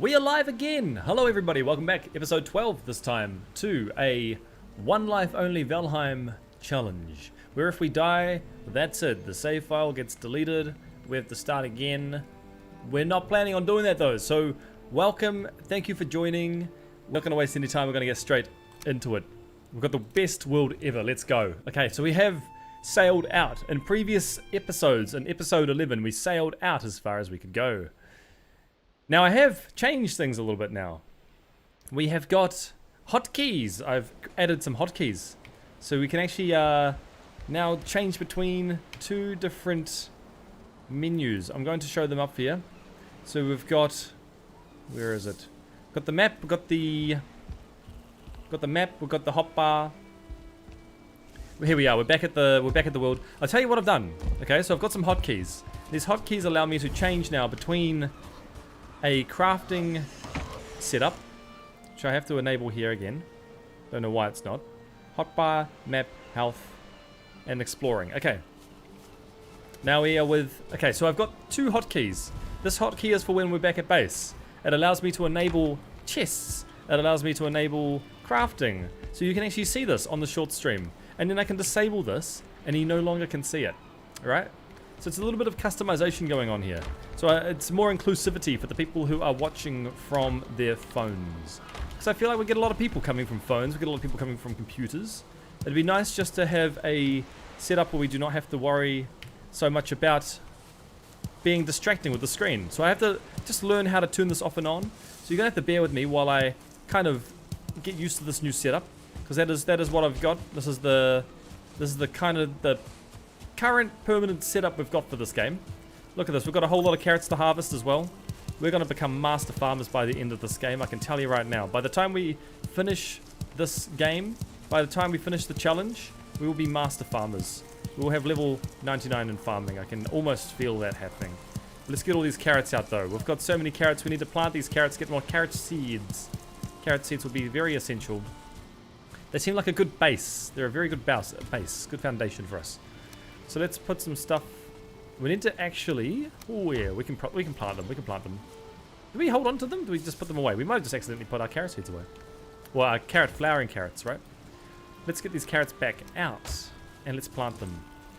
We are live again! Hello everybody, welcome back. Episode 12 this time to a one life only Valheim challenge. Where if we die, that's it. The save file gets deleted. We have to start again. We're not planning on doing that though, so welcome. Thank you for joining. We're not going to waste any time, we're going to get straight into it. We've got the best world ever, let's go. Okay, so we have sailed out. In previous episodes, in episode 11, we sailed out as far as we could go. Now I have changed things a little bit now. We have got hotkeys. I've added some hotkeys. So we can actually now change between two different menus. I'm going to show them up here. So we've got, where is it? Got the map, we've got the map, we've got the hotbar. Here we are, we're back at the world. I'll tell you what I've done. Okay, so I've got some hotkeys. These hotkeys allow me to change now between a crafting setup, which I have to enable here again. Don't know why it's not. Hotbar, map, health, and exploring. Okay. Now we are with... Okay, so I've got two hotkeys. This hotkey is for when we're back at base. It allows me to enable chests. It allows me to enable crafting. So you can actually see this on the short stream. And then I can disable this, and you no longer can see it. Alright? So it's a little bit of customization going on here. So it's more inclusivity for the people who are watching from their phones. Because I feel like we get a lot of people coming from phones, we get a lot of people coming from computers. It'd be nice just to have a setup where we do not have to worry so much about being distracting with the screen. So I have to just learn how to turn this off and on. So you're going to have to bear with me while I kind of get used to this new setup. Because that is what I've got. This is the kind of the current permanent setup we've got for this game. Look at this, we've got a whole lot of carrots to harvest as well. We're going to become master farmers by the end of this game, I can tell you right now. By the time we finish this game, by the time we finish the challenge, we will be master farmers. We will have level 99 in farming. I can almost feel that happening. Let's get all these carrots out though. We've got so many carrots, we need to plant these carrots, get more carrot seeds. Carrot seeds will be very essential. They seem like a good base. They're a very good base, good foundation for us. So let's put some stuff. We need to actually... Oh yeah, we can plant them. We can plant them. Do we hold on to them? Do we just put them away? We might have just accidentally put our carrot seeds away. Well, our flowering carrots, right? Let's get these carrots back out and let's plant them.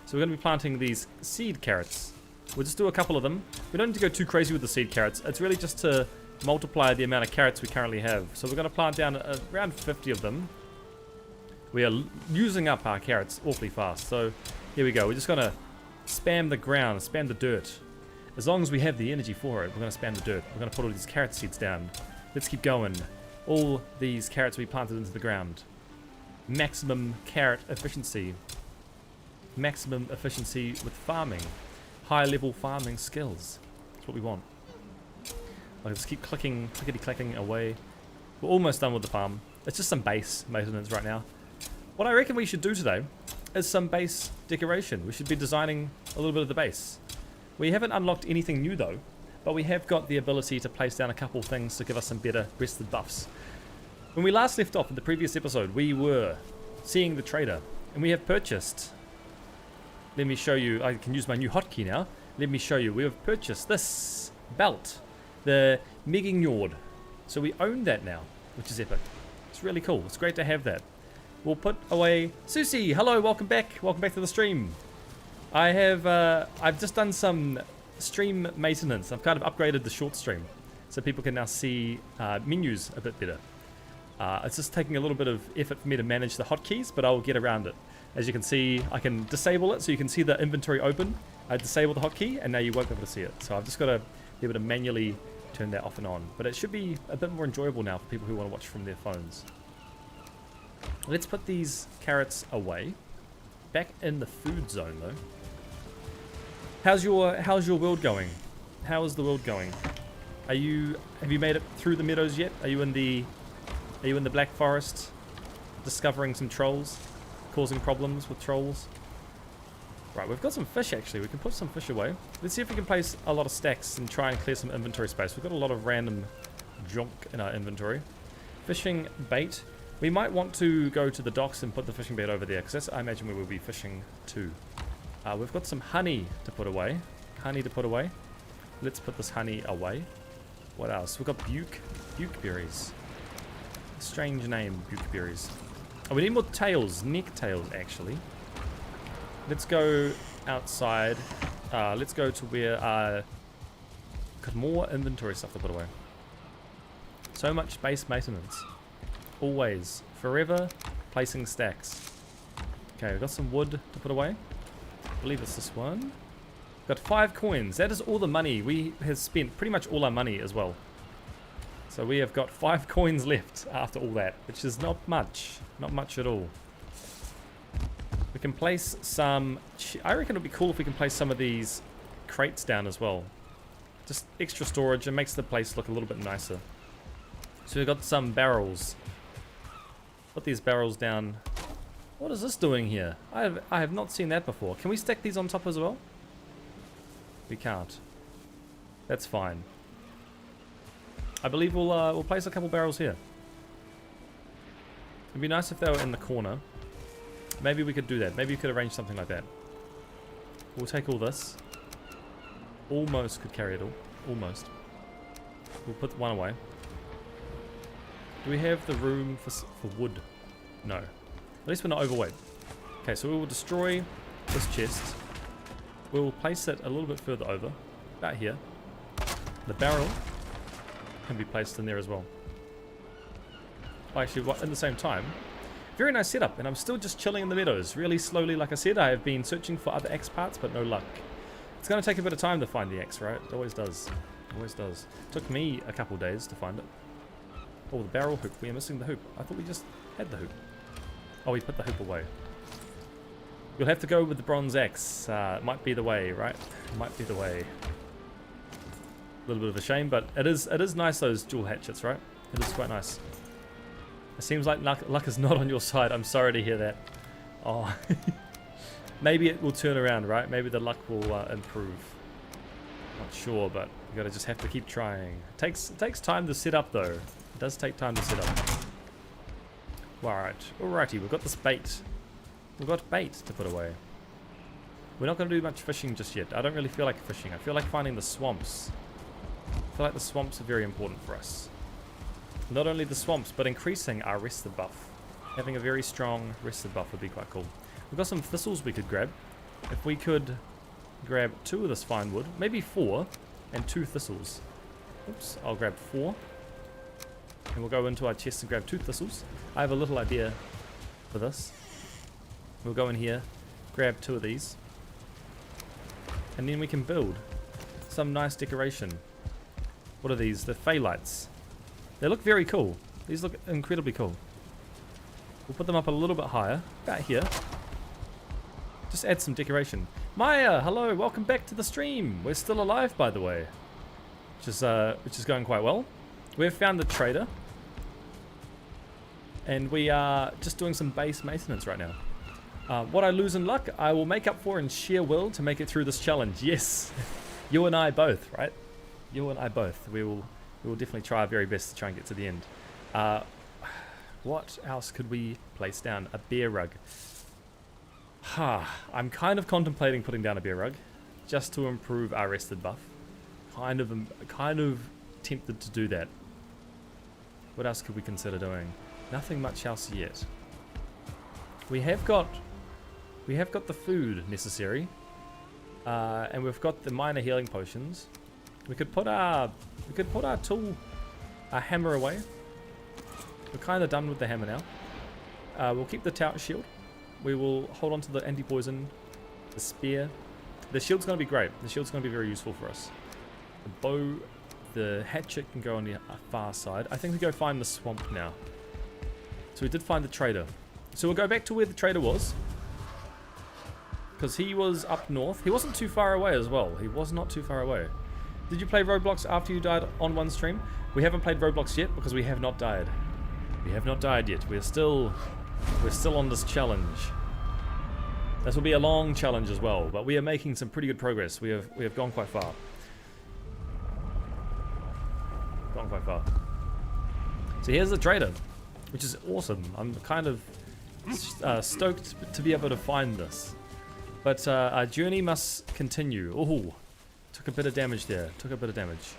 So we're going to be planting these seed carrots. We'll just do a couple of them. We don't need to go too crazy with the seed carrots. It's really just to multiply the amount of carrots we currently have. So we're going to plant down around 50 of them. We are using up our carrots awfully fast. So here we go. We're just going to spam the ground, spam the dirt. As long as we have the energy for it, we're going to spam the dirt. We're going to put all these carrot seeds down. Let's keep going. All these carrots we planted into the ground. Maximum carrot efficiency. Maximum efficiency with farming. High level farming skills. That's what we want. Let's keep clicking, clickety-clacking away. We're almost done with the farm. It's just some base maintenance right now. What I reckon we should do today is some base decoration. We should be designing a little bit of the base. We haven't unlocked anything new though, but we have got the ability to place down a couple things to give us some better rested buffs. When we last left off in the previous episode, we were seeing the trader, and we have purchased... Let me show you, I can use my new hotkey now. Let me show you, we have purchased this belt, the Megingjord. So we own that now, which is epic. It's really cool, it's great to have that. We'll put away... Susie, hello, welcome back. Welcome back to the stream. I've just done some stream maintenance. I've kind of upgraded the short stream. So people can now see menus a bit better. It's just taking a little bit of effort for me to manage the hotkeys, but I'll get around it. As you can see, I can disable it so you can see the inventory open. I disable the hotkey and now you won't be able to see it. So I've just got to be able to manually turn that off and on. But it should be a bit more enjoyable now for people who want to watch from their phones. Let's put these carrots away. Back in the food zone though. How's your world going? How is the world going? Have you made it through the meadows yet? Are you in the Black Forest discovering some trolls? Causing problems with trolls? Right, we've got some fish actually. We can put some fish away. Let's see if we can place a lot of stacks and try and clear some inventory space. We've got a lot of random junk in our inventory. Fishing bait. We might want to go to the docks and put the fishing bait over there, because I imagine we will be fishing too. We've got some honey to put away. Let's put this honey away. What else? We've got bukeberries. Strange name, bukeberries. Oh, we need more tails, neck tails actually. Let's go outside. Let's go to where got more inventory stuff to put away. So much space maintenance. Always. Forever placing stacks. Okay, we've got some wood to put away. I believe it's this one. Got 5 coins. That is all the money. We have spent pretty much all our money as well. So we have got 5 coins left after all that, which is not much. Not much at all. We can place some... I reckon it would be cool if we can place some of these crates down as well. Just extra storage. It makes the place look a little bit nicer. So we've got some barrels. Put these barrels down. What is this doing here? I have not seen that before. Can we stack these on top as well? We can't. That's fine. I believe we'll place a couple barrels here. It'd be nice if they were in the corner. Maybe we could do that. Maybe we could arrange something like that. We'll take all this. Almost could carry it all. Almost. We'll put one away. Do we have the room for wood? No. At least we're not overweight. Okay, so we will destroy this chest. We'll place it a little bit further over. About here. The barrel can be placed in there as well. Actually, at the same time, very nice setup, and I'm still just chilling in the meadows, really slowly. Like I said, I have been searching for other X parts, but no luck. It's going to take a bit of time to find the X, right? It always does. Always does. Took me a couple days to find it. Oh, the barrel hoop. We are missing the hoop. I thought we just had the hoop. Oh, we put the hoop away. You'll have to go with the bronze axe. It might be the way, right? It might be the way. A little bit of a shame, but it is nice, those dual hatchets, right? It is quite nice. It seems like luck is not on your side. I'm sorry to hear that. Oh, maybe it will turn around, right? Maybe the luck will improve. Not sure, but you gotta just have to keep trying. It takes time to set up, though. It does take time to set up. Alright, alrighty, we've got this bait. We've got bait to put away. We're not going to do much fishing just yet. I don't really feel like fishing. I feel like finding the swamps. I feel like the swamps are very important for us. Not only the swamps, but increasing our rested buff. Having a very strong rested buff would be quite cool. We've got some thistles we could grab. If we could grab 2 of this fine wood, maybe 4, and 2 thistles. Oops, I'll grab 4. And we'll go into our chest and grab 2 thistles. I have a little idea for this. We'll go in here, grab 2 of these. And then we can build some nice decoration. What are these? The phthalites. They look very cool. These look incredibly cool. We'll put them up a little bit higher, about here. Just add some decoration. Maya, hello, welcome back to the stream. We're still alive, by the way, which is going quite well. We've found the trader, and we are just doing some base maintenance right now. What I lose in luck, I will make up for in sheer will to make it through this challenge. Yes, you and I both, right? You and I both. We will definitely try our very best to try and get to the end. What else could we place down? A bear rug. I'm kind of contemplating putting down a bear rug, just to improve our rested buff. Kind of tempted to do that. What else could we consider doing? Nothing much else yet. We have got the food necessary, and we've got the minor healing potions. We could put our hammer away. We're kind of done with the hammer now. We'll keep the tout shield. We will hold on to the anti-poison, the spear. The shield's going to be great. The shield's going to be very useful for us. The bow, the hatchet can go on the far side. I think we go find the swamp now. So we did find the trader. So we'll go back to where the trader was, because he was up north. He wasn't too far away as well. He was not too far away. Did you play Roblox after you died on one stream? We haven't played Roblox yet because we have not died. We have not died yet. We're still on this challenge. This will be a long challenge as well, but we are making some pretty good progress. We have gone quite far. Gone quite far. So here's the trader, which is awesome. I'm kind of stoked to be able to find this. But our journey must continue. Oh, took a bit of damage there. Took a bit of damage.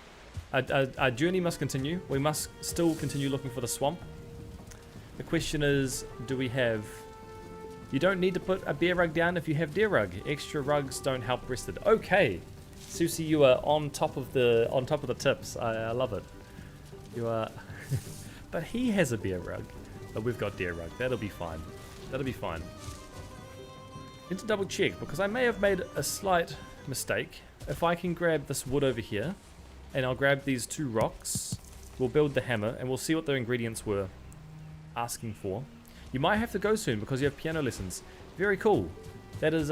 Our journey must continue. We must still continue looking for the swamp. The question is, do we have... You don't need to put a bear rug down if you have deer rug. Extra rugs don't help rested. Okay. Susie, you are on top of the tips. I love it. You are... But he has a bear rug. But we've got deer rug. That'll be fine. That'll be fine. Need to double check because I may have made a slight mistake. If I can grab this wood over here, and I'll grab these 2 rocks, we'll build the hammer, and we'll see what the ingredients were asking for. You might have to go soon because you have piano lessons. Very cool. That is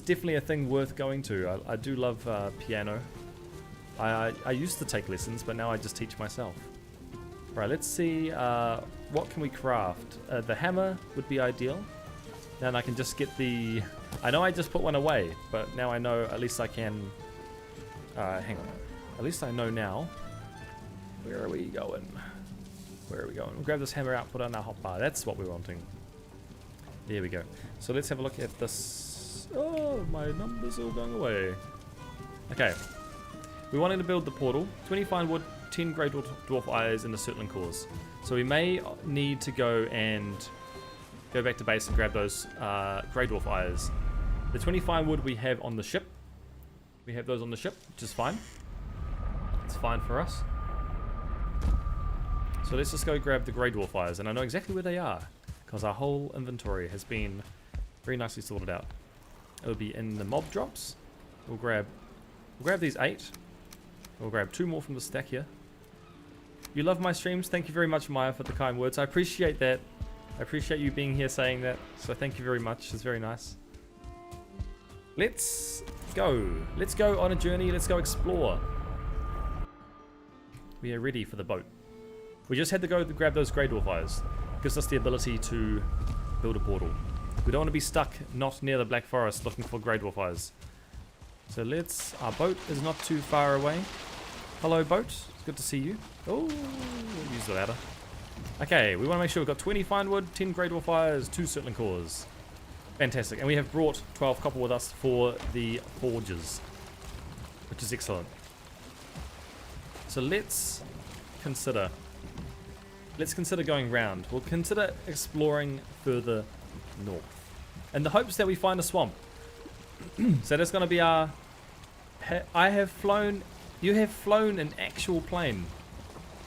definitely a thing worth going to. I do love piano. I used to take lessons, but now I just teach myself. Right, let's see what can we craft. The hammer would be ideal. Then I can just get the... I know I just put one away, but now I know at least I can... hang on. At least I know now. Where are we going? Where are we going? We'll grab this hammer out, put it on our hotbar. That's what we're wanting. There we go. So let's have a look at this. Oh, my numbers all going away. Okay. We're wanting to build the portal. 20 fine wood, 10 grey dwarf eyes, and a circling cores. So we may need to go back to base and grab those grey dwarf eyes. The 20 fine wood we have on the ship. We have those on the ship, which is fine. It's fine for us. So let's just go grab the grey dwarf eyes, and I know exactly where they are because our whole inventory has been very nicely sorted out. It'll be in the mob drops. We'll grab these 8. We'll grab 2 more from the stack here. You love my streams. Thank you very much, Maya, for the kind words. I appreciate that. I appreciate you being here saying that. So thank you very much. It's very nice. Let's go. Let's go on a journey. Let's go explore. We are ready for the boat. We just had to go to grab those grey dwarf eyes. Gives us the ability to build a portal. We don't want to be stuck not near the Black Forest looking for grey dwarf eyes. So let's... Our boat is not too far away. Hello, boat. It's good to see you. Oh, we'll use the ladder. Okay, we want to make sure we've got 20 fine wood, 10 grey dwarf eyes, 2 circling cores. Fantastic. And we have brought 12 copper with us for the forges, which is excellent. So let's consider going round. We'll consider exploring further north in the hopes that we find a swamp. So that's going to be our... You have flown an actual plane.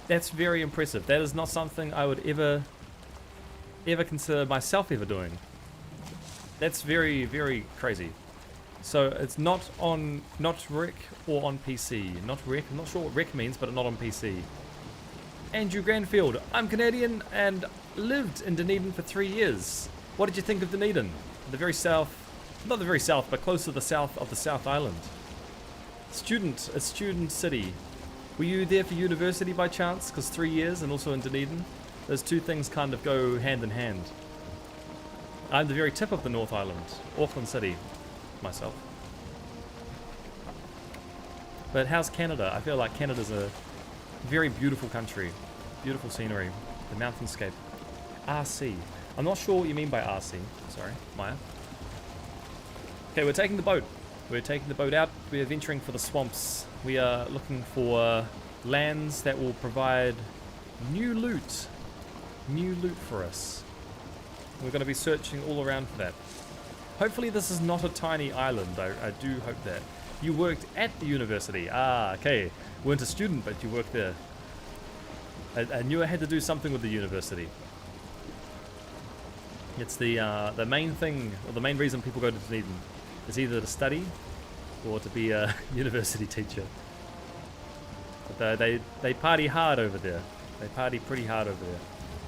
That's very impressive. That is not something I would ever consider myself ever doing. That's very, very crazy. So it's not rec or on PC. Not rec. I'm not sure what rec means, but not on PC. Andrew Granfield. I'm Canadian and lived in Dunedin for 3 years. What did you think of Dunedin? The very south, not the very south, but close to the south of the South Island. A student city. Were you there for university by chance? Because 3 years and also in Dunedin. Those two things kind of go hand in hand. I'm the very tip of the North Island, Auckland City, myself. But how's Canada? I feel like Canada's a very beautiful country. Beautiful scenery. The mountainscape. RC. I'm not sure what you mean by RC. Sorry, Maya. Okay, we're taking the boat. We're taking the boat out. We're venturing for the swamps. We are looking for lands that will provide new loot. New loot for us. We're going to be searching all around for that. Hopefully this is not a tiny island. I do hope that. You worked at the university. Ah, okay. Weren't a student, but you worked there. I knew I had to do something with the university. It's the main thing, or the main reason people go to Dunedin is either to study or to be a university teacher. But they party hard over there. They party pretty hard over there.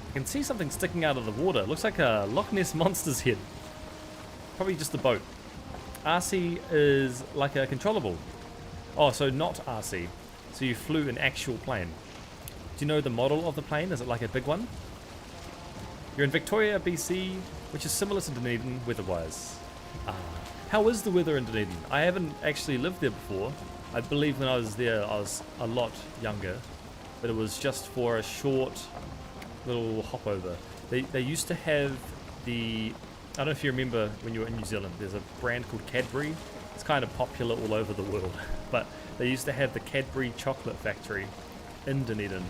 I can see something sticking out of the water. It looks like a Loch Ness Monster's head. Probably just a boat. RC is like a controllable. Oh, so not RC. So you flew an actual plane. Do you know the model of the plane? Is it like a big one? You're in Victoria, BC, which is similar to Dunedin weather-wise. How is the weather in Dunedin? I haven't actually lived there before. I believe when I was there, I was a lot younger. But it was just for a short little hop over. They used to have the... I don't know if you remember when you were in New Zealand, there's a brand called Cadbury It's kind of popular all over the world. But they used to have the Cadbury chocolate factory in Dunedin.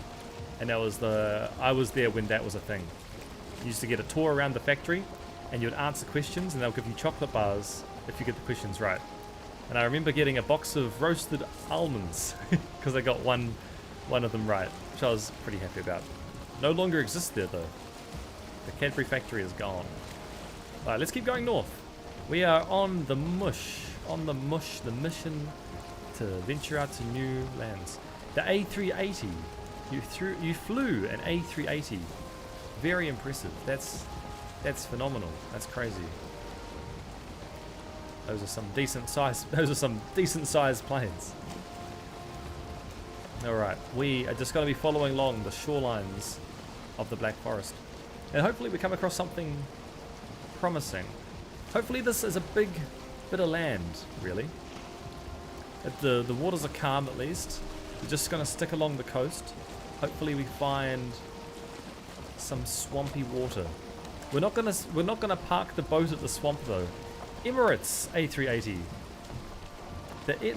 And I was there when that was a thing. You used to get a tour around the factory and you would answer questions and they'll give you chocolate bars if you get the questions right. And I remember getting a box of roasted almonds because I got one of them right, which I was pretty happy about. No longer exists there though. The Cadbury factory is gone. Alright, let's keep going north. We are on the the mission to venture out to new lands. The A380. You flew an A380. Very impressive. That's phenomenal. That's crazy. Those are some decent sized planes. Alright, we are just going to be following along the shorelines of the Black Forest. And hopefully we come across something promising. Hopefully this is a big bit of land, really. The waters are calm at least. We're just going to stick along the coast. Hopefully we find some swampy water. We're not gonna park the boat at the swamp though. Emirates A380.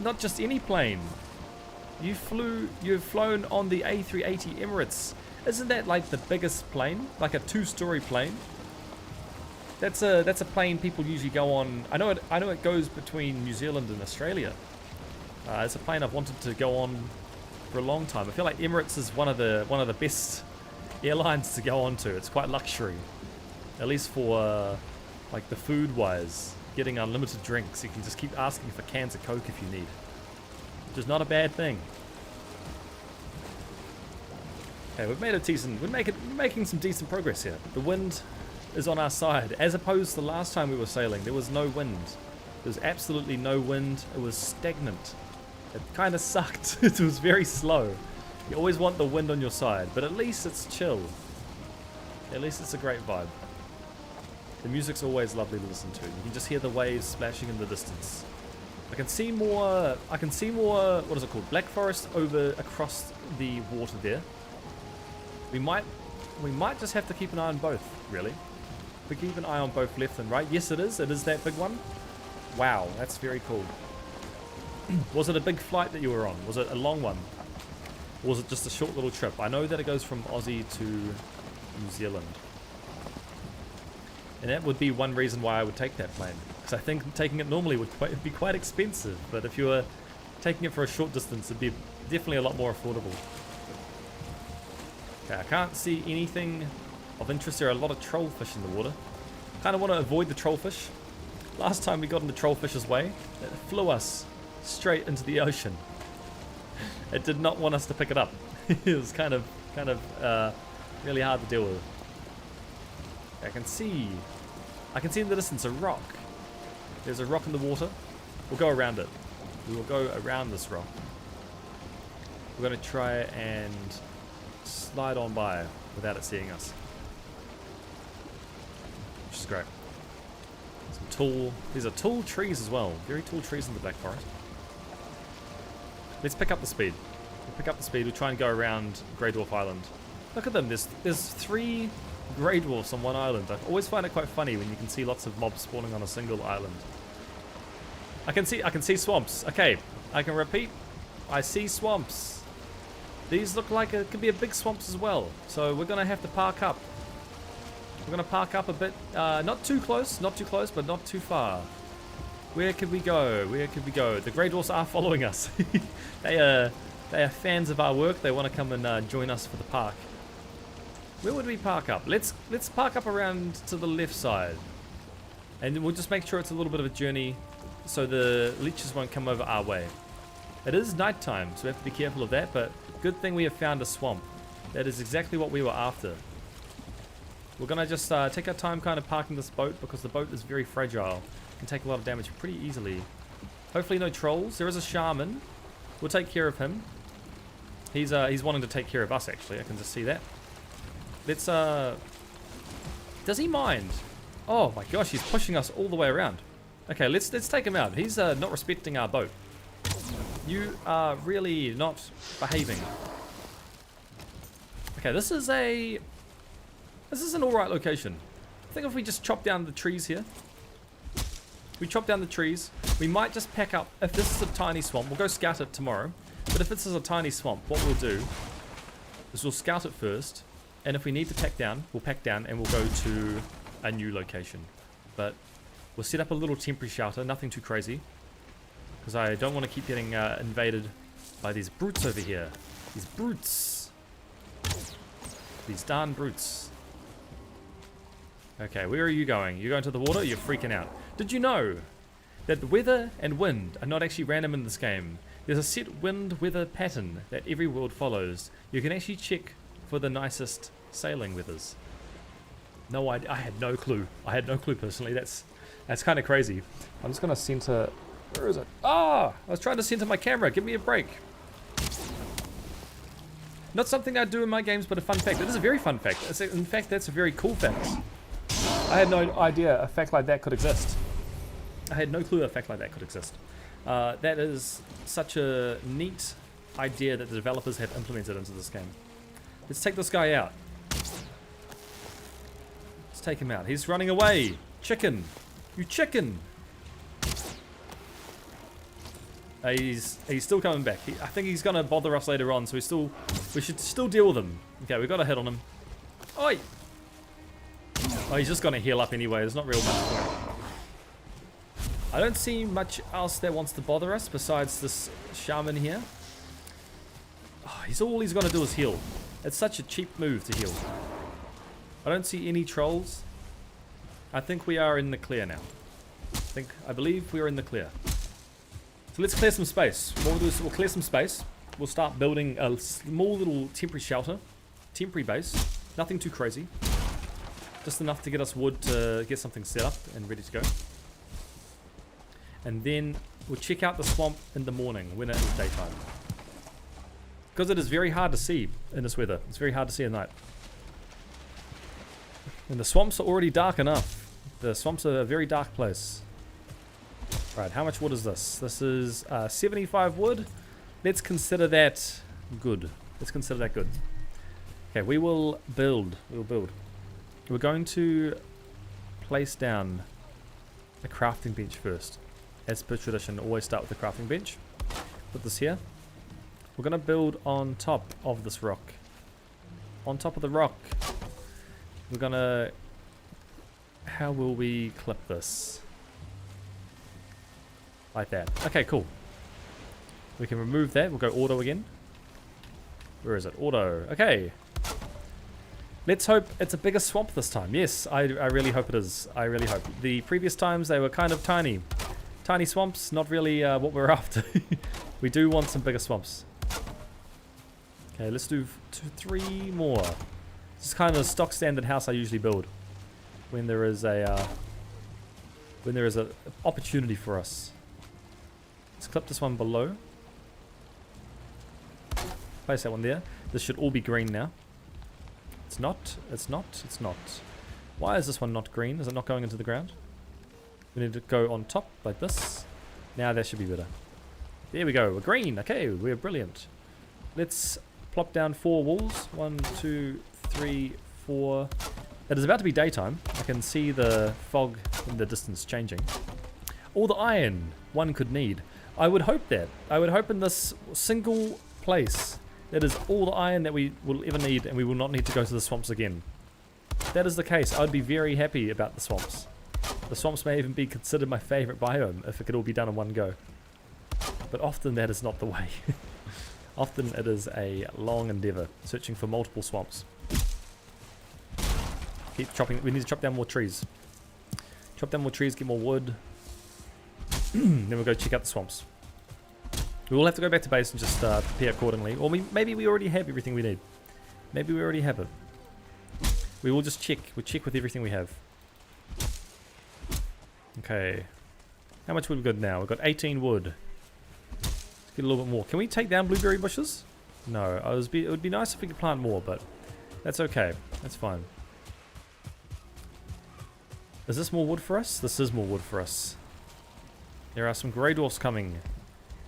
Not just any plane. You've flown on the A380 Emirates. Isn't that like the biggest plane? Like a 2-story plane? That's a plane people usually go on. I know it goes between New Zealand and Australia. It's a plane I've wanted to go on for a long time. I feel like Emirates is one of the best airlines to go on to. It's quite luxury, at least for like the food wise. Getting unlimited drinks, you can just keep asking for cans of Coke if you need, which is not a bad thing. Okay, we're making some decent progress here. The wind is on our side, as opposed to the last time we were sailing. There was no wind. There was absolutely no wind. It was stagnant. It kind of sucked. It was very slow. You always want the wind on your side, but at least it's chill. At least it's a great vibe. The music's always lovely to listen to. You can just hear the waves splashing in the distance. I can see more, what is it called? Black Forest across the water there. We might just have to keep an eye on both, really. We keep an eye on both left and right. Yes, it is that big one. Wow, that's very cool. Was it a big flight that you were on? Was it a long one? Or was it just a short little trip? I know that it goes from Aussie to New Zealand. And that would be one reason why I would take that plane. Because I think taking it normally would be quite expensive. But if you were taking it for a short distance, it'd be definitely a lot more affordable. Okay, I can't see anything of interest. There are a lot of trollfish in the water. Kind of want to avoid the trollfish. Last time we got in the trollfish's way, it flew us straight into the ocean. It did not want us to pick it up. It was kind of really hard to deal with. I can see in the distance a rock. There's a rock in the water. We'll go around it. We will go around this rock. We're going to try and slide on by without it seeing us, which is great. These are tall trees as well. Very tall trees in the Black Forest. Let's pick up the speed. We'll pick up the speed. We'll try and go around Grey Dwarf Island. Look at them. There's 3 Grey Dwarfs on one island. I always find it quite funny when you can see lots of mobs spawning on a single island. I can see swamps. Okay, I can repeat. I see swamps. These look like it could be a big swamps as well. So we're gonna have to park up. We're gonna park up a bit. Not too close, but not too far. Where could we go? The Grey Dwarfs are following us. They are fans of our work. They want to come and join us for the park. Where would we park up? Let's park up around to the left side, and we'll just make sure it's a little bit of a journey, so the leeches won't come over our way. It is nighttime, so we have to be careful of that. But good thing we have found a swamp. That is exactly what we were after. We're gonna just take our time kind of parking this boat because the boat is very fragile. Can take a lot of damage pretty easily. Hopefully no trolls. There is a shaman. We'll take care of him. He's wanting to take care of us actually. I can just see that. Let's does he mind? Oh my gosh, he's pushing us all the way around. Okay, let's take him out. He's not respecting our boat. You are really not behaving. Okay, this is an alright location. I think if we just chop down the trees here. We chop down the trees. We might just pack up. If this is a tiny swamp, we'll go scout it tomorrow. But if this is a tiny swamp, what we'll do is we'll scout it first. And if we need to pack down, we'll pack down and we'll go to a new location. But we'll set up a little temporary shelter, nothing too crazy. Because I don't want to keep getting invaded by these brutes over here. These brutes. These darn brutes. Okay, where are you going? You're going to the water? You're freaking out. Did you know that the weather and wind are not actually random in this game? There's a set wind-weather pattern that every world follows. You can actually check for the nicest sailing weathers. No idea. I had no clue. I had no clue personally. That's kind of crazy. I'm just gonna center. Where is it? Ah! I was trying to center my camera. Give me a break. Not something I do in my games, but a fun fact. It is a very fun fact. In fact, that's a very cool fact. I had no idea a fact like that could exist. I had no clue a fact like that could exist. That is such a neat idea that the developers have implemented into this game. Let's take this guy out. Let's take him out. He's running away. Chicken. You chicken. He's still coming back. I think he's gonna bother us later on, so we should still deal with him. Okay, we got a hit on him. Oi! Oh, he's just gonna heal up anyway. There's not real much point. I don't see much else that wants to bother us besides this shaman here. Oh, all he's gonna do is heal. It's such a cheap move to heal. I don't see any trolls. I think we are in the clear now. I believe we are in the clear. So let's clear some space. What we'll do is we'll clear some space. We'll start building a small little temporary shelter. Temporary base. Nothing too crazy. Just enough to get us wood to get something set up and ready to go. And then we'll check out the swamp in the morning when it is daytime. Because it is very hard to see in this weather. It's very hard to see at night. And the swamps are already dark enough. The swamps are a very dark place. Right, how much wood is this? This is 75 wood. Let's consider that good. Let's consider that good. Okay, we will build. We will build. We're going to place down a crafting bench first. As per tradition, always start with the crafting bench. Put this here. We're going to build on top of this rock. On top of the rock. We're going to... How will we clip this? Like that. Okay, cool. We can remove that. We'll go auto again. Where is it? Auto. Okay. Let's hope it's a bigger swamp this time. Yes, I really hope it is. I really hope. The previous times they were kind of tiny. Tiny swamps, not really what we're after. We do want some bigger swamps. Okay, let's do 3 more. This is kind of a stock standard house I usually build when there is a opportunity for us. Let's clip this one below. Place that one there. This should all be green now. It's not. It's not. It's not. Why is this one not green? Is it not going into the ground? We need to go on top like this. Now that should be better. There we go. We're green. Okay, we're brilliant. Let's plop down 4 walls. 1, 2, 3, 4. It is about to be daytime. I can see the fog in the distance changing. All the iron one could need. I would hope that. I would hope in this single place that is all the iron that we will ever need, and we will not need to go to the swamps again. If that is the case, I'd be very happy about the swamps. The swamps may even be considered my favorite biome if it could all be done in one go. But often that is not the way. Often it is a long endeavor, searching for multiple swamps. Keep chopping. We need to chop down more trees. Chop down more trees, get more wood. Then we'll go check out the swamps. We will have to go back to base and just prepare accordingly. Or maybe we already have everything we need. Maybe we already have it. We will just check. We'll check with everything we have. Okay. How much wood we got now? We've got 18 wood. Let's get a little bit more. Can we take down blueberry bushes? No. It would be nice if we could plant more, but that's okay. That's fine. Is this more wood for us? This is more wood for us. There are some grey dwarfs coming,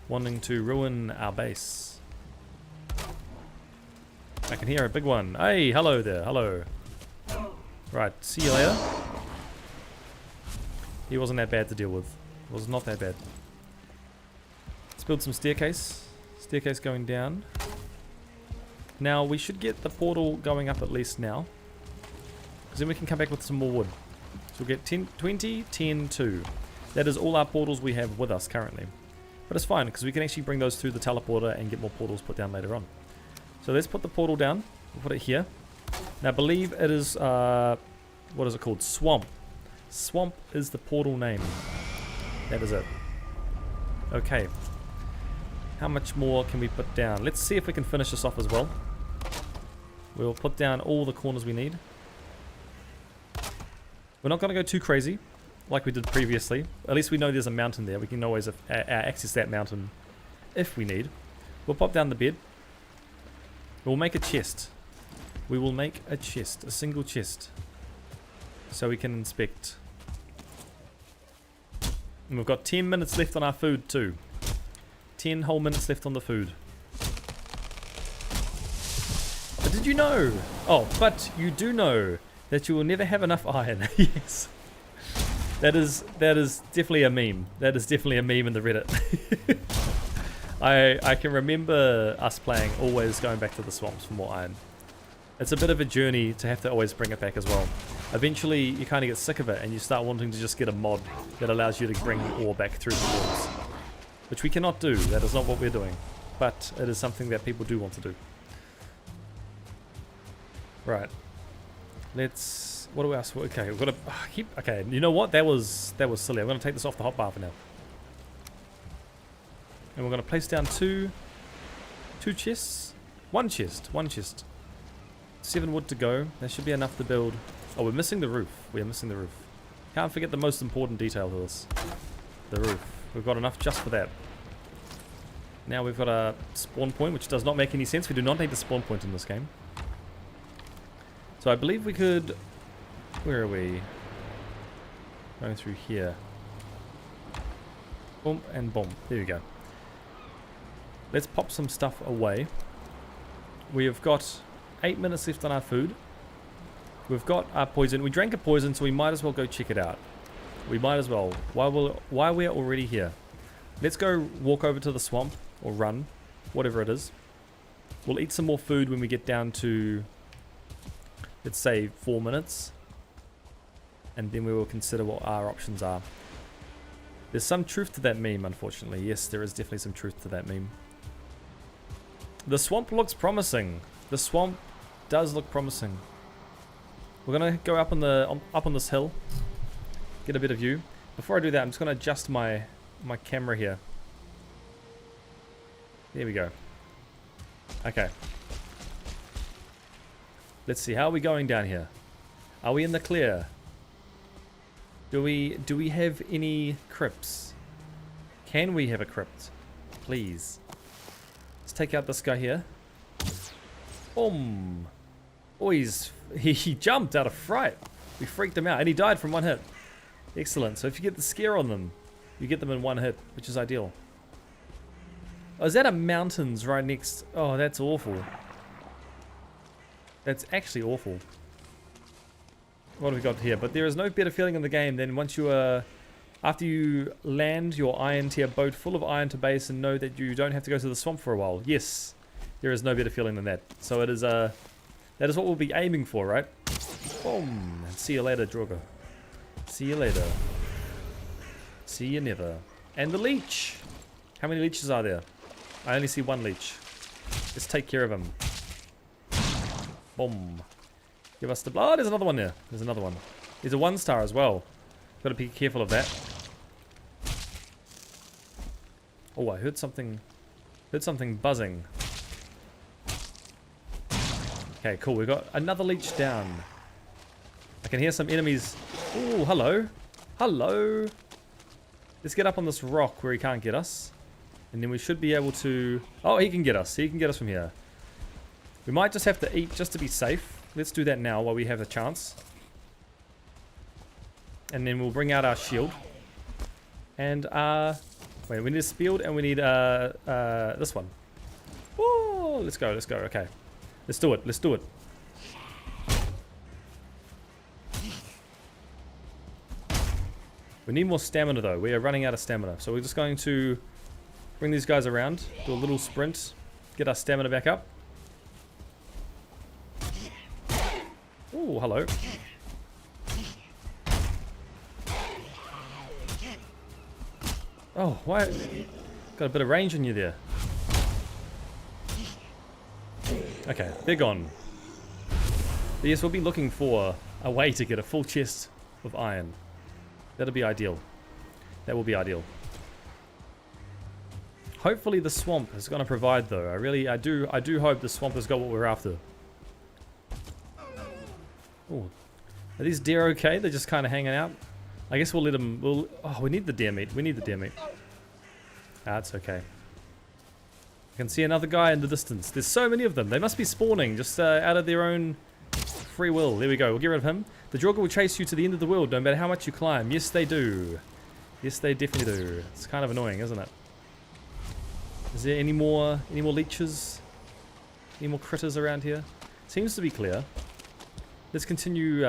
wanting to ruin our base. I can hear a big one. Hey, hello there. Hello. Right, see you later. He wasn't that bad to deal with. It was not that bad. Let's build some staircase. Staircase going down. Now we should get the portal going up at least now. Because then we can come back with some more wood. So we'll get 10, 20, 10, 2. That is all our portals we have with us currently. But it's fine because we can actually bring those through the teleporter and get more portals put down later on. So let's put the portal down. We'll put it here. Now I believe it is, what is it called? Swamp. Swamp is the portal name. That is it. Okay. How much more can we put down? Let's see if we can finish this off as well. We'll put down all the corners we need. We're not going to go too crazy like we did previously. At least we know there's a mountain there. We can always access that mountain if we need. We'll pop down the bed. We'll make a chest. We will make a chest, a single chest, so we can inspect. And we've got 10 minutes left on our food too. 10 whole minutes left on the food. But did you know? Oh, but you do know that you will never have enough iron. Yes. That is definitely a meme. That is definitely a meme in the Reddit. I can remember us playing, always going back to the swamps for more iron. It's a bit of a journey to have to always bring it back as well. Eventually you kind of get sick of it and you start wanting to just get a mod that allows you to bring ore back through the walls. Which we cannot do. That is not what we're doing. But it is something that people do want to do. Right. Let's... What do we ask for? Okay, we've got to keep... Okay, you know what? That was silly. I'm going to take this off the hotbar for now. And we're going to place down two chests. One chest. 7 wood to go. That should be enough to build. Oh, we're missing the roof. We are missing the roof. Can't forget the most important detail to this. The roof. We've got enough just for that. Now we've got a spawn point, which does not make any sense. We do not need the spawn point in this game. So I believe we could... Where are we? Going through here. Boom and boom. There we go. Let's pop some stuff away. We have got 8 minutes left on our food. We've got our poison. We drank a poison, so we might as well go check it out. We might as well. While we're already here. Let's go walk over to the swamp. Or run. Whatever it is. We'll eat some more food when we get down to... Let's say 4 minutes. And then we will consider what our options are. There's some truth to that meme, unfortunately. Yes, there is definitely some truth to that meme. The swamp looks promising. The swamp does look promising. We're gonna go up on this hill, get a bit of view. Before I do that, I'm just gonna adjust my camera here. There we go. Okay. Let's see. How are we going down here? Are we in the clear? Do we have any crypts? Can we have a crypt? Please. Let's take out this guy here. Boom. Oh, he jumped out of fright. We freaked him out and he died from one hit. Excellent. So if you get the scare on them, you get them in one hit, which is ideal. Oh, is that a mountains right next? Oh, that's awful. That's actually awful. What have we got here? But there is no better feeling in the game than once you after you land your iron tier boat full of iron to base and know that you don't have to go to the swamp for a while. Yes, there is no better feeling than that. So it is that is what we'll be aiming for, right? Boom. See you later, Drogo. See you later. See you never. And the leech. How many leeches are there? I only see one leech. Let's take care of him. Boom. Give us the... Oh, there's another one there. There's another one. There's a 1-star as well. Got to be careful of that. Oh, I heard something... Heard something buzzing. Okay, cool. We've got another leech down. I can hear some enemies. Oh, hello. Hello. Let's get up on this rock where he can't get us. And then we should be able to... Oh, he can get us. He can get us from here. We might just have to eat just to be safe. Let's do that now while we have a chance. And then we'll bring out our shield. And, wait, we need a shield and we need, this one. Oh, let's go, okay. Let's do it. We need more stamina though. We are running out of stamina. So we're just going to bring these guys around, do a little sprint, get our stamina back up. Oh, hello. Oh, why? Got a bit of range on you there. Okay, they're gone. But yes, we'll be looking for a way to get a full chest of iron. That'll be ideal. That will be ideal. Hopefully the swamp is going to provide though. I do hope the swamp has got what we're after. Oh, are these deer okay? They're just kind of hanging out. I guess we'll let them. Oh, we need the deer meat. We need the deer meat. Ah, it's okay. I can see another guy in the distance. There's so many of them. They must be spawning just out of their own free will. There we go. We'll get rid of him. The Draugr will chase you to the end of the world, no matter how much you climb. Yes, they do. Yes, they definitely do. It's kind of annoying, isn't it? Is there any more leeches? Any more critters around here? Seems to be clear. Let's continue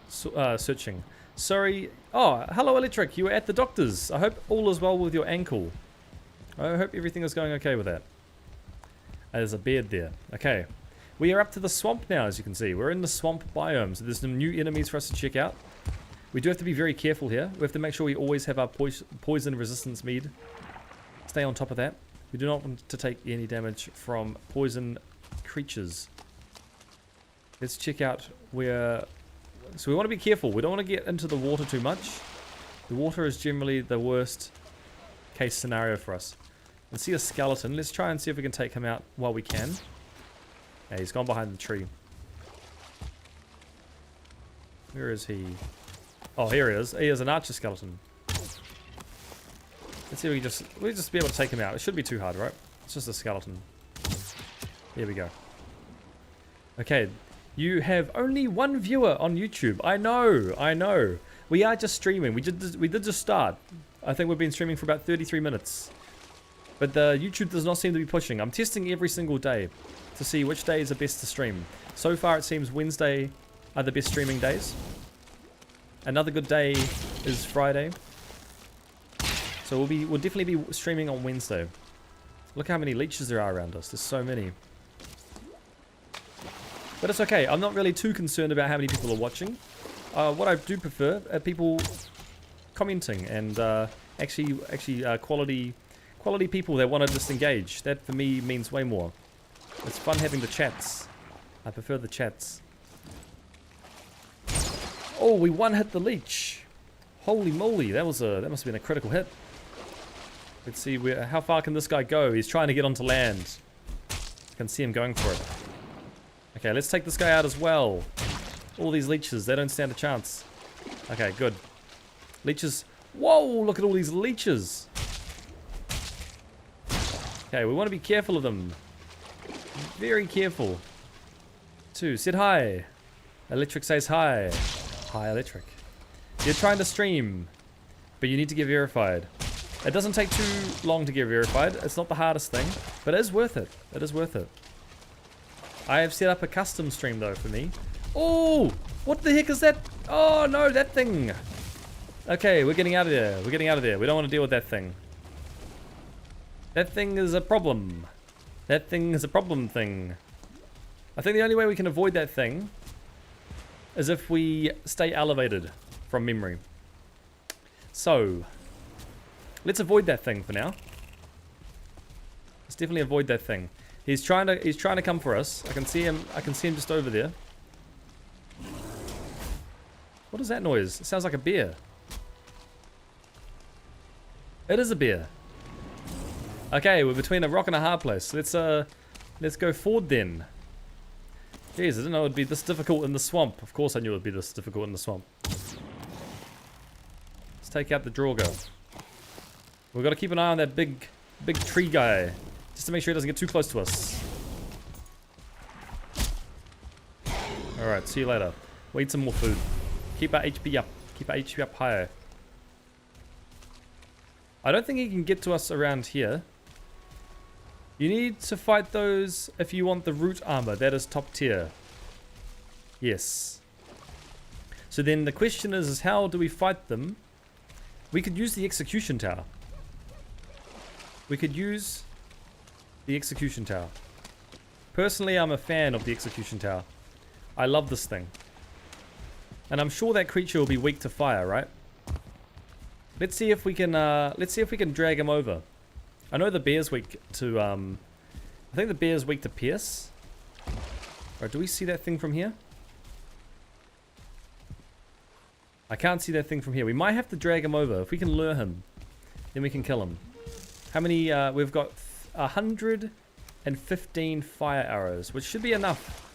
searching. Sorry. Oh, hello, Electric. You were at the doctor's. I hope all is well with your ankle. I hope everything is going okay with that. There's a beard there. Okay. We are up to the swamp now, as you can see. We're in the swamp biome, so there's some new enemies for us to check out. We do have to be very careful here. We have to make sure we always have our poison resistance mead. Stay on top of that. We do not want to take any damage from poison creatures. Let's check out where... So we want to be careful. We don't want to get into the water too much. The water is generally the worst case scenario for us. I see a skeleton. Let's try and see if we can take him out while we can. Yeah, he's gone behind the tree. Where is he? Oh, here he is. He is an archer skeleton. Let's see if we'll just be able to take him out. It shouldn't be too hard, right? It's just a skeleton. Here we go. Okay. You have only one viewer on YouTube. I know. We are just streaming. We did just start. I think we've been streaming for about 33 minutes. But the YouTube does not seem to be pushing. I'm testing every single day to see which day is the best to stream. So far it seems Wednesday are the best streaming days. Another good day is Friday. So we'll definitely be streaming on Wednesday. Look how many leeches there are around us. There's so many. But it's okay. I'm not really too concerned about how many people are watching. What I do prefer are people commenting and actually quality people that want to just engage. That for me means way more. It's fun having the chats. I prefer the chats. Oh, we one-hit the leech. Holy moly, that must have been a critical hit. Let's see how far can this guy go? He's trying to get onto land. I can see him going for it. Okay, let's take this guy out as well. All these leeches, they don't stand a chance. Okay, good. Leeches. Whoa, look at all these leeches. Okay, we want to be careful of them. Very careful. 2, said hi. Electric says hi. Hi, Electric. You're trying to stream, but you need to get verified. It doesn't take too long to get verified. It's not the hardest thing, but it is worth it. It is worth it. I have set up a custom stream though for me. Oh, what the heck is that? Oh no, that thing. Okay, we're getting out of there. We're getting out of there. We don't want to deal with that thing. That thing is a problem. That thing is a problem thing. I think the only way we can avoid that thing is if we stay elevated from memory. So, let's avoid that thing for now. Let's definitely avoid that thing. He's trying to come for us. I can see him just over there. What is that noise? It sounds like a bear. It is a bear. Okay, we're between a rock and a hard place. Let's go forward then. Jeez, I didn't know it would be this difficult in the swamp. Of course I knew it would be this difficult in the swamp. Let's take out the Draugr. We've got to keep an eye on that big tree guy, just to make sure he doesn't get too close to us. Alright, see you later. We'll eat some more food. Keep our HP up. Keep our HP up higher. I don't think he can get to us around here. You need to fight those if you want the root armor. That is top tier. Yes. So then the question is how do we fight them We could use the execution tower. We could use the execution tower. Personally, I'm a fan of the execution tower. I love this thing. And I'm sure that creature will be weak to fire, right? Let's see if we can drag him over. I know the bear's weak to I think the bear's weak to pierce. Alright, do we see that thing from here? I can't see that thing from here. We might have to drag him over. If we can lure him, then we can kill him. How many? We've got 115 fire arrows, which should be enough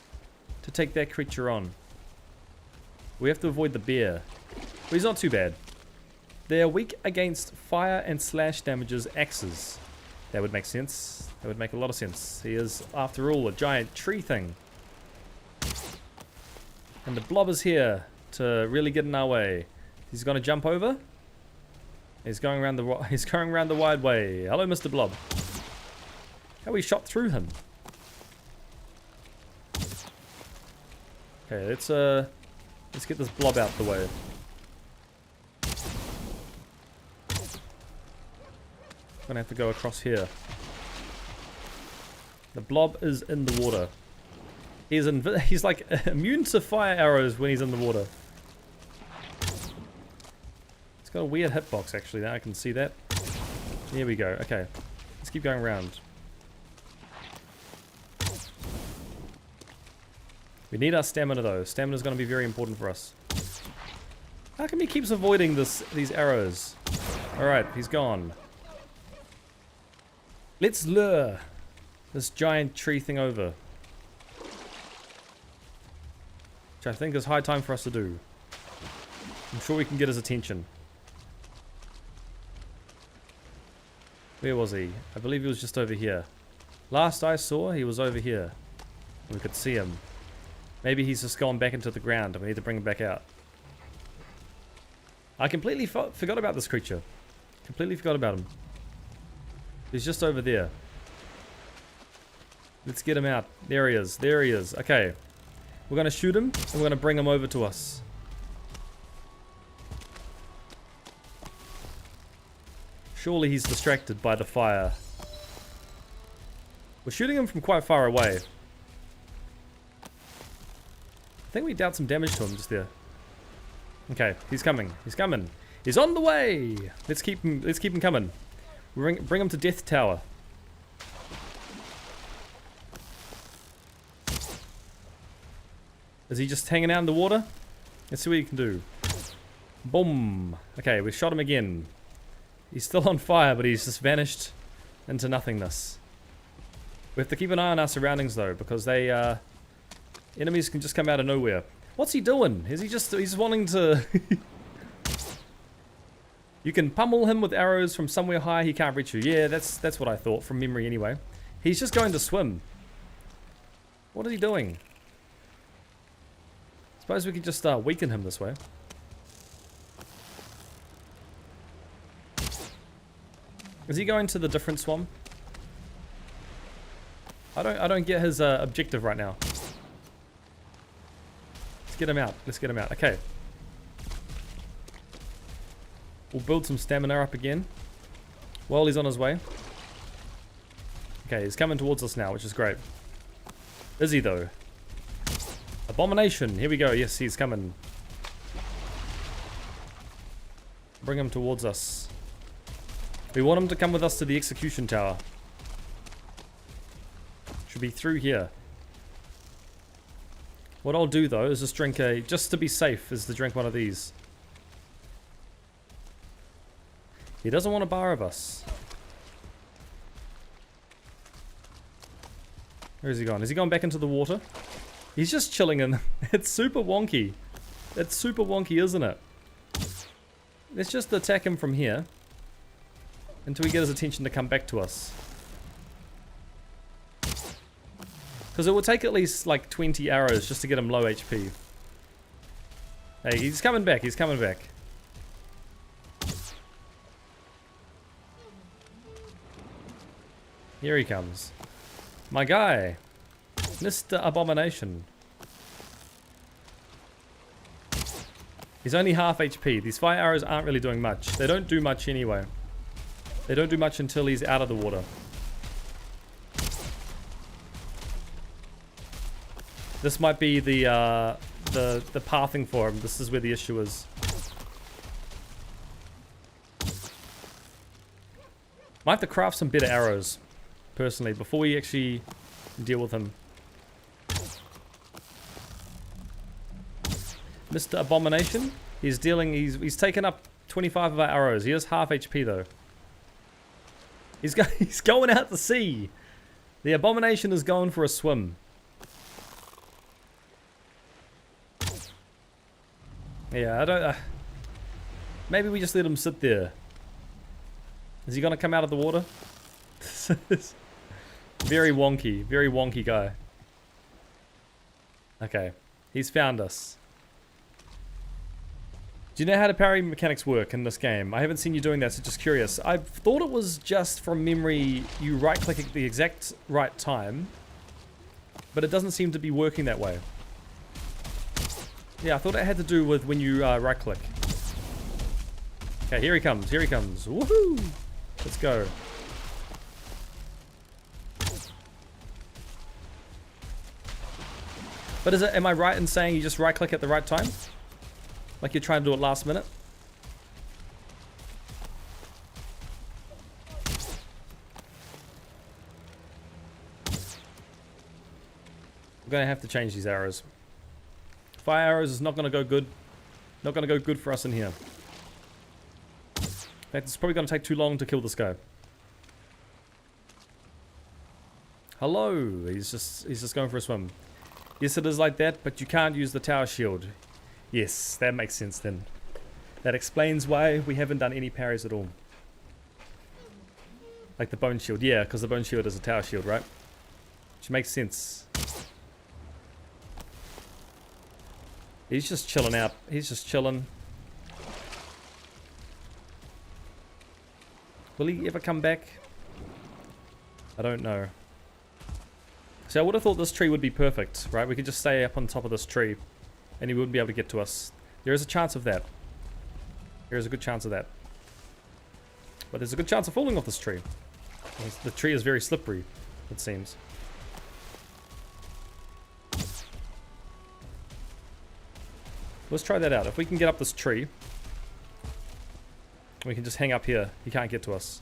to take that creature on. We have to avoid the bear. But he's not too bad. They are weak against fire and slash damages axes. That would make sense. That would make a lot of sense. He is, after all, a giant tree thing. And the blob is here to really get in our way. He's going to jump over. He's going around the wide way. Hello, Mr. Blob. How we shot through him. Okay, let's get this blob out the way. Gonna have to go across here. The blob is in the water. He's like immune to fire arrows when he's in the water. It's got a weird hitbox actually. Now I can see that. Here we go. Okay, let's keep going around. We need our stamina though. Stamina is going to be very important for us. How come he keeps avoiding these arrows? Alright, he's gone. Let's lure this giant tree thing over. Which I think is high time for us to do. I'm sure we can get his attention. Where was he? I believe he was just over here. Last I saw, he was over here. We could see him. Maybe he's just gone back into the ground and we need to bring him back out. I completely forgot about this creature. Completely forgot about him. He's just over there. Let's get him out. There he is. There he is. Okay. We're going to shoot him and we're going to bring him over to us. Surely he's distracted by the fire. We're shooting him from quite far away. I think we dealt some damage to him just there. Okay, he's coming. He's coming. He's on the way. Let's keep him coming. Bring him to Death Tower. Is he just hanging out in the water? Let's see what he can do. Boom. Okay, we shot him again. He's still on fire, but he's just vanished into nothingness. We have to keep an eye on our surroundings though, because they enemies can just come out of nowhere. What's he doing? Is he just he's wanting to You can pummel him with arrows from somewhere high, he can't reach you. Yeah, that's what I thought from memory anyway. He's just going to swim. What is he doing? Suppose we could just weaken him this way. Is he going to the different swamp? I don't get his objective right now. Let's get him out. Let's get him out. Okay. We'll build some stamina up again while he's on his way. Okay, he's coming towards us now, which is great. Is he though? Abomination. Here we go. Yes, he's coming. Bring him towards us. We want him to come with us to the execution tower. Should be through here. What I'll do though is just drink just to be safe, is to drink one of these. He doesn't want a bar of us. Where is he gone? Is he gone back into the water? He's just chilling in. It's super wonky. It's super wonky, isn't it? Let's just attack him from here until we get his attention to come back to us. Because it will take at least like 20 arrows just to get him low HP. Hey, he's coming back. He's coming back. Here he comes. My guy. Mr. Abomination. He's only half HP. These fire arrows aren't really doing much. They don't do much anyway. They don't do much until he's out of the water. This might be the pathing for him. This is where the issue is. Might have to craft some better arrows, personally, before we actually deal with him. Mr. Abomination, he's taken up 25 of our arrows. He has half HP though. He's going out to sea. The Abomination is going for a swim. Yeah, I don't... maybe we just let him sit there. Is he gonna come out of the water? Very wonky guy. Okay, he's found us. Do you know how the parry mechanics work in this game? I haven't seen you doing that, so just curious. I thought it was just from memory, you right click at the exact right time, but it doesn't seem to be working that way. Yeah, I thought it had to do with when you right click. Okay, here he comes, woohoo! Let's go. But am I right in saying you just right click at the right time? Like you're trying to do it last minute? We're gonna have to change these arrows. Fire arrows is not gonna go good. Not gonna go good for us in here. In fact, it's probably gonna take too long to kill this guy. Hello, he's just going for a swim. Yes, it is like that, but you can't use the tower shield. Yes, that makes sense then. That explains why we haven't done any parries at all. Like the bone shield. Yeah, because the bone shield is a tower shield, right? Which makes sense. He's just chilling out. He's just chilling. Will he ever come back? I don't know. So I would have thought this tree would be perfect, right? We could just stay up on top of this tree and he wouldn't be able to get to us. There is a chance of that. There is a good chance of that. But there's a good chance of falling off this tree. The tree is very slippery, it seems. Let's try that out. If we can get up this tree, we can just hang up here. He can't get to us.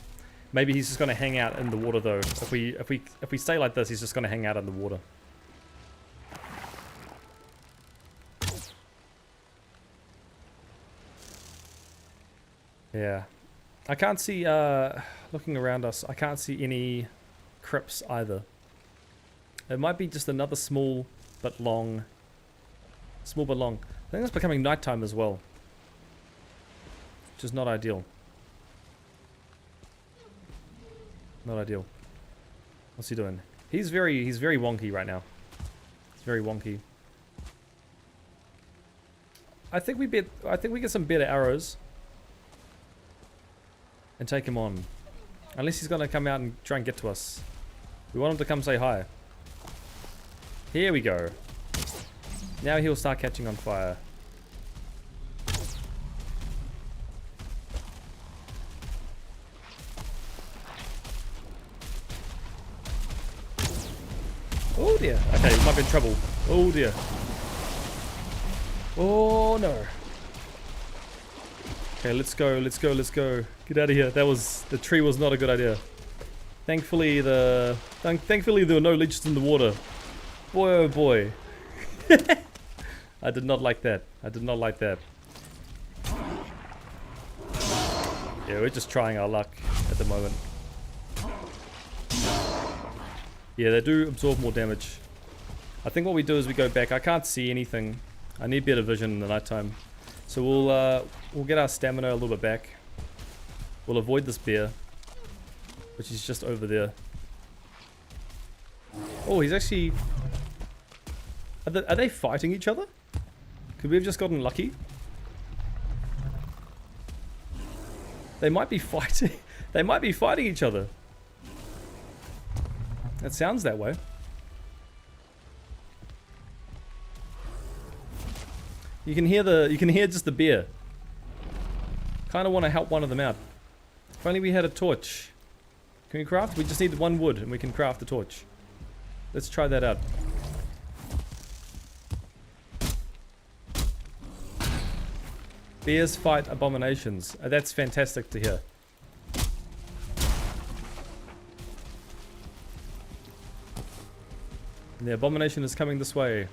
Maybe he's just going to hang out in the water though. If we stay like this, he's just going to hang out in the water. Yeah. I can't see, looking around us, I can't see any crypts either. It might be just another small but long. Small but long. I think it's becoming nighttime as well. Which is not ideal. Not ideal. What's he doing? He's very wonky right now. He's very wonky. I think we get some better arrows. And take him on. Unless he's gonna come out and try and get to us. We want him to come say hi. Here we go. Now he'll start catching on fire. Oh dear. Okay, he might be in trouble. Oh dear. Oh no. Okay, let's go. Get out of here. The tree was not a good idea. Thankfully there were no leeches in the water. Boy oh boy. I did not like that. Yeah, we're just trying our luck at the moment. Yeah, they do absorb more damage. I think what we do is we go back. I can't see anything. I need better vision in the nighttime. So we'll get our stamina a little bit back. We'll avoid this bear, which is just over there. Oh, he's actually... Are they fighting each other? Could we have just gotten lucky? They might be fighting. They might be fighting each other. That sounds that way. You can hear just the beer. Kind of want to help one of them out. If only we had a torch. Can we craft? We just need 1 wood and we can craft a torch. Let's try that out. Bears fight abominations. That's fantastic to hear. And the abomination is coming this way.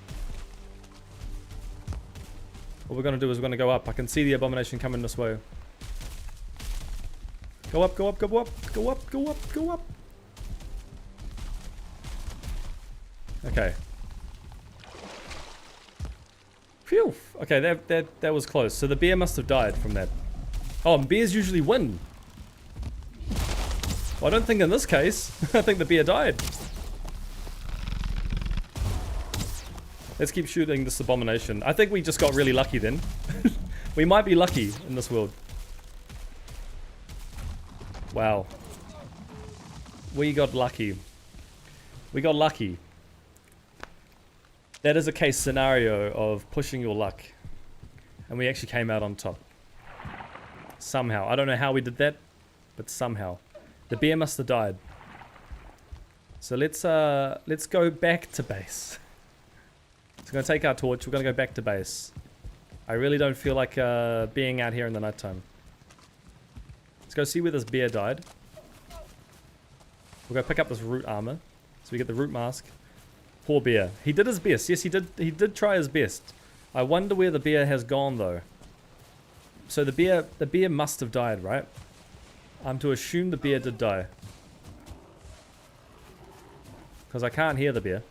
What we're going to do is we're going to go up. I can see the abomination coming this way. Go up, go up, go up, go up, go up, go up. Okay. Phew. Okay, that was close. So the bear must have died from that. Oh, and bears usually win. Well, I don't think in this case. I think the bear died. Let's keep shooting this abomination. I think we just got really lucky then. We might be lucky in this world. Wow. We got lucky. We got lucky. That is a case scenario of pushing your luck. And we actually came out on top. Somehow. I don't know how we did that, but somehow. The bear must have died. So let's go back to base. So we're going to take our torch. We're going to go back to base. I really don't feel like being out here in the nighttime. Let's go see where this bear died. We'll go pick up this root armor. So we get the root mask. Poor bear. He did his best. Yes, he did try his best. I wonder where the bear has gone though. So the bear must have died, right? I'm to assume the bear did die. Because I can't hear the bear.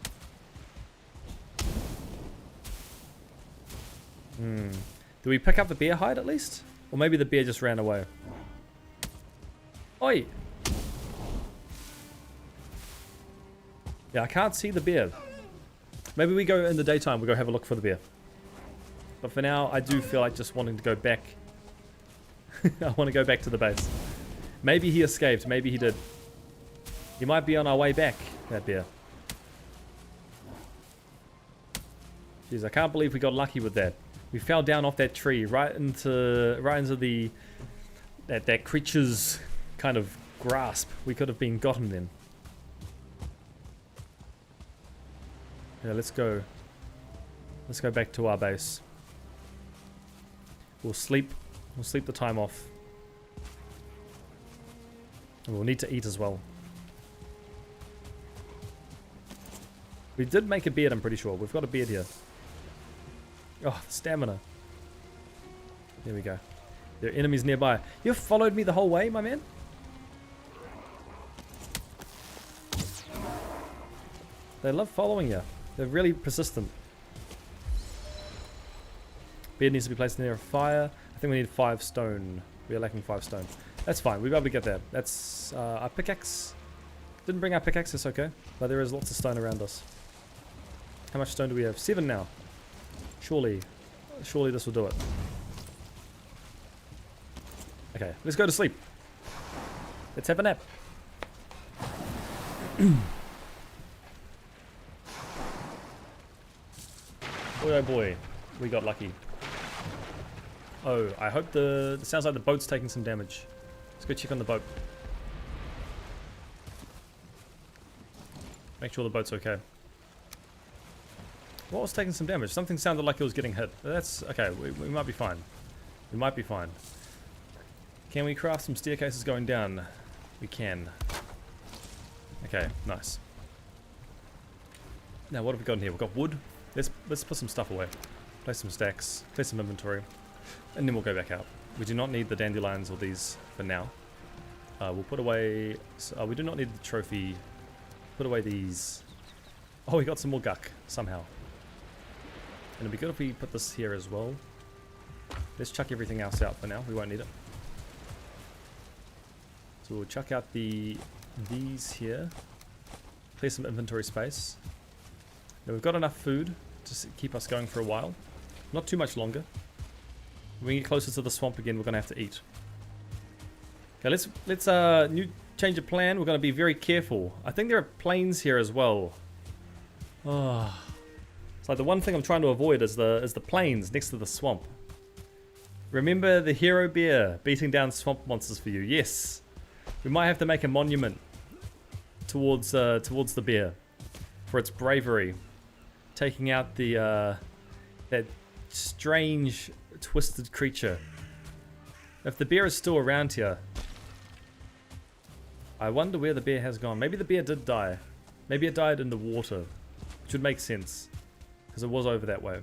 Do we pick up the bear hide at least? Or maybe the bear just ran away. Oi! Yeah, I can't see the bear. Maybe we go in the daytime, we go have a look for the bear. But for now, I do feel like just wanting to go back. I want to go back to the base. Maybe he escaped, maybe he did. He might be on our way back, that bear. Jeez, I can't believe we got lucky with that. We fell down off that tree right into the that creature's kind of grasp. We could have been gotten then. Yeah, let's go. Let's go back to our base. We'll sleep. We'll sleep the time off. And we'll need to eat as well. We did make a beard, I'm pretty sure. We've got a beard here. Oh, stamina. There we go. There are enemies nearby. You've followed me the whole way, my man? They love following you. They're really persistent. Beard needs to be placed near a fire. I think we need 5 stone. We are lacking 5 stone. That's fine. We'll be able to get that. That's our pickaxe. Didn't bring our pickaxe. It's okay. But there is lots of stone around us. How much stone do we have? 7 now. Surely this will do it. Okay, let's go to sleep. Let's have a nap. Boy oh boy, we got lucky. Oh, I hope it sounds like the boat's taking some damage. Let's go check on the boat. Make sure the boat's okay. What was taking some damage? Something sounded like it was getting hit. That's okay, we might be fine. We might be fine. Can we craft some staircases going down? We can. Okay, nice. Now what have we got in here? We've got wood. Let's put some stuff away. Place some stacks, place some inventory, and then we'll go back out. We do not need the dandelions or these for now. We'll put away... we do not need the trophy. Put away these. Oh, we got some more guck, somehow. And it'd be good if we put this here as well. Let's chuck everything else out for now. We won't need it. So we'll chuck out these here. Clear some inventory space. Now we've got enough food to keep us going for a while. Not too much longer. When we get closer to the swamp again, we're going to have to eat. Okay, let's change of plan. We're going to be very careful. I think there are planes here as well. Oh, It's like the one thing I'm trying to avoid is the plains next to the swamp. Remember the hero bear beating down swamp monsters for you. Yes. We might have to make a monument towards the bear for its bravery, taking out the that strange twisted creature. If the bear is still around here, I wonder where the bear has gone. Maybe the bear did die. Maybe it died in the water, which would make sense because it was over that way.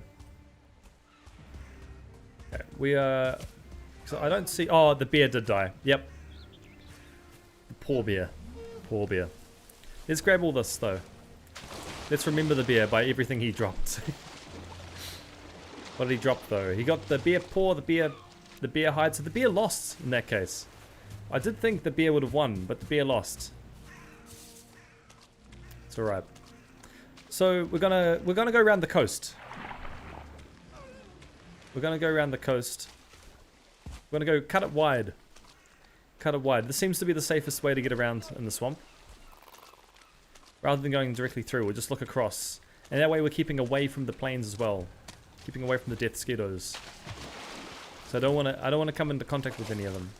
Okay, we are. So I don't see. Oh, the bear did die. Yep. The poor bear. Poor bear. Let's grab all this though. Let's remember the bear by everything he dropped. What did he drop though? He got the bear paw, the bear hide. So the bear lost in that case. I did think the bear would have won, but the bear lost. It's alright. So we're gonna go around the coast. We're gonna go around the coast. We're gonna go cut it wide. Cut it wide. This seems to be the safest way to get around in the swamp. Rather than going directly through, we'll just look across. And that way we're keeping away from the plains as well. Keeping away from the death mosquitoes. So I don't wanna come into contact with any of them.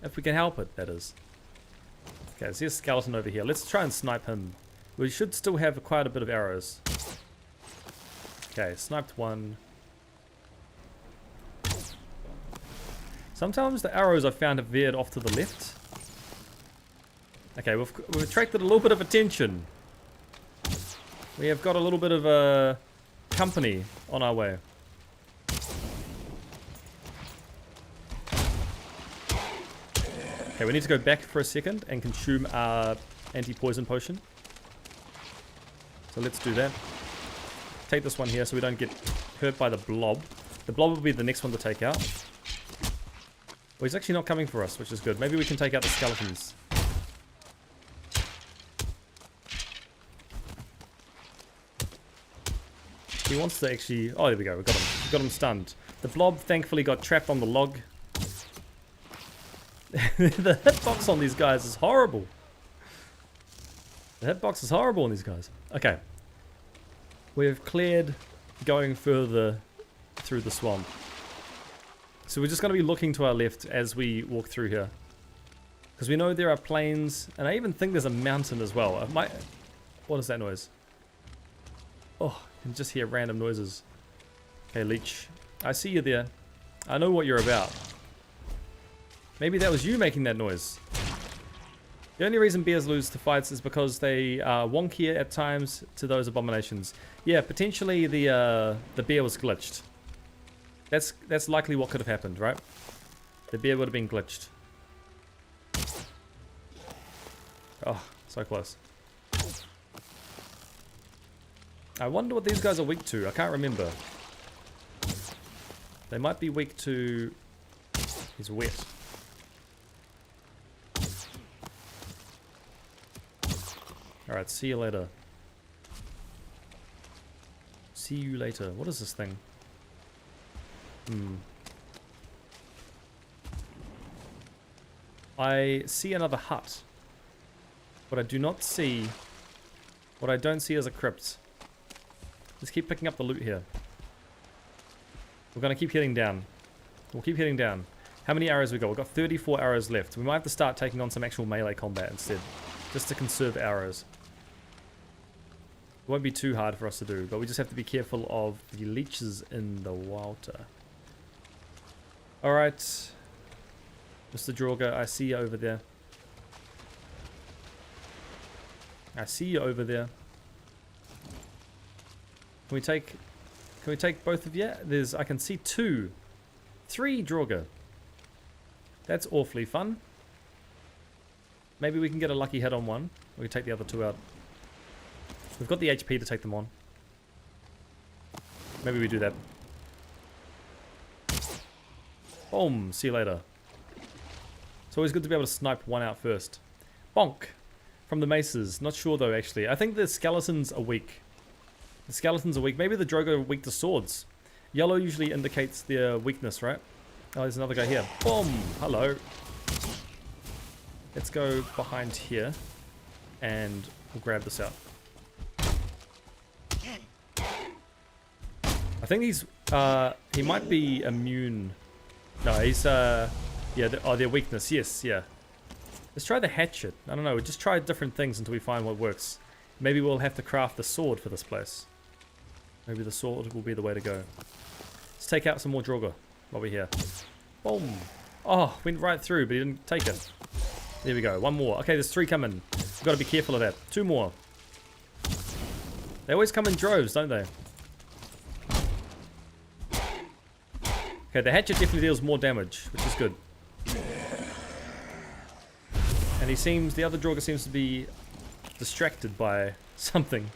If we can help it, that is. Okay, so here's a skeleton over here. Let's try and snipe him. We should still have quite a bit of arrows. Okay, sniped one. Sometimes the arrows I've found have veered off to the left. Okay, we've attracted a little bit of attention. We have got a little bit of company on our way. Okay, we need to go back for a second and consume our anti-poison potion. So let's do that. Take this one here so we don't get hurt by the blob. The blob will be the next one to take out. Well, he's actually not coming for us, which is good. Maybe we can take out the skeletons. He wants to actually... Oh, there we go. We got him. We got him stunned. The blob thankfully got trapped on the log. The hitbox on these guys is horrible. The hitbox is horrible on these guys. Okay. We've cleared going further through the swamp. So we're just going to be looking to our left as we walk through here. Because we know there are plains, and I even think there's a mountain as well. What is that noise? Oh, I can just hear random noises. Okay, leech. I see you there. I know what you're about. Maybe that was you making that noise. The only reason bears lose to fights is because they are wonkier at times to those abominations. Yeah, potentially the bear was glitched. That's likely what could have happened, right? The bear would have been glitched. Oh, so close. I wonder what these guys are weak to. I can't remember. They might be weak to... He's wet. Alright, see you later. See you later. What is this thing? I see another hut. What I do not see... What I don't see is a crypt. Let's keep picking up the loot here. We're going to keep heading down. We'll keep heading down. How many arrows we got? We've got 34 arrows left. We might have to start taking on some actual melee combat instead. Just to conserve arrows. It won't be too hard for us to do, but we just have to be careful of the leeches in the water. Alright. Mr. Draugr, I see you over there. I see you over there. Can we take both of you? I can see 2. 3 Draugr. That's awfully fun. Maybe we can get a lucky hit on one. We can take the other 2 out. We've got the HP to take them on. Maybe we do that. Boom. See you later. It's always good to be able to snipe one out first. Bonk. From the maces. Not sure though, actually. I think the skeletons are weak. The skeletons are weak. Maybe the Draugr are weak to swords. Yellow usually indicates their weakness, right? Oh, there's another guy here. Boom. Hello. Let's go behind here. And we'll grab this out. think he might be immune. No, he's, yeah, their weakness, yes, yeah. Let's try the hatchet. I don't know, we'll just try different things until we find what works. Maybe we'll have to craft the sword for this place. Maybe the sword will be the way to go. Let's take out some more Draugr while we're here. Boom. Oh, went right through, but he didn't take it. There we go, one more. Okay, there's 3 coming. We've got to be careful of that. 2 more. They always come in droves, don't they? Okay, the hatchet definitely deals more damage, which is good. And the other Draugr seems to be distracted by something.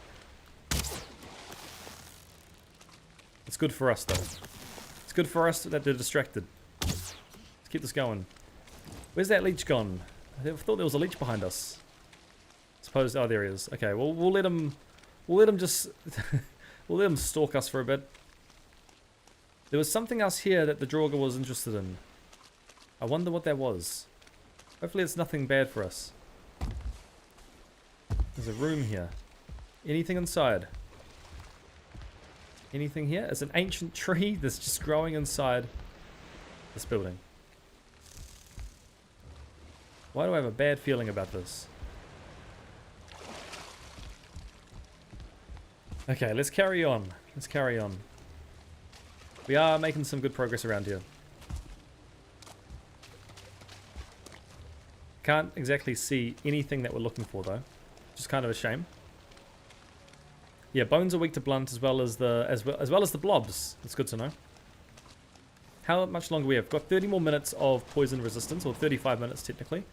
It's good for us, though. It's good for us that they're distracted. Let's keep this going. Where's that leech gone? I thought there was a leech behind us. Suppose, oh, there he is. Okay, well, we'll let him just, we'll let him stalk us for a bit. There was something else here that the Draugr was interested in. I wonder what that was. Hopefully it's nothing bad for us. There's a room here. Anything inside? Anything here? It's an ancient tree that's just growing inside this building. Why do I have a bad feeling about this? Okay, let's carry on. Let's carry on. We are making some good progress around here. Can't exactly see anything that we're looking for though. Just kind of a shame. Yeah, bones are weak to blunt as well as the blobs. That's good to know. How much longer we have? Got 30 more minutes of poison resistance, or 35 minutes technically.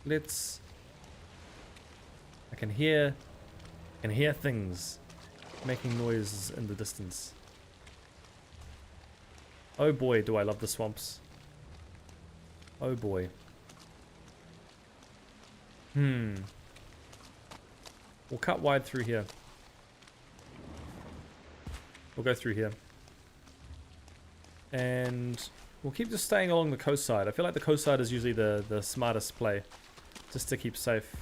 Let's. I can hear things making noises in the distance. Oh boy, do I love the swamps. Oh boy. We'll cut wide through here. We'll go through here. And we'll keep just staying along the coast side. I feel like the coast side is usually the smartest play. Just to keep safe.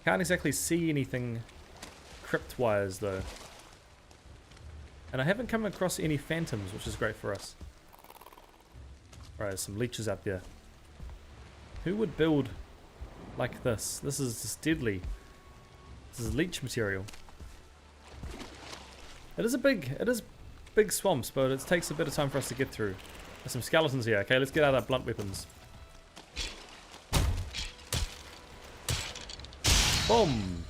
Can't exactly see anything crypt-wise though. And I haven't come across any phantoms, which is great for us. Alright, there's some leeches out there. Who would build like this? This is just deadly. This is leech material. It is big swamps, but it takes a bit of time for us to get through. There's some skeletons here. Okay, let's get out our blunt weapons. Boom!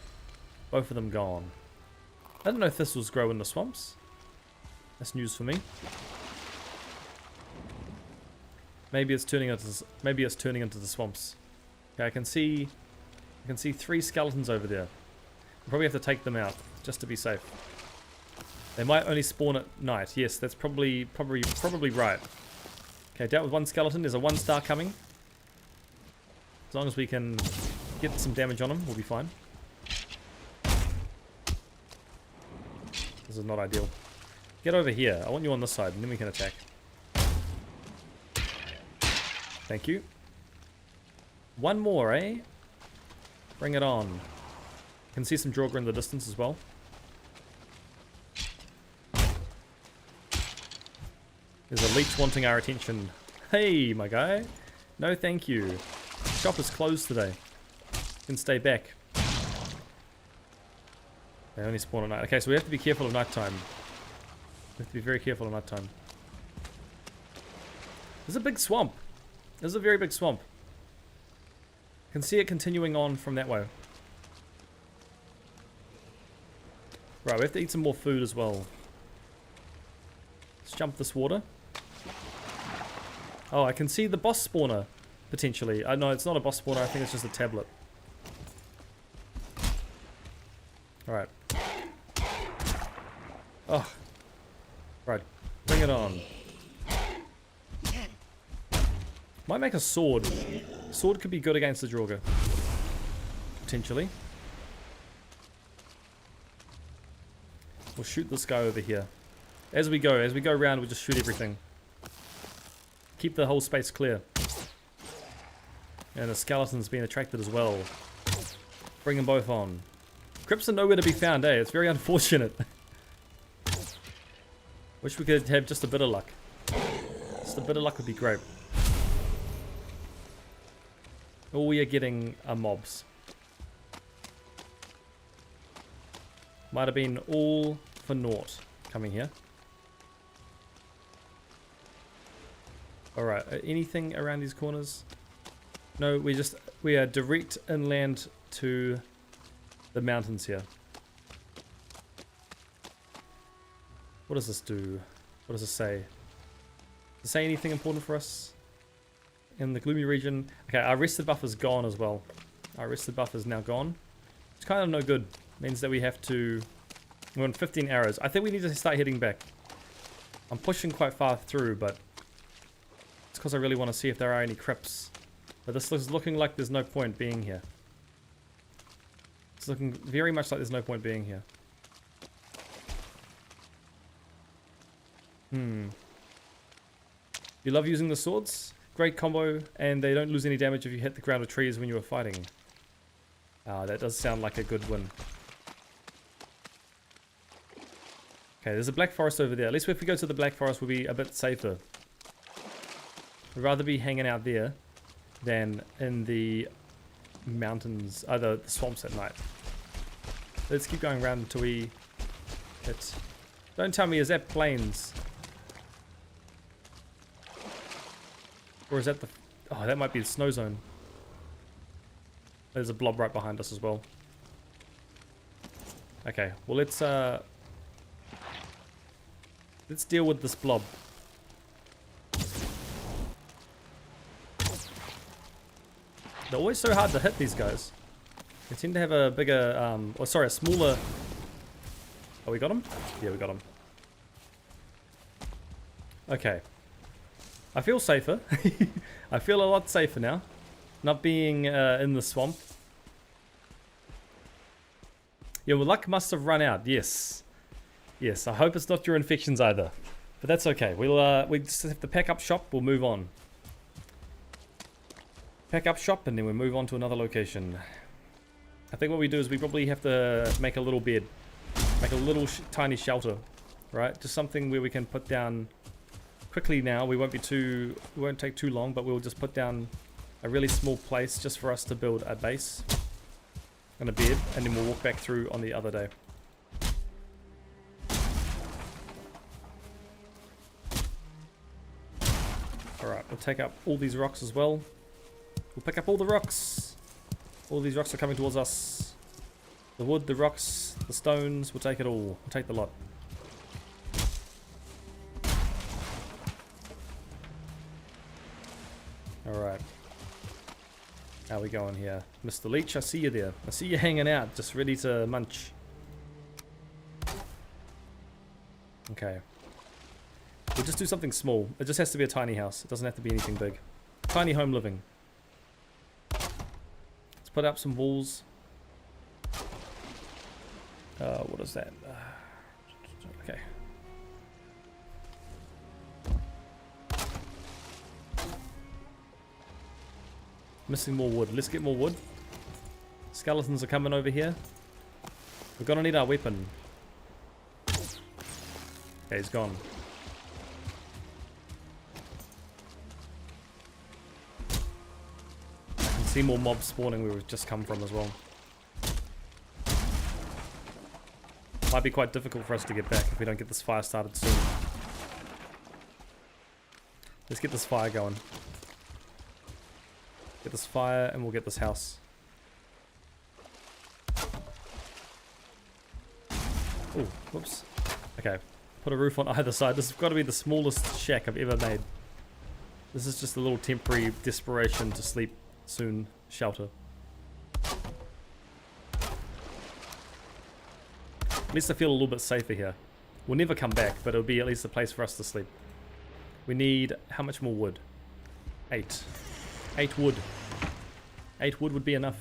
Both of them gone. I don't know if thistles grow in the swamps. That's news for me. Maybe it's turning into the swamps. Okay, I can see 3 skeletons over there. We'll probably have to take them out just to be safe. They might only spawn at night. Yes, that's probably right. Okay, dealt with 1 skeleton. There's a 1-star coming. As long as we can get some damage on him, we'll be fine. This is not ideal. Get over here. I want you on this side, and then we can attack. Thank you. 1 more, eh? Bring it on. You can see some Draugr in the distance as well. There's a leech wanting our attention. Hey, my guy. No, thank you. The shop is closed today. You can stay back. They only spawn at night. Okay, so we have to be careful of nighttime. We have to be very careful of nighttime. There's a big swamp. This is a very big swamp. I can see it continuing on from that way. Right, we have to eat some more food as well. Let's jump this water. Oh, I can see the boss spawner, potentially. No, it's not a boss spawner. I think it's just a tablet. Alright. Oh. Right, bring it on. Might make a sword. Sword could be good against the Draugr. Potentially. We'll shoot this guy over here. As we go around, we'll just shoot everything. Keep the whole space clear. And the skeleton's being attracted as well. Bring them both on. Crypts are nowhere to be found, eh? It's very unfortunate. Wish we could have just a bit of luck. Just a bit of luck would be great. All we are getting are mobs. Might have been all for naught coming here. Alright, anything around these corners? No, we are direct inland to the mountains here. What does this do? What does it say? Does it say anything important for us? In the gloomy region. Okay, our rested buff is gone as well. Our rested buff is now gone. It's kind of no good. Means that we have to... We're on 15 arrows. I think we need to start heading back. I'm pushing quite far through, but... It's because I really want to see if there are any crypts. But this is looking like there's no point being here. It's looking very much like there's no point being here. You love using the swords? Great combo, and they don't lose any damage if you hit the ground with trees when you are fighting. That does sound like a good win. Okay, there's a black forest over there. At least if we go to the black forest, we'll be a bit safer. I'd rather be hanging out there than in the mountains, the swamps at night. Let's keep going around until we hit... Don't tell me, is that plains? Or is that the... Oh, that might be the snow zone. There's a blob right behind us as well. Okay, well let's deal with this blob. They're always so hard to hit, these guys. They tend to have a bigger, a smaller... Oh, we got him? Yeah, we got him. Okay. I feel safer. I feel a lot safer now. Not being in the swamp. Yeah, well, luck must have run out. Yes. Yes, I hope it's not your infections either. But that's okay. We just have to pack up shop. We'll move on. Pack up shop and then we move on to another location. I think what we do is we probably have to make a little bed. Make a little tiny shelter. Right? Just something where we can put down... Quickly now, we won't take too long, but we'll just put down a really small place just for us to build a base and a bed, and then we'll walk back through on the other day. Alright, we'll take up all these rocks as well. We'll pick up all the rocks. All these rocks are coming towards us. The wood, the rocks, the stones, we'll take it all. We'll take the lot. Alright. How we going here? Mr. Leech, I see you there. I see you hanging out, just ready to munch. Okay. We'll just do something small. It just has to be a tiny house. It doesn't have to be anything big. Tiny home living. Let's put up some walls. What is that? Okay. Missing more wood. Let's get more wood. Skeletons are coming over here. We're gonna need our weapon. Okay, he's gone. I can see more mobs spawning where we've just come from as well. Might be quite difficult for us to get back if we don't get this fire started soon. Let's get this fire going. Get this fire and we'll get this house. Oh, whoops. Okay, put a roof on either side. This has got to be the smallest shack I've ever made. This is just a little temporary desperation to sleep soon shelter. At least I feel a little bit safer here. We'll never come back, but it'll be at least a place for us to sleep. We need how much more wood? 8. 8 wood. 8 wood would be enough.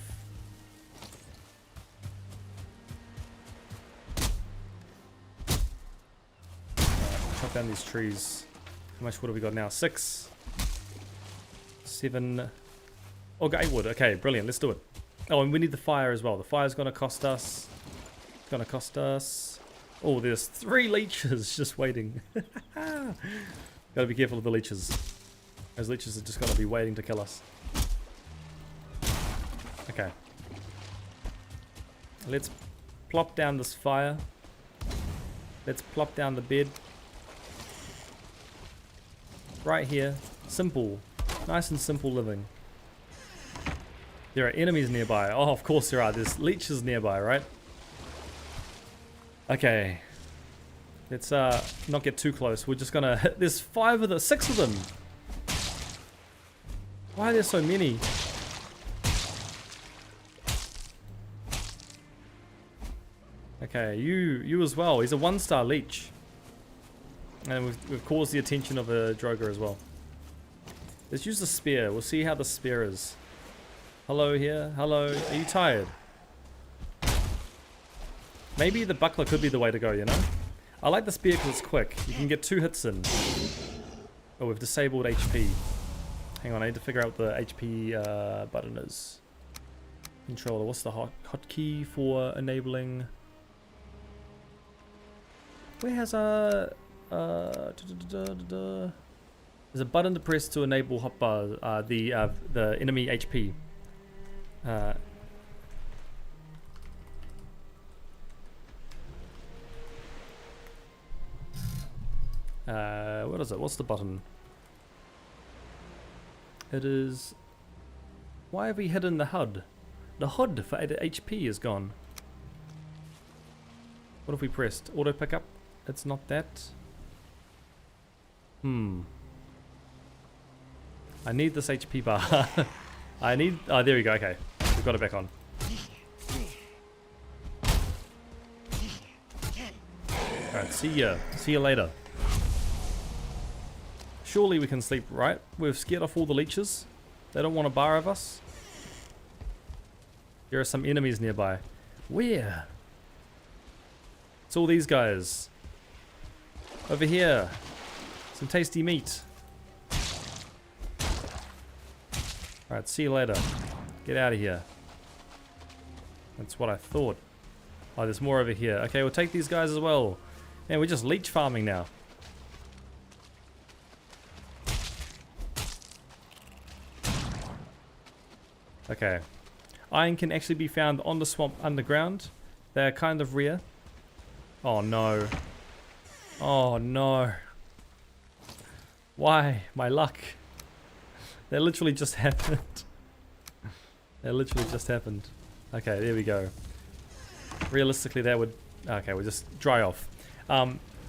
Right, chop down these trees. How much wood have we got now? 6. 7. Oh, got 8 wood. Okay, brilliant. Let's do it. Oh, and we need the fire as well. The fire's going to cost us Gonna cost us... Oh, there's 3 leeches just waiting. Gotta be careful of the leeches. Those leeches are just gonna be waiting to kill us. Okay. Let's plop down this fire. Let's plop down the bed. Right here. Simple. Nice and simple living. There are enemies nearby. Oh, of course there are. There's leeches nearby, right? Okay. Let's not get too close. We're just gonna... There's 6 of them. Why are there so many? Okay, you as well. He's a 1-star leech. And we've caused the attention of a Droger as well. Let's use the spear. We'll see how the spear is. Hello here. Hello. Are you tired? Maybe the buckler could be the way to go, you know? I like the spear because it's quick. You can get 2 hits in. Oh, we've disabled HP. Hang on, I need to figure out what the HP button is. Controller. What's the hotkey for enabling? Where has a... There's a button to press to enable hotbar, the enemy HP. What is it? What's the button? It is... Why have we hidden the HUD? The HUD for HP is gone. What have we pressed? Auto pickup? It's not that. I need this HP bar. I need... Oh, there we go. Okay. We've got it back on. Alright, see ya. See you later. Surely we can sleep, right? We've scared off all the leeches. They don't want a bar of us. There are some enemies nearby. Where? It's all these guys. Over here. Some tasty meat. Alright, see you later. Get out of here. That's what I thought. Oh, there's more over here. Okay, we'll take these guys as well. Man, we're just leech farming now. Okay. Iron can actually be found on the swamp underground. They're kind of rare. Oh no. Oh no. Why? My luck. That literally just happened. That literally just happened. Okay, there we go. Realistically that would... Okay, we'll just dry off.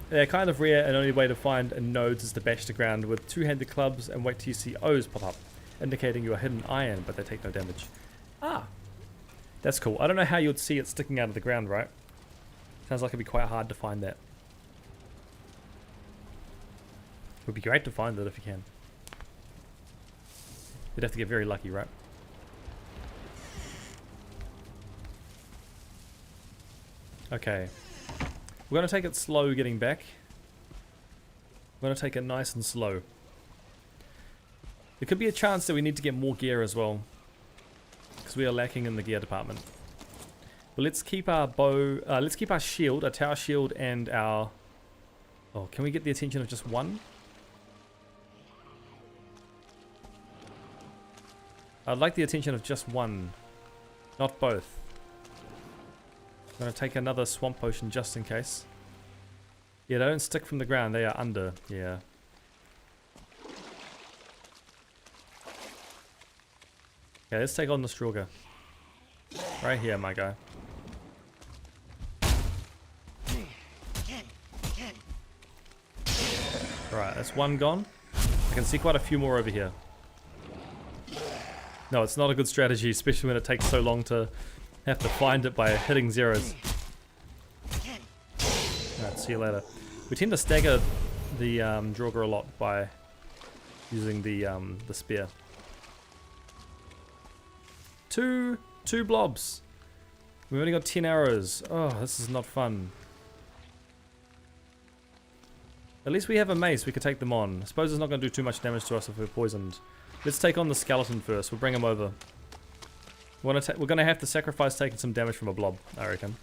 They're kind of rare and only way to find in nodes is to bash the ground with 2-handed clubs and wait till you see O's pop up, indicating you are hidden iron, but they take no damage. Ah! That's cool. I don't know how you'd see it sticking out of the ground, right? Sounds like it'd be quite hard to find that. It would be great to find it if you can. You'd have to get very lucky, right? Okay. We're going to take it slow getting back. We're going to take it nice and slow. There could be a chance that we need to get more gear as well, because we are lacking in the gear department. But let's keep our bow, let's keep our shield, our tower shield, and our... Oh, can we get the attention of just one? I'd like the attention of just one, not both. I'm going to take another swamp potion just in case. Yeah, they don't stick from the ground, they are under, yeah. Okay, let's take on the Stroger. Right here, my guy. Alright, that's one gone. I can see quite a few more over here. No, it's not a good strategy, especially when it takes so long to have to find it by hitting zeros. Alright, see you later. We tend to stagger the Draugr a lot by using the spear. Two blobs. We've only got 10 arrows. Oh, this is not fun. At least we have a mace, we could take them on. I suppose it's not going to do too much damage to us if we're poisoned. Let's take on the skeleton first, we'll bring him over. We're going to have to sacrifice taking some damage from a blob, I reckon.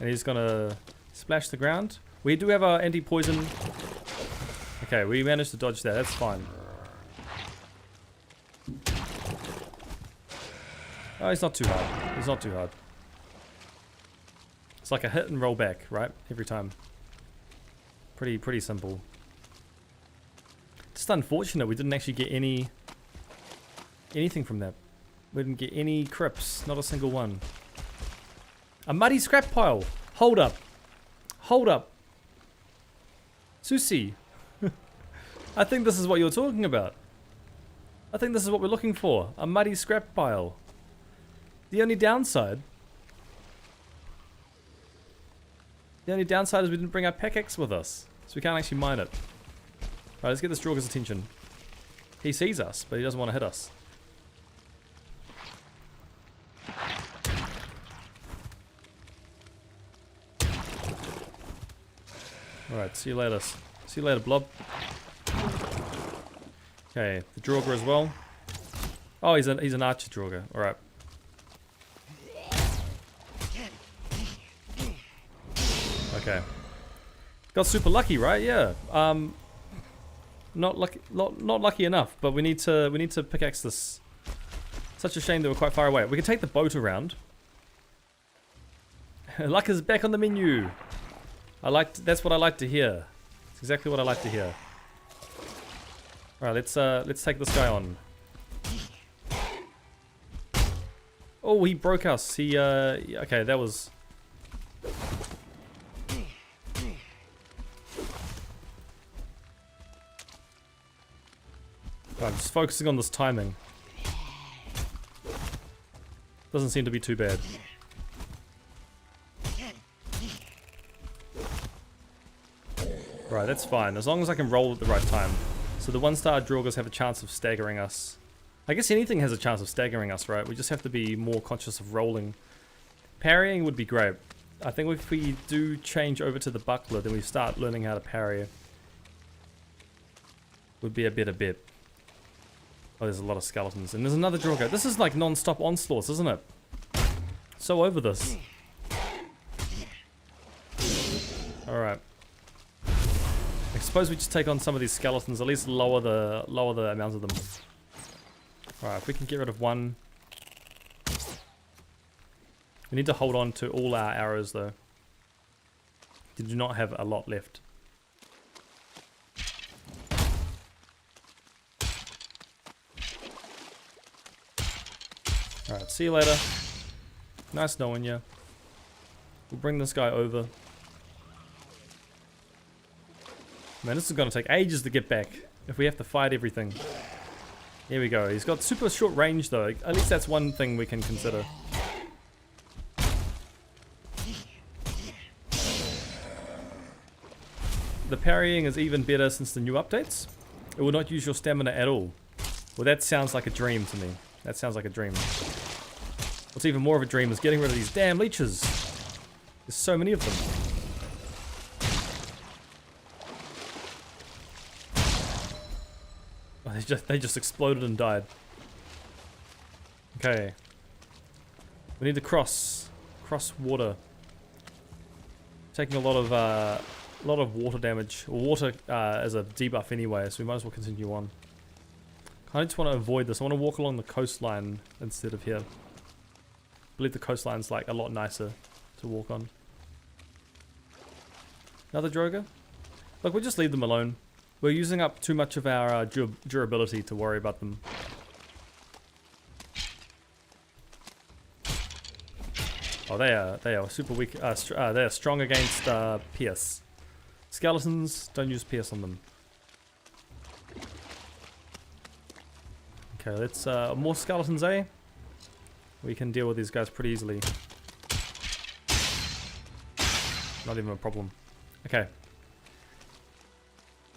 And he's gonna splash the ground. We do have our anti-poison. Okay, we managed to dodge that. That's fine. Oh, he's not too hard. He's not too hard. It's like a hit and roll back, right? Every time. Pretty simple. Just unfortunate we didn't actually get anything from that. We didn't get any crypts. Not a single one. A muddy scrap pile. Hold up. Hold up. Susie. I think this is what you're talking about. I think this is what we're looking for. A muddy scrap pile. The only downside is we didn't bring our pickaxe with us. So we can't actually mine it. Right, let's get this Draugur's attention. He sees us, but he doesn't want to hit us. Alright, see you later. See you later, blob. Okay, the Draugur as well. Oh, he's an archer Draugur. Alright. Okay. Got super lucky, right? Yeah. Not lucky enough, but we need to pickaxe this. Such a shame that we're quite far away. We can take the boat around. Luck is back on the menu. That's what I like to hear. It's exactly what I like to hear. All right, let's take this guy on. Oh, he broke us. Okay, that was. I'm just focusing on this timing. Doesn't seem to be too bad. Right, that's fine. As long as I can roll at the right time. So the 1-star Draugurs have a chance of staggering us. I guess anything has a chance of staggering us, right? We just have to be more conscious of rolling. Parrying would be great. I think if we do change over to the buckler, then we start learning how to parry. Would be a better bet. Oh, there's a lot of skeletons. And there's another Draugur. This is like non-stop onslaughts, isn't it? So over this. Alright. I suppose we just take on some of these skeletons, at least lower the amount of them. Alright, if we can get rid of one. We need to hold on to all our arrows though. We do not have a lot left. Alright, see you later. Nice knowing you. We'll bring this guy over. Man, this is going to take ages to get back if we have to fight everything. Here we go. He's got super short range though. At least that's one thing we can consider. The parrying is even better since the new updates. It will not use your stamina at all. Well, that sounds like a dream to me. That sounds like a dream. What's even more of a dream is getting rid of these damn leeches. There's so many of them. Oh, they just exploded and died. Okay. We need to cross water. Taking a lot of water damage. Water as a debuff anyway, so we might as well continue on. I just want to avoid this. I want to walk along the coastline instead of here. I believe the coastline's like a lot nicer to walk on. Another Draugur? Look, we'll just leave them alone. We're using up too much of our durability to worry about them. Oh, they are super weak. They are strong against Pierce. Skeletons, don't use Pierce on them. Okay, let's more skeletons, eh? We can deal with these guys pretty easily. Not even a problem. Okay.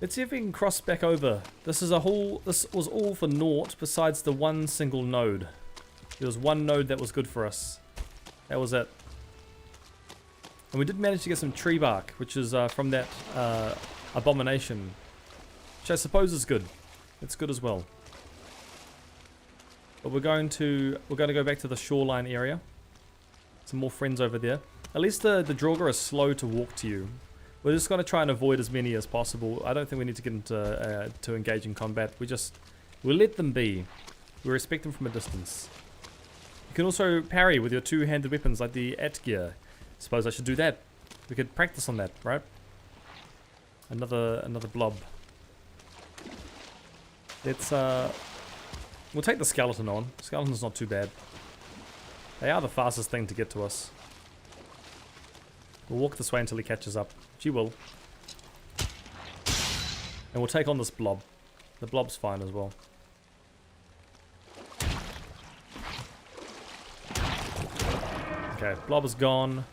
Let's see if we can cross back over. This was all for naught besides the one single node. There was one node that was good for us. That was it. And we did manage to get some tree bark, which is from that abomination. Which I suppose is good. It's good as well. But we're going to go back to the shoreline area. Some more friends over there. At least the Draugr are slow to walk to you. We're just going to try and avoid as many as possible. I don't think we need to get into to engage in combat. We'll let them be. We respect them from a distance. You can also parry with your two-handed weapons like the Atgear. Suppose I should do that. We could practice on that, right? Another blob. Let's we'll take the skeleton on. Skeleton's not too bad. They are the fastest thing to get to us. We'll walk this way until he catches up. She will. And we'll take on this blob. The blob's fine as well. Okay, blob is gone.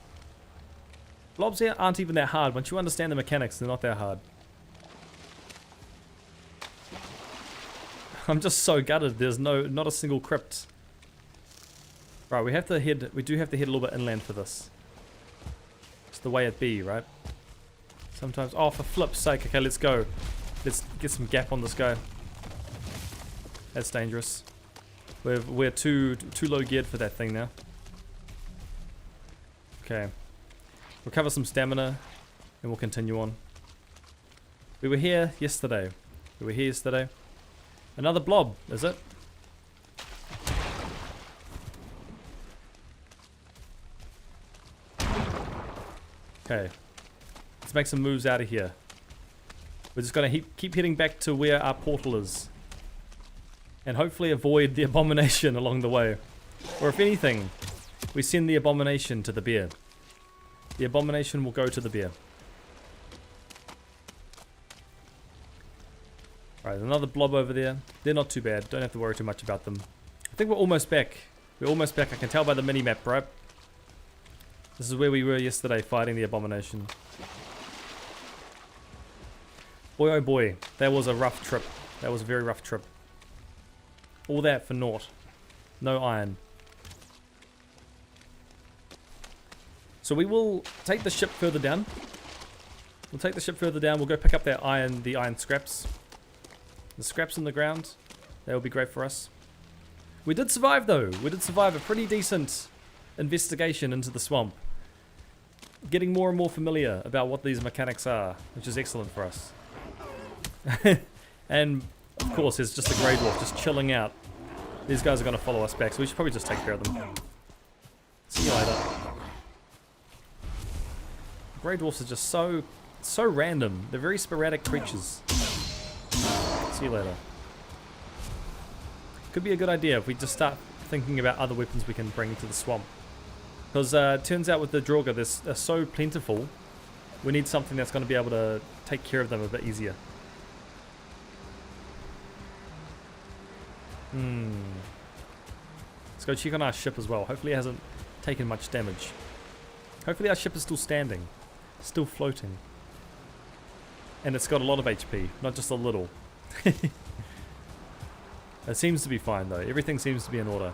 Blobs here aren't even that hard. Once you understand the mechanics, they're not that hard. I'm just so gutted. There's not a single crypt. Right, we do have to head a little bit inland for this. It's the way it be, right? Sometimes, oh, for flip's sake. Okay, let's go. Let's get some gap on this guy. That's dangerous. We're too low geared for that thing now. Okay. Recover some stamina, and we'll continue on. We were here yesterday. Another blob, is it? Okay. Let's make some moves out of here. We're just going to keep heading back to where our portal is. And hopefully avoid the abomination along the way. Or if anything, we send the abomination to the bear. The abomination will go to the bear. Right, another blob over there. They're not too bad. Don't have to worry too much about them. I think we're almost back. We're almost back. I can tell by the mini-map, right? This is where we were yesterday fighting the abomination. Boy oh boy, that was a rough trip. That was a very rough trip. All that for naught. No iron. So we will take the ship further down. We'll go pick up that iron, the iron scraps. The scraps on the ground. That will be great for us. We did survive though. We did survive a pretty decent investigation into the swamp. Getting more and more familiar about what these mechanics are, which is excellent for us. And of course there's just a grey dwarf just chilling out. These guys are going to follow us back, so we should probably just take care of them. See you later. Grey dwarfs are just so random. They're very sporadic creatures. See you later. Could be a good idea if we just start thinking about other weapons we can bring to the swamp. Because it turns out with the Draugr, they're so plentiful, we need something that's going to be able to take care of them a bit easier. Let's go check on our ship as well. Hopefully it hasn't taken much damage. Hopefully our ship is still standing. Still floating. And it's got a lot of HP, not just a little. It seems to be fine though. Everything seems to be in order.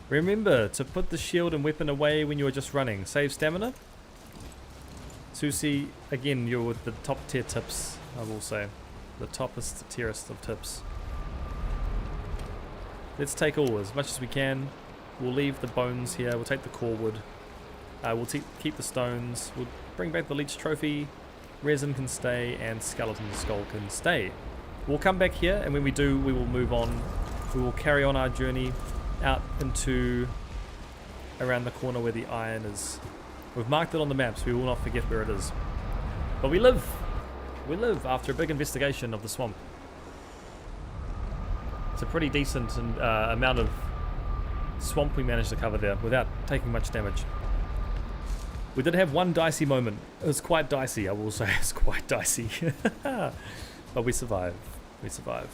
Remember to put the shield and weapon away when you are just running. Save stamina. Susie, again, you're with the top tier tips, I will say. The toppest tierest of tips. Let's take all as much as we can. We'll leave the bones here. We'll take the core wood. We'll keep the stones. We'll bring back the leech trophy. Resin can stay and skeleton skull can stay. We'll come back here, and when we do, we will move on. We will carry on our journey out into around the corner where the iron is. We've marked it on the map, so we will not forget where it is. But we live. We live after a big investigation of the swamp. It's a pretty decent amount of swamp we managed to cover there without taking much damage. We did have one dicey moment. It was quite dicey, I will say. It's quite dicey. But we survive. We survive.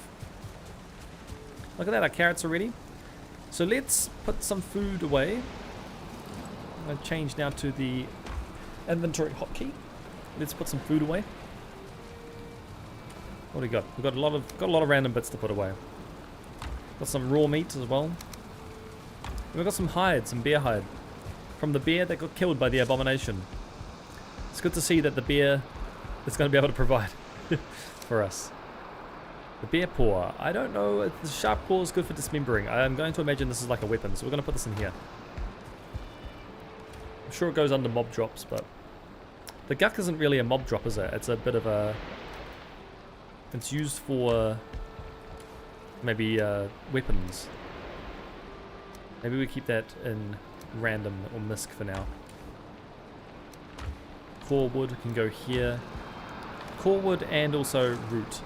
Look at that, our carrots are ready. So let's put some food away. I'm going to change now to the inventory hotkey. Let's put some food away. What do we got? We've got a lot of random bits to put away. Got some raw meat as well. And we've got some hide, some bear hide. From the bear that got killed by the abomination. It's good to see that the bear is going to be able to provide for us. The bear paw. I don't know if the sharp claw is good for dismembering. I'm going to imagine this is like a weapon, so we're going to put this in here. I'm sure it goes under mob drops, but the guck isn't really a mob drop, is it? It's a bit of a... It's used for maybe weapons. Maybe we keep that in random or misc for now. Core wood can go here. Core wood and also root.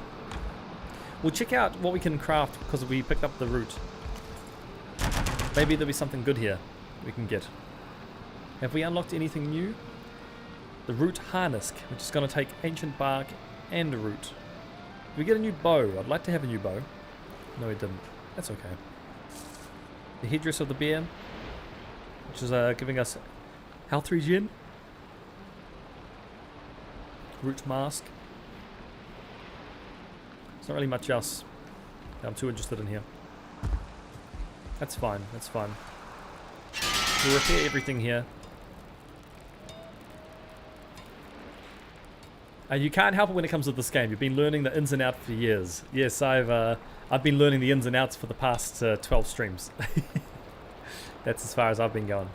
We'll check out what we can craft because we picked up the root. Maybe there'll be something good here we can get. Have we unlocked anything new? The root harness, which is going to take ancient bark and a root. Do we get a new bow? I'd like to have a new bow. No, we didn't. That's okay. The headdress of the bear, which is giving us health regen. Root mask. There's not really much else that I'm too interested in here. That's fine, that's fine. We'll repair everything here. You can't help it when it comes to this game. You've been learning the ins and outs for years. Yes, I've been learning the ins and outs for the past 12 streams. That's as far as I've been going.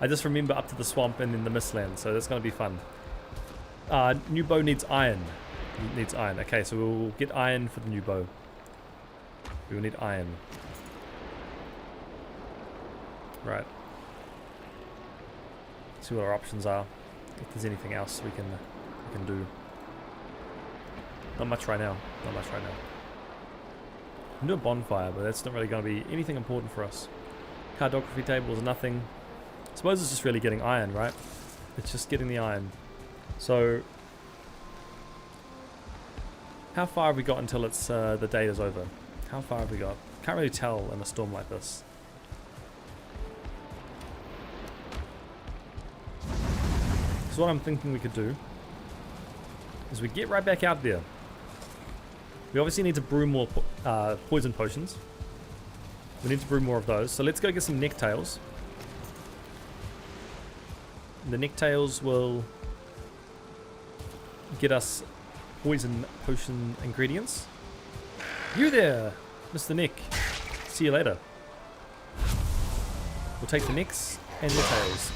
I just remember up to the swamp and in the Mistland, so that's going to be fun. New bow needs iron. It needs iron. Okay, so we'll get iron for the new bow. We will need iron. Right. See what our options are. If there's anything else we can do. Not much right now. Not much right now. We can do a bonfire, but that's not really going to be anything important for us. Cartography table is nothing. I suppose it's just really getting iron, right? It's just getting the iron. So, how far have we got until it's the day is over? How far have we got? Can't really tell in a storm like this. So what I'm thinking we could do is we get right back out there. We obviously need to brew more poison potions. We need to brew more of those. So let's go get some necktails. The necktails will get us poison potion ingredients. You there, Mr. Nick. See you later. We'll take the necks and the tails.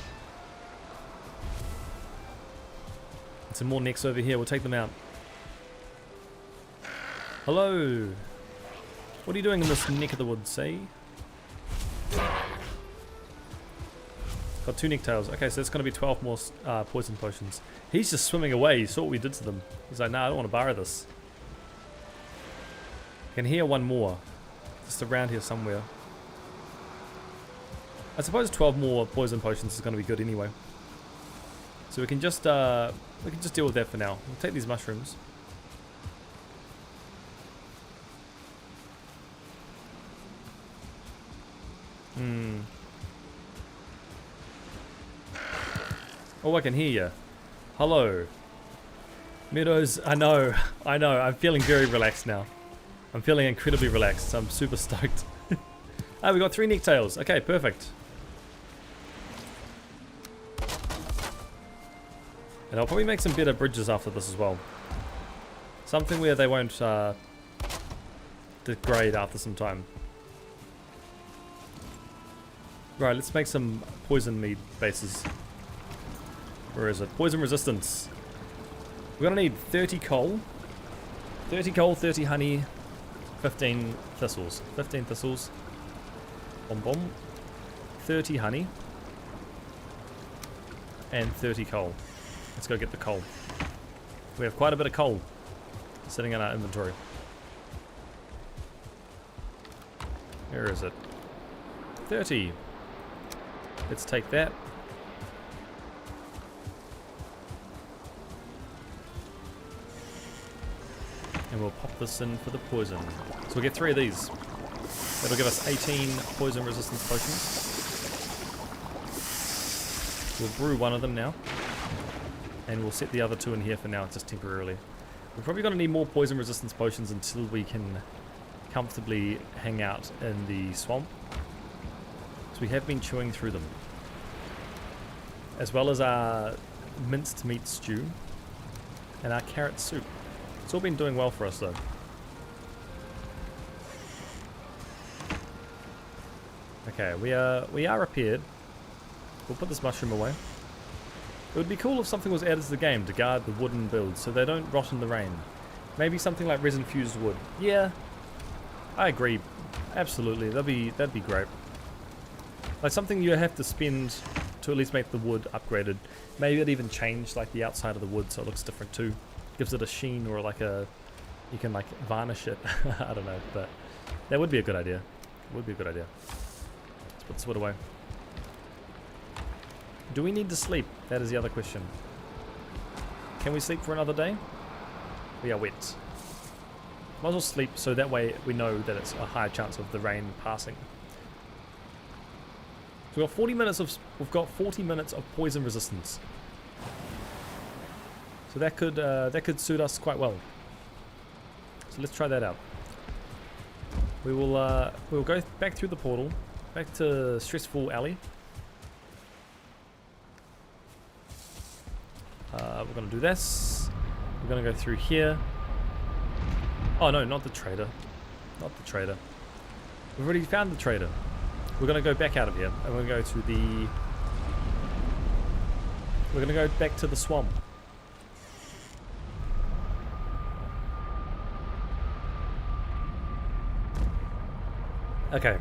And some more necks over here. We'll take them out. Hello. What are you doing in this neck of the woods, eh? Got 2 necktails. Okay, so it's going to be 12 more poison potions. He's just swimming away. He saw what we did to them. He's like, nah, I don't want to borrow this. I can hear one more. Just around here somewhere. I suppose 12 more poison potions is going to be good anyway. So we can just deal with that for now. We'll take these mushrooms. Oh, I can hear you. Hello. Meadows, I know. I'm feeling very relaxed now. I'm feeling incredibly relaxed. I'm super stoked. Ah, we got 3 necktails. Okay, perfect. And I'll probably make some better bridges after this as well. Something where they won't degrade after some time. Right, let's make some poison mead bases. Where is it? Poison resistance. We're gonna need 30 coal. 30 coal, 30 honey, 15 thistles. 15 thistles. Boom boom. 30 honey. And 30 coal. Let's go get the coal. We have quite a bit of coal sitting in our inventory. Where is it? 30. Let's take that. And we'll pop this in for the poison. So we'll get 3 of these. That'll give us 18 poison resistance potions. We'll brew one of them now. And we'll set the other 2 in here for now, just temporarily. We're probably going to need more poison resistance potions until we can comfortably hang out in the swamp. So we have been chewing through them. As well as our minced meat stew and our carrot soup. It's all been doing well for us though. Okay, we are repaired. We'll put this mushroom away. It would be cool if something was added to the game to guard the wooden builds so they don't rot in the rain. Maybe something like resin fused wood. Yeah, I agree. Absolutely, that'd be great. Like something you have to spend to at least make the wood upgraded. Maybe it even change like the outside of the wood so it looks different too. Gives it a sheen or like a, you can like varnish it. I don't know, but that would be a good idea. It would be a good idea. Let's put this wood away. Do we need to sleep? That is the other question. Can we sleep for another day? We are wet. Might as well sleep so that way we know that it's a higher chance of the rain passing. So we've got 40 minutes of poison resistance. So that could suit us quite well. So let's try that out. We'll go back through the portal, back to Stressful Alley. We're gonna do this. We're gonna go through here. Oh no, not the trader. Not the trader. We've already found the trader. We're gonna go back out of here and we're gonna go to the... We're gonna go back to the swamp. Okay.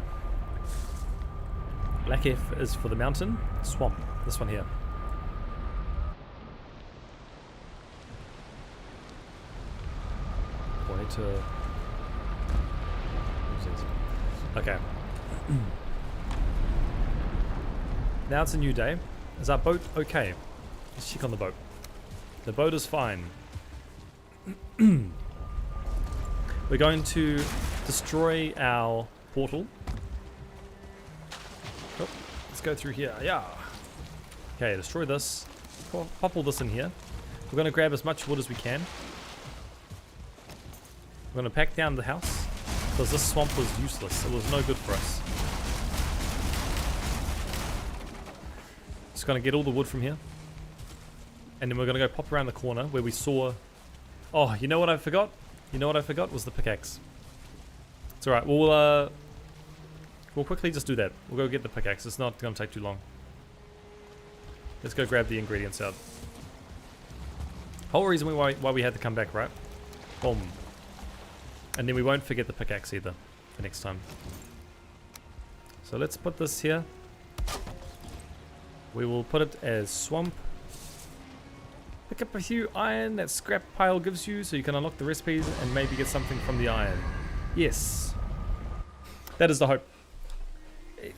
Black F is for the mountain. Swamp. This one here. To okay. Now it's a new day. Is our boat okay? Let's check on the boat. The boat is fine. We're going to destroy our portal. Oh, let's go through here. Yeah. Okay, destroy this. Pop all this in here. We're going to grab as much wood as we can. We're going to pack down the house because this swamp was useless. It was no good for us. Just going to get all the wood from here. And then we're going to go pop around the corner where we saw... Oh, you know what I forgot? You know what I forgot was the pickaxe. It's alright. We'll quickly just do that. We'll go get the pickaxe. It's not going to take too long. Let's go grab the ingredients out. Whole reason why we had to come back, right? Boom. And then we won't forget the pickaxe either for next time. So let's put this here. We will put it as swamp. Pick up a few iron that scrap pile gives you so you can unlock the recipes and maybe get something from the iron. Yes. That is the hope.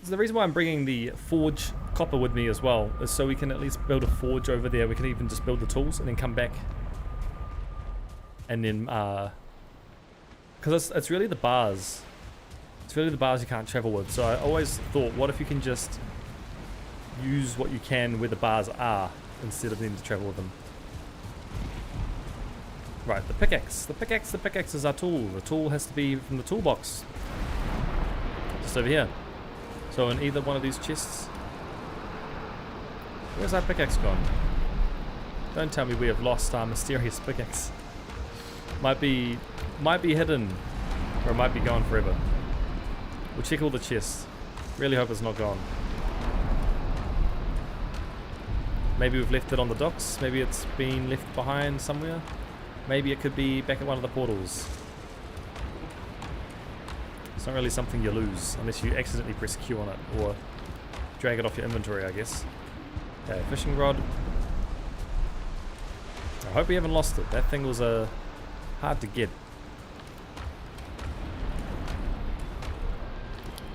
The reason why I'm bringing the forge copper with me as well is so we can at least build a forge over there. We can even just build the tools and then come back. And then, because it's really the bars. It's really the bars you can't travel with. So I always thought, what if you can just use what you can where the bars are instead of needing to travel with them. Right, the pickaxe. The pickaxe is our tool. The tool has to be from the toolbox. Just over here. So in either one of these chests. Where's our pickaxe gone? Don't tell me we have lost our mysterious pickaxe. Might be hidden, or it might be gone forever. We'll check all the chests. Really hope it's not gone. Maybe we've left it on the docks. Maybe it's been left behind somewhere. Maybe it could be back at one of the portals. It's not really something you lose unless you accidentally press Q on it or drag it off your inventory, I guess. Okay, fishing rod. I hope we haven't lost it. That thing was hard to get.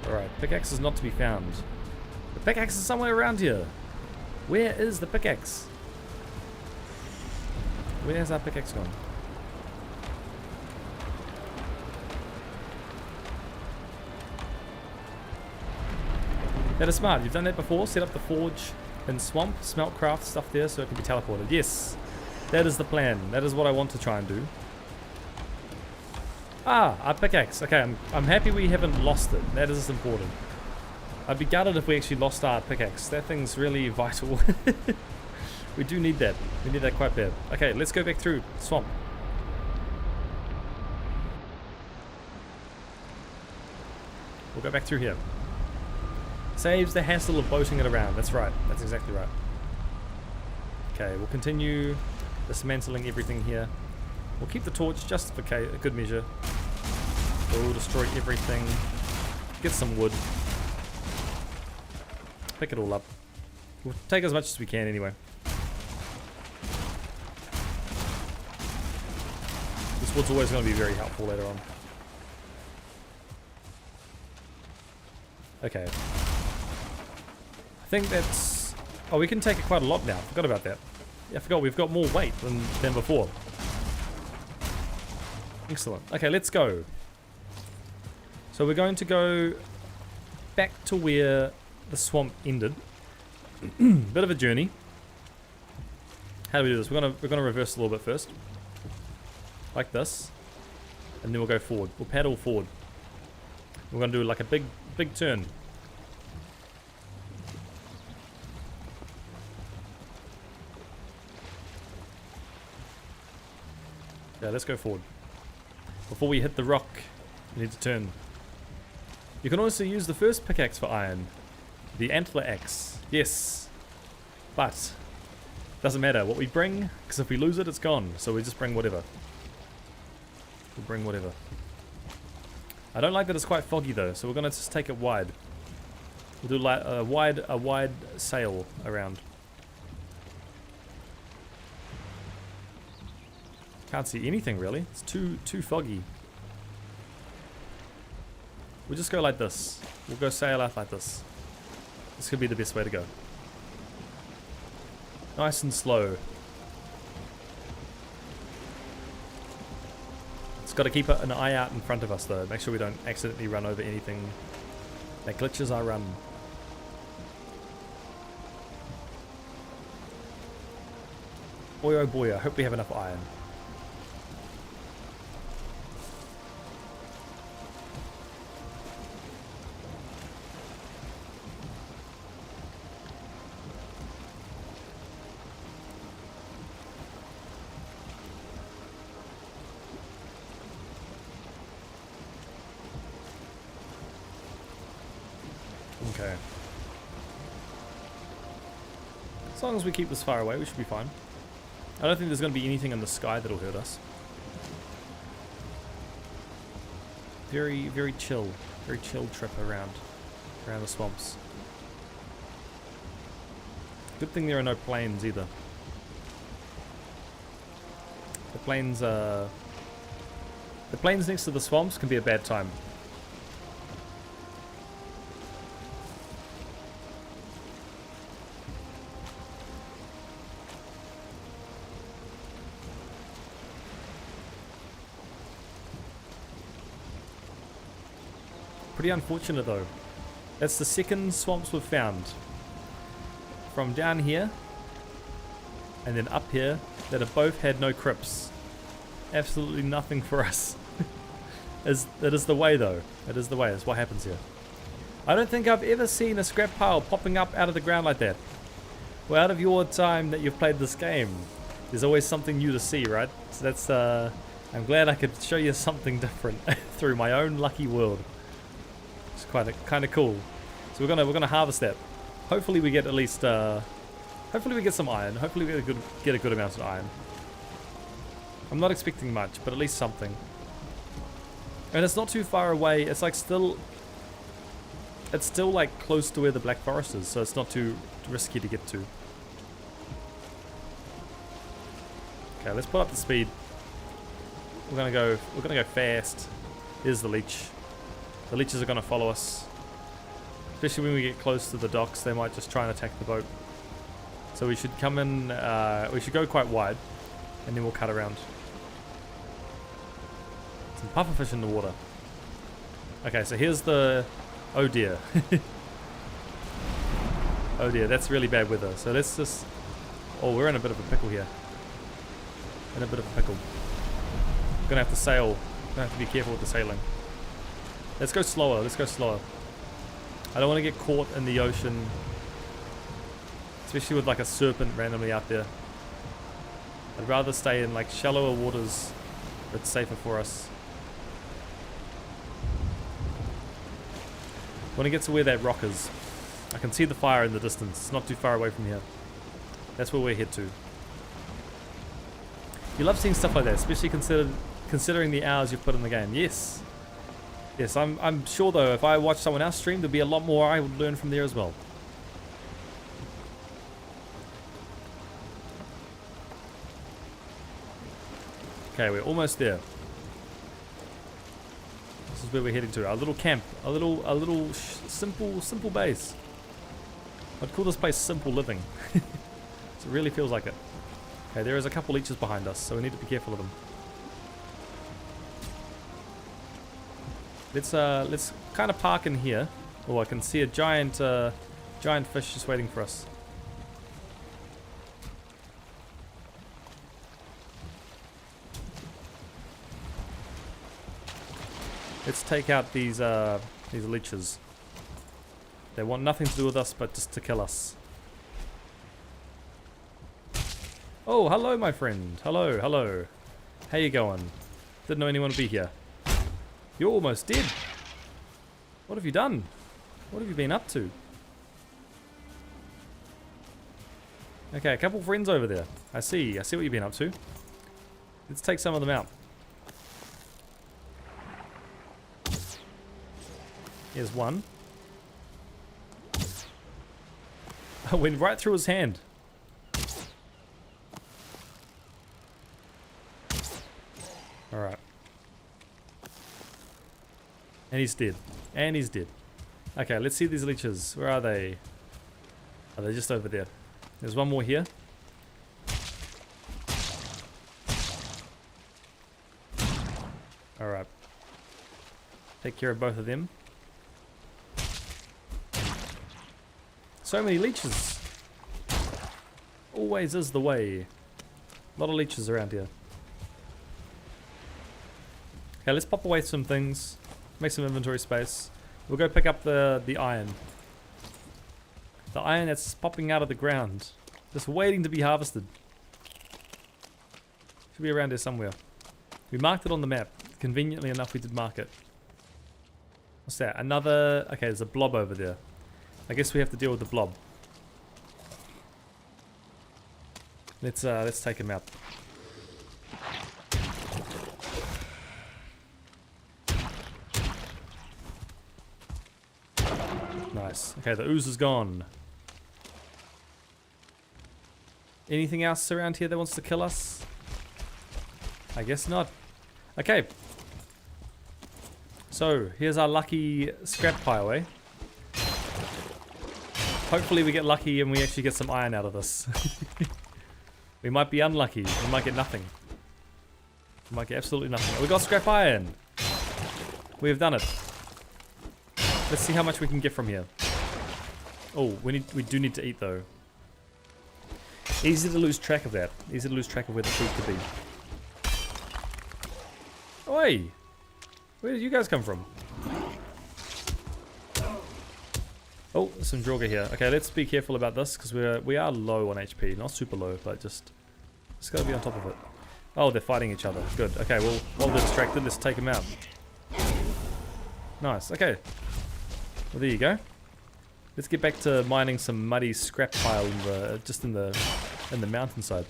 Alright, pickaxe is not to be found. The pickaxe is somewhere around here. Where is the pickaxe? Where has our pickaxe gone? That is smart. You've done that before. Set up the forge in swamp, smelt craft stuff there so it can be teleported. Yes, that is the plan. That is what I want to try and do. Ah, our pickaxe. Okay, I'm happy we haven't lost it. That is important. I'd be gutted if we actually lost our pickaxe. That thing's really vital. We do need that. We need that quite bad. Okay, let's go back through swamp. We'll go back through here. Saves the hassle of boating it around. That's right. That's exactly right. Okay, we'll continue dismantling everything here. We'll keep the torch just for a good measure. We'll destroy everything. Get some wood. Pick it all up. We'll take as much as we can anyway. This wood's always going to be very helpful later on. Okay. I think that's... Oh, we can take quite a lot now. Forgot about that. Yeah, I forgot we've got more weight than before. Excellent. Okay, let's go. So we're going to go back to where the swamp ended. Bit of a journey. How do we do this? We're gonna reverse a little bit first. Like this. And then we'll go forward. We'll paddle forward. We're gonna do like a big turn. Yeah, let's go forward. Before we hit the rock, we need to turn. You can also use the first pickaxe for iron. The antler axe. Yes. But, doesn't matter what we bring, because if we lose it, it's gone. So we just bring whatever. We'll bring whatever. I don't like that it's quite foggy though, so we're going to just take it wide. We'll do like a wide sail around. Can't see anything really. It's too foggy. We'll just go like this. We'll go sail out like this. This could be the best way to go. Nice and slow. It's got to keep an eye out in front of us though. Make sure we don't accidentally run over anything that glitches our run. Boy oh boy, I hope we have enough iron. Okay. As long as we keep this far away, we should be fine. I don't think there's going to be anything in the sky that'll hurt us. Very chill trip around the swamps. Good thing there are no planes either. The planes next to the swamps can be a bad time. Pretty unfortunate though. That's the second swamps we've found. From down here and then up here that have both had no crypts. Absolutely nothing for us. That is the way though. That is the way. That's what happens here. I don't think I've ever seen a scrap pile popping up out of the ground like that. Well, out of your time that you've played this game, there's always something new to see, right? So that's I'm glad I could show you something different through my own lucky world. It's kind of cool. So we're gonna harvest that. Hopefully we get at least hopefully we get some iron. Hopefully we get a good amount of iron. I'm not expecting much, but at least something. And it's not too far away. It's like still like close to where the Black Forest is, so it's not too risky to get to. Okay, let's put up the speed. We're gonna go fast. Here's the leech. The leeches are gonna follow us. Especially when we get close to the docks, they might just try and attack the boat. So we should come in, we should go quite wide, and then we'll cut around. Some pufferfish in the water. Okay, so here's the... Oh dear. Oh dear, that's really bad weather. So let's just... Oh, we're in a bit of a pickle here. In a bit of a pickle. We're gonna have to sail. We're gonna have to be careful with the sailing. Let's go slower, let's go slower. I don't want to get caught in the ocean. Especially with like a serpent randomly out there. I'd rather stay in like shallower waters. It's safer for us. Want to get to where that rock is. I can see the fire in the distance. It's not too far away from here. That's where we're headed to. You love seeing stuff like that, especially considering the hours you've put in the game. Yes. Yes, I'm sure though, if I watch someone else stream, there'll be a lot more I would learn from there as well. Okay, we're almost there. This is where we're heading to. Our little camp. A little simple base. I'd call this place simple living. It really feels like it. Okay, there is a couple leeches behind us, so we need to be careful of them. Let's kind of park in here. Oh, I can see a giant fish just waiting for us. Let's take out these leeches. They want nothing to do with us, but just to kill us. Oh, hello, my friend. Hello, hello. How you going? Didn't know anyone would be here. You're almost dead. What have you done? What have you been up to? Okay, a couple friends over there. I see what you've been up to. Let's take some of them out. Here's one. I went right through his hand. Alright. And he's dead. And he's dead. Okay, let's see these leeches. Where are they? Oh, they're just over there. There's one more here. Alright. Take care of both of them. So many leeches. Always is the way. A lot of leeches around here. Okay, let's pop away some things. Make some inventory space. We'll go pick up the iron. The iron that's popping out of the ground. Just waiting to be harvested. Should be around here somewhere. We marked it on the map. Conveniently enough, we did mark it. What's that? Another... Okay, there's a blob over there. I guess we have to deal with the blob. Let's take him out. Nice. Okay, the ooze is gone. Anything else around here that wants to kill us? I guess not. Okay. So, here's our lucky scrap pile, eh? Hopefully we get lucky and we actually get some iron out of this. We might be unlucky. We might get nothing. We might get absolutely nothing. We got scrap iron. We have done it. Let's see how much we can get from here. Oh, we do need to eat though. Easy to lose track of that. Easy to lose track of where the food could be. Oi! Where did you guys come from? Oh, there's some Draugr here. Okay, let's be careful about this because we are low on HP. Not super low, but just gotta be on top of it. Oh, they're fighting each other. Good. Okay, well, while they're distracted, let's take them out. Nice. Okay. Well, there you go. Let's get back to mining some muddy scrap pile in the mountainside.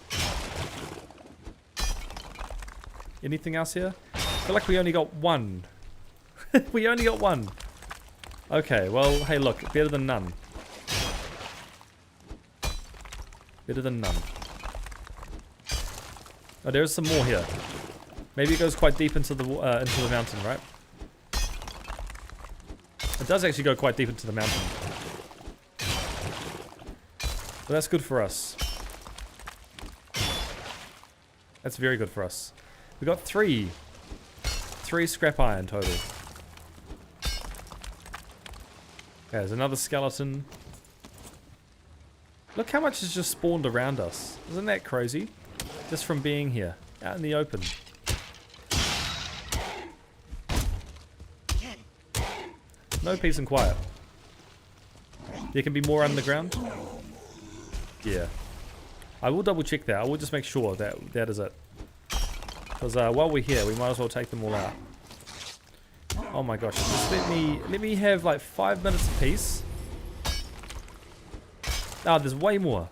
Anything else here? I feel like we only got one. We only got one. Okay, well, hey, look, better than none. Better than none. Oh, there's some more here. Maybe it goes quite deep into the mountain, right? It does actually go quite deep into the mountain. But that's good for us. That's very good for us. We got three scrap iron total. Okay, there's another skeleton. Look how much has just spawned around us. Isn't that crazy? Just from being here, out in the open. No peace and quiet. There can be more underground. Yeah. I will double check that. I will just make sure that that is it. Because while we're here, we might as well take them all out. Oh my gosh. Just let me have like 5 minutes of peace. Oh, there's way more.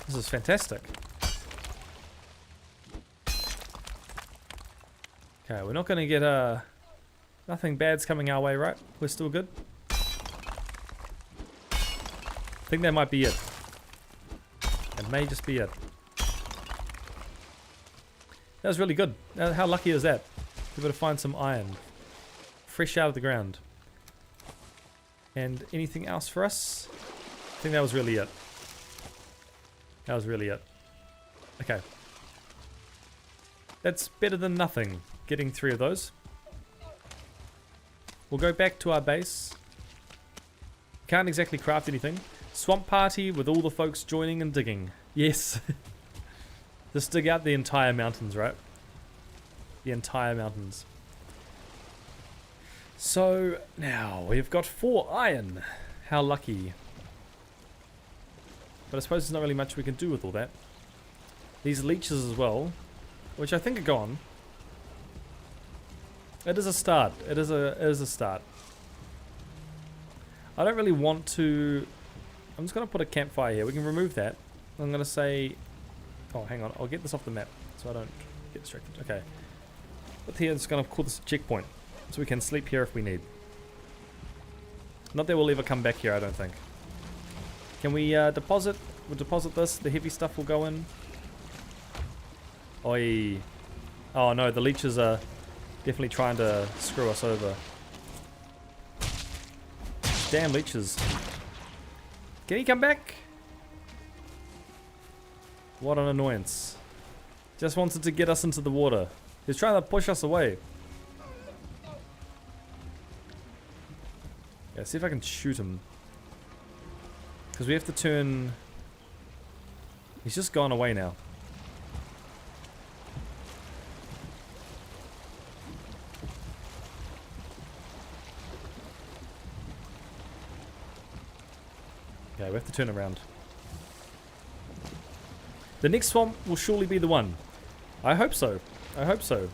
This is fantastic. Okay, we're not going to get nothing bad's coming our way, right? We're still good. I think that might be it. It may just be it. That was really good. How lucky is that? We're able to find some iron. Fresh out of the ground. And anything else for us? I think that was really it. That was really it. Okay. That's better than nothing. Getting 3 of those. We'll go back to our base. Can't exactly craft anything. Swamp party with all the folks joining and digging. Yes. Just dig out the entire mountains, right? The entire mountains. So, now we've got 4 iron. How lucky. But I suppose there's not really much we can do with all that. These leeches as well, which I think are gone. It is a start. It is a start. I don't really want to... I'm just going to put a campfire here. We can remove that. I'm going to say... Oh, hang on. I'll get this off the map so I don't get distracted. Okay. But here, it's going to call this a checkpoint. So we can sleep here if we need. Not that we'll ever come back here, I don't think. Can we deposit? We'll deposit this. The heavy stuff will go in. Oi. Oh no, the leeches are definitely trying to screw us over. Damn leeches. Can he come back? What an annoyance. Just wanted to get us into the water. He's trying to push us away. Yeah, see if I can shoot him. Because we have to turn... He's just gone away now. Yeah, we have to turn around. The next swamp will surely be the one. I hope so. I hope so.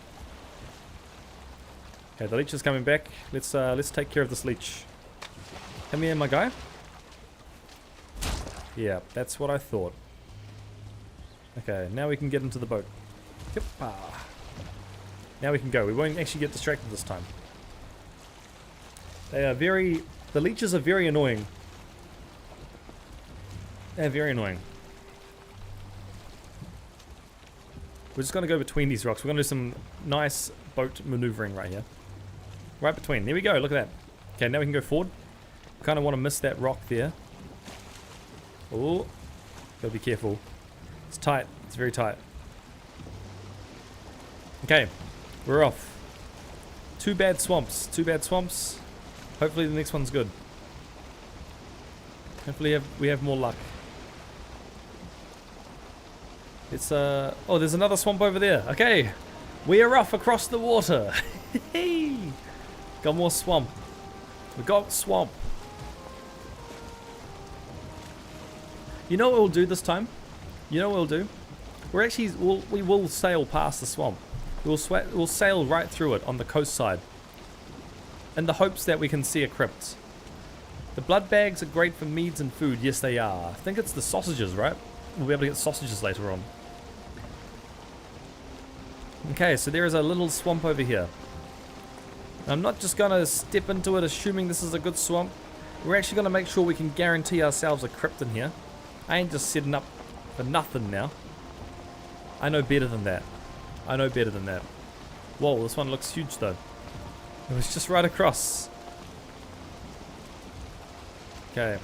Okay, the leech is coming back. Let's take care of this leech. Come here, my guy. Yeah, that's what I thought. Okay, now we can get into the boat. Yep. Now we can go. We won't actually get distracted this time. They are very... The leeches are very annoying. They're very annoying. We're just going to go between these rocks. We're going to do some nice boat maneuvering right here. Right between. There we go. Look at that. Okay, now we can go forward. Kind of want to miss that rock there. Oh, gotta be careful. It's tight. It's very tight. Okay, we're off. 2 bad swamps. 2 bad swamps. Hopefully the next one's good. Hopefully we have more luck. It's oh, there's another swamp over there. Okay, we are off across the water. Got more swamp. We got swamp. You know what we'll do this time? You know what we'll do? We will sail past the swamp. We'll sail right through it on the coast side, in the hopes that we can see a crypt. The blood bags are great for meads and food. Yes, they are. I think it's the sausages, right? We'll be able to get sausages later on. Okay, so there is a little swamp over here. I'm not just going to step into it assuming this is a good swamp. We're actually going to make sure we can guarantee ourselves a crypt in here. I ain't just setting up for nothing now. I know better than that. I know better than that. Whoa, this one looks huge though. It was just right across. Okay.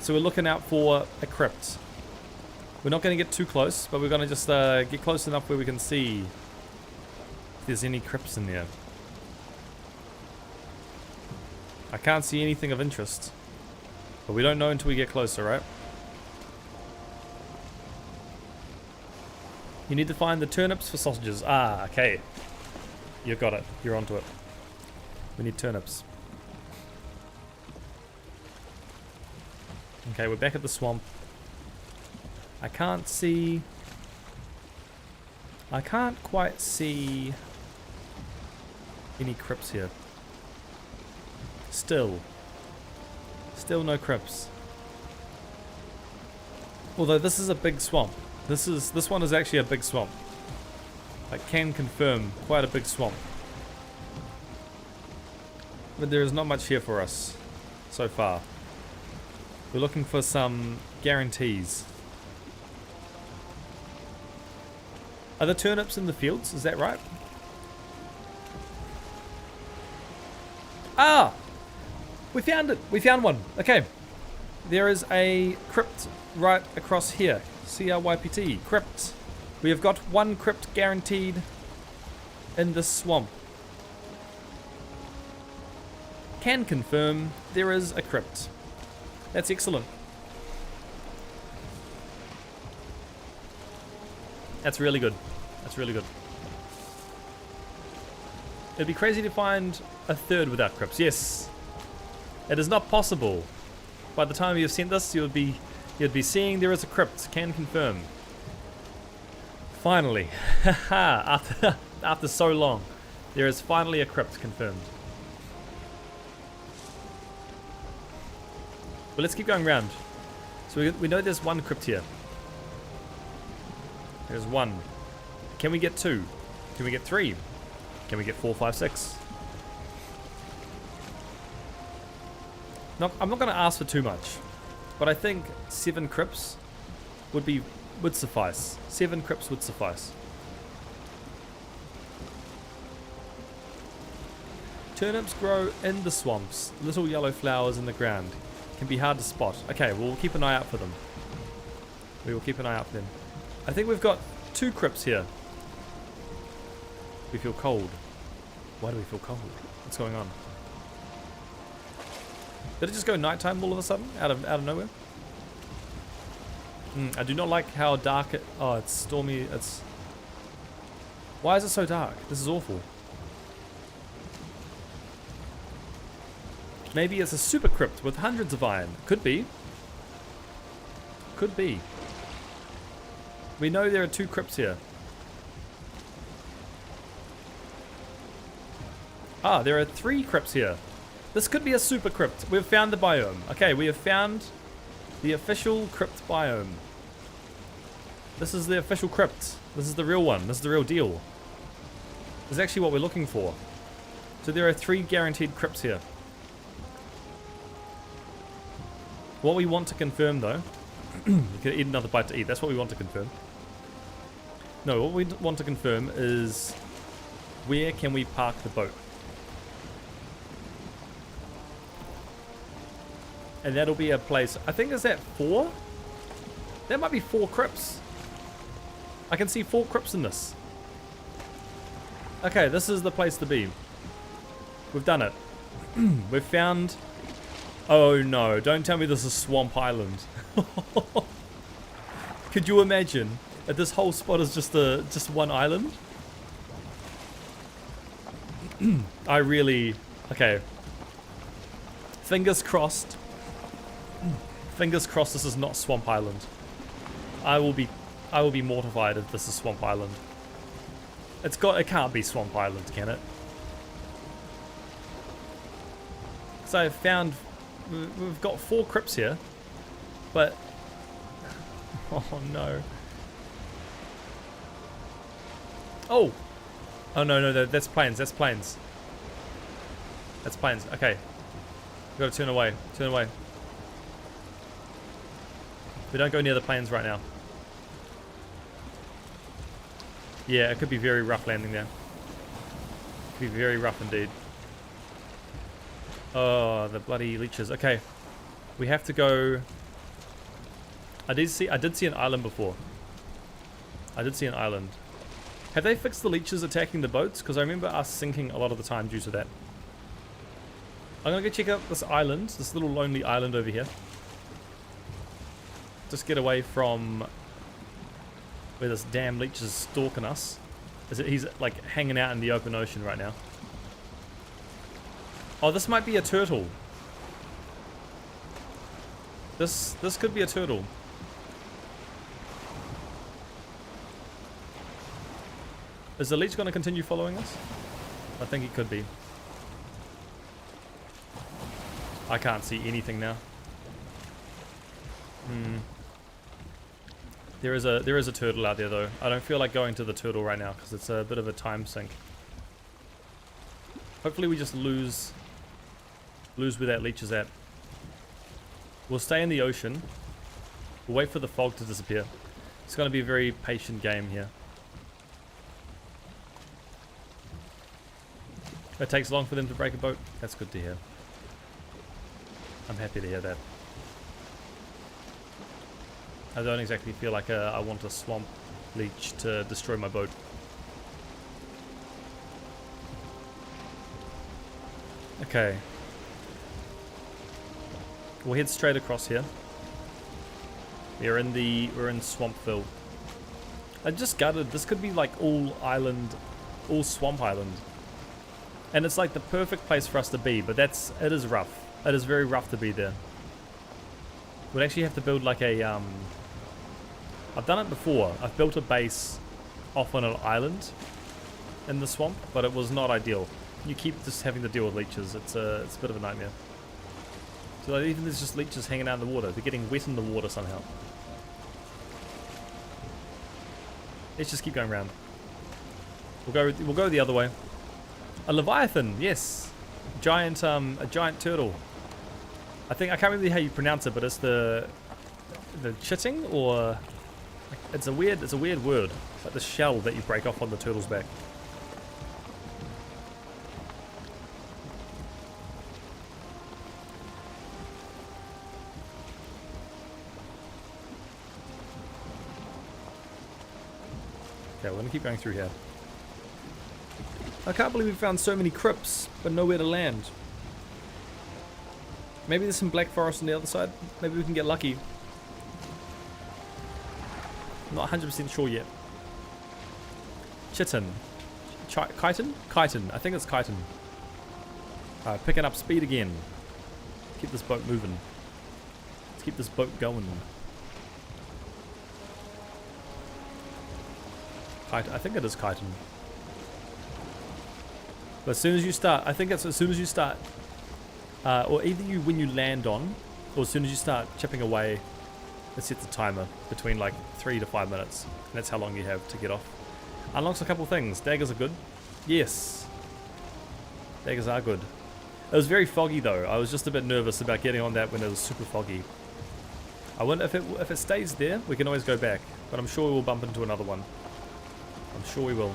So we're looking out for a crypt. We're not going to get too close, but we're going to just get close enough where we can see if there's any crypts in there. I can't see anything of interest. But we don't know until we get closer, right? You need to find the turnips for sausages. Ah, okay. You got it. You're onto it. We need turnips. Okay, we're back at the swamp. I can't quite see any crypts here. Still. Still no crypts. Although this is a big swamp. This one is actually a big swamp. I can confirm quite a big swamp. But there is not much here for us so far. We're looking for some guarantees. Are the turnips in the fields? Is that right? Ah! We found it! We found one! Okay. There is a crypt right across here. CRYPT. Crypt. We have got one crypt guaranteed in this swamp. Can confirm there is a crypt. That's excellent. That's really good. That's really good. It'd be crazy to find a third without crypts. Yes. It is not possible. By the time you've sent this, you'd be seeing there is a crypt. Can confirm. Finally. after so long, there is finally a crypt confirmed. But let's keep going around. So we know there's one crypt here. There's one. Can we get two? Can we get three? Can we get 4, 5, 6? No, I'm not going to ask for too much, but I think 7 crypts would suffice. 7 crypts would suffice. Turnips grow in the swamps. Little yellow flowers in the ground. Can be hard to spot. Okay, we'll keep an eye out for them. We will keep an eye out for them. I think we've got 2 crypts here. We feel cold. Why do we feel cold? What's going on? Did it just go nighttime all of a sudden? Out of nowhere? I do not like how dark it... Oh, it's stormy. It's... Why is it so dark? This is awful. Maybe it's a super crypt with hundreds of iron. Could be. Could be. We know there are 2 crypts here. Ah, there are 3 crypts here. This could be a super crypt. We've found the biome. Okay, we have found the official crypt biome. This is the official crypt. This is the real one. This is the real deal. This is actually what we're looking for. So there are 3 guaranteed crypts here. What we want to confirm though, you can eat another bite to eat. That's what we want to confirm. No, what we want to confirm is where can we park the boat? And that'll be a place, I think, is that 4? That might be 4 crypts. I can see 4 crypts in this. Okay, this is the place to be. We've done it. We've found... Oh no, don't tell me this is Swamp Island. Could you imagine that this whole spot is just one island? I really... Okay. Fingers crossed. Fingers crossed this is not Swamp Island. I will be mortified if this is Swamp Island. It can't be Swamp Island, can it? So I've found we've got 4 crypts here, but oh no. Oh no, that's planes. That's planes. That's planes. Okay, we gotta turn away. Turn away. We don't go near the planes right now. Yeah, it could be very rough landing there. Could be very rough indeed. Oh, the bloody leeches. Okay, we have to go. I did see an island before. I did see an island. Have they fixed the leeches attacking the boats? Because I remember us sinking a lot of the time due to that. I'm gonna go check out this island, this little lonely island over here. Just get away from where this damn leech is stalking us. He's like hanging out in the open ocean right now. Oh, this might be a turtle. This could be a turtle. Is the leech going to continue following us? I think he could be. I can't see anything now. There is a turtle out there though. I don't feel like going to the turtle right now because it's a bit of a time sink. Hopefully we just lose where that leech is at. We'll stay in the ocean. We'll wait for the fog to disappear. It's going to be a very patient game here. It takes long for them to break a boat. That's good to hear. I'm happy to hear that. I don't exactly feel like I want a swamp leech to destroy my boat. Okay. We'll head straight across here. We're in Swampville. I just gutted. This could be like all swamp island. And it's like the perfect place for us to be, but it is rough. It is very rough to be there. We'd actually have to build like a, I've done it before. I've built a base off on an island in the swamp, but it was not ideal. You keep just having to deal with leeches. It's a bit of a nightmare. So like, even there's just leeches hanging out in the water. They're getting wet in the water somehow. Let's just keep going around. We'll go the other way. A leviathan, yes. A giant turtle. I can't remember how you pronounce it, but it's the chitting, or it's a weird word. It's like the shell that you break off on the turtle's back. Okay, we're gonna keep going through here. I can't believe we found so many crypts, but nowhere to land. Maybe there's some black forest on the other side. Maybe we can get lucky. I'm not 100% sure yet. Chitin. Chitin? Chitin. I think it's chitin. Alright, picking up speed again. Keep this boat moving. Let's keep this boat going. I think it is chitin. But as soon as you start, I think it's as soon as you start, or either when you land on, or as soon as you start chipping away, it sets a timer between like 3 to 5 minutes. And that's how long you have to get off. Unlocks a couple things. Daggers are good. Yes. Daggers are good. It was very foggy though. I was just a bit nervous about getting on that when it was super foggy. I wonder if it stays there, we can always go back. But I'm sure we'll bump into another one. I'm sure we will.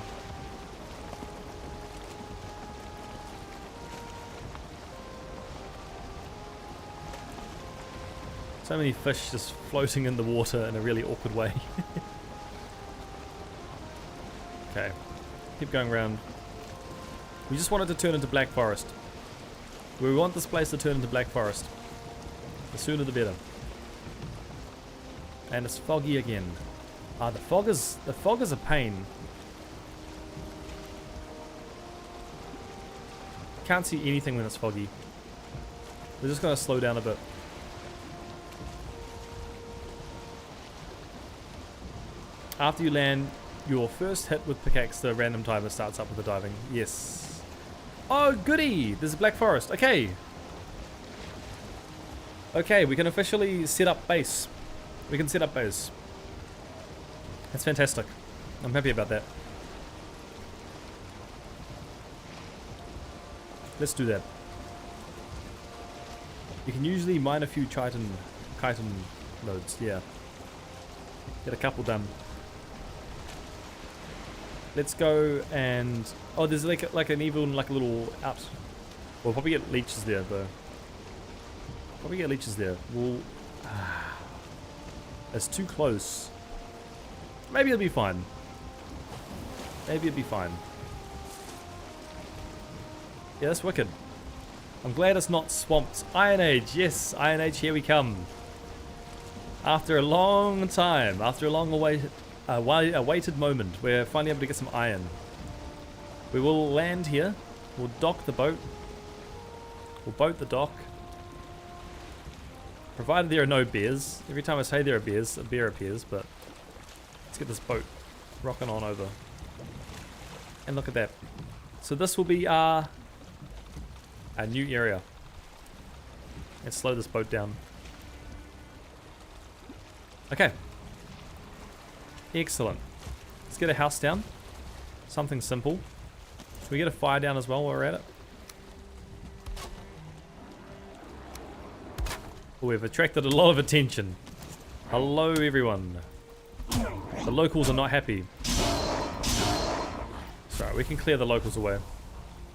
So many fish just floating in the water in a really awkward way. Okay, keep going around. We just want it to turn into Black Forest. We want this place to turn into Black Forest. The sooner the better. And it's foggy again. Ah, the fog is a pain. Can't see anything when it's foggy. We're just gonna slow down a bit. After you land your first hit with pickaxe, the random timer starts up with the diving. Yes. Oh, goody! There's a Black Forest. Okay. Okay, we can officially set up base. We can set up base. That's fantastic. I'm happy about that. Let's do that. You can usually mine a few chitin nodes, yeah. Get a couple done. Let's go and... Oh, there's like an even like a little out. We'll probably get leeches there though. Probably get leeches there. We'll... It's too close. Maybe it'll be fine. Maybe it'll be fine. Yeah, that's wicked. I'm glad it's not swamped. Iron Age, yes, Iron Age, here we come. After a long time, after a long awaited moment, we're finally able to get some iron. We will land here. We'll dock the boat. We'll boat the dock. Provided there are no bears. Every time I say there are bears, a bear appears, but let's get this boat rocking on over. And look at that. So this will be our new area. Let's slow this boat down. Okay. Excellent. Let's get a house down. Something simple. Should we get a fire down as well while we're at it? Oh, we've attracted a lot of attention. Hello, everyone. The locals are not happy. Sorry, we can clear the locals away.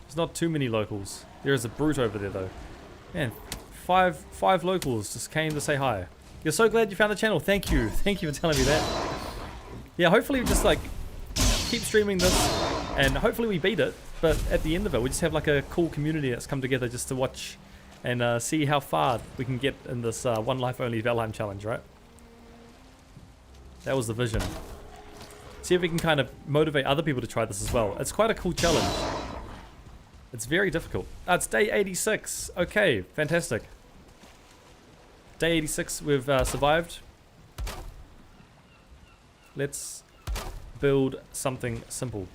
There's not too many locals. There is a brute over there, though. Man, five locals just came to say hi. You're so glad you found the channel. Thank you. Thank you for telling me that. Yeah, hopefully we just like keep streaming this and hopefully we beat it. But at the end of it, we just have like a cool community that's come together just to watch and see how far we can get in this one life only Valheim challenge, right? That was the vision. See if we can kind of motivate other people to try this as well. It's quite a cool challenge. It's very difficult. It's day 86. Okay, fantastic. Day 86, we've survived. Let's build something simple.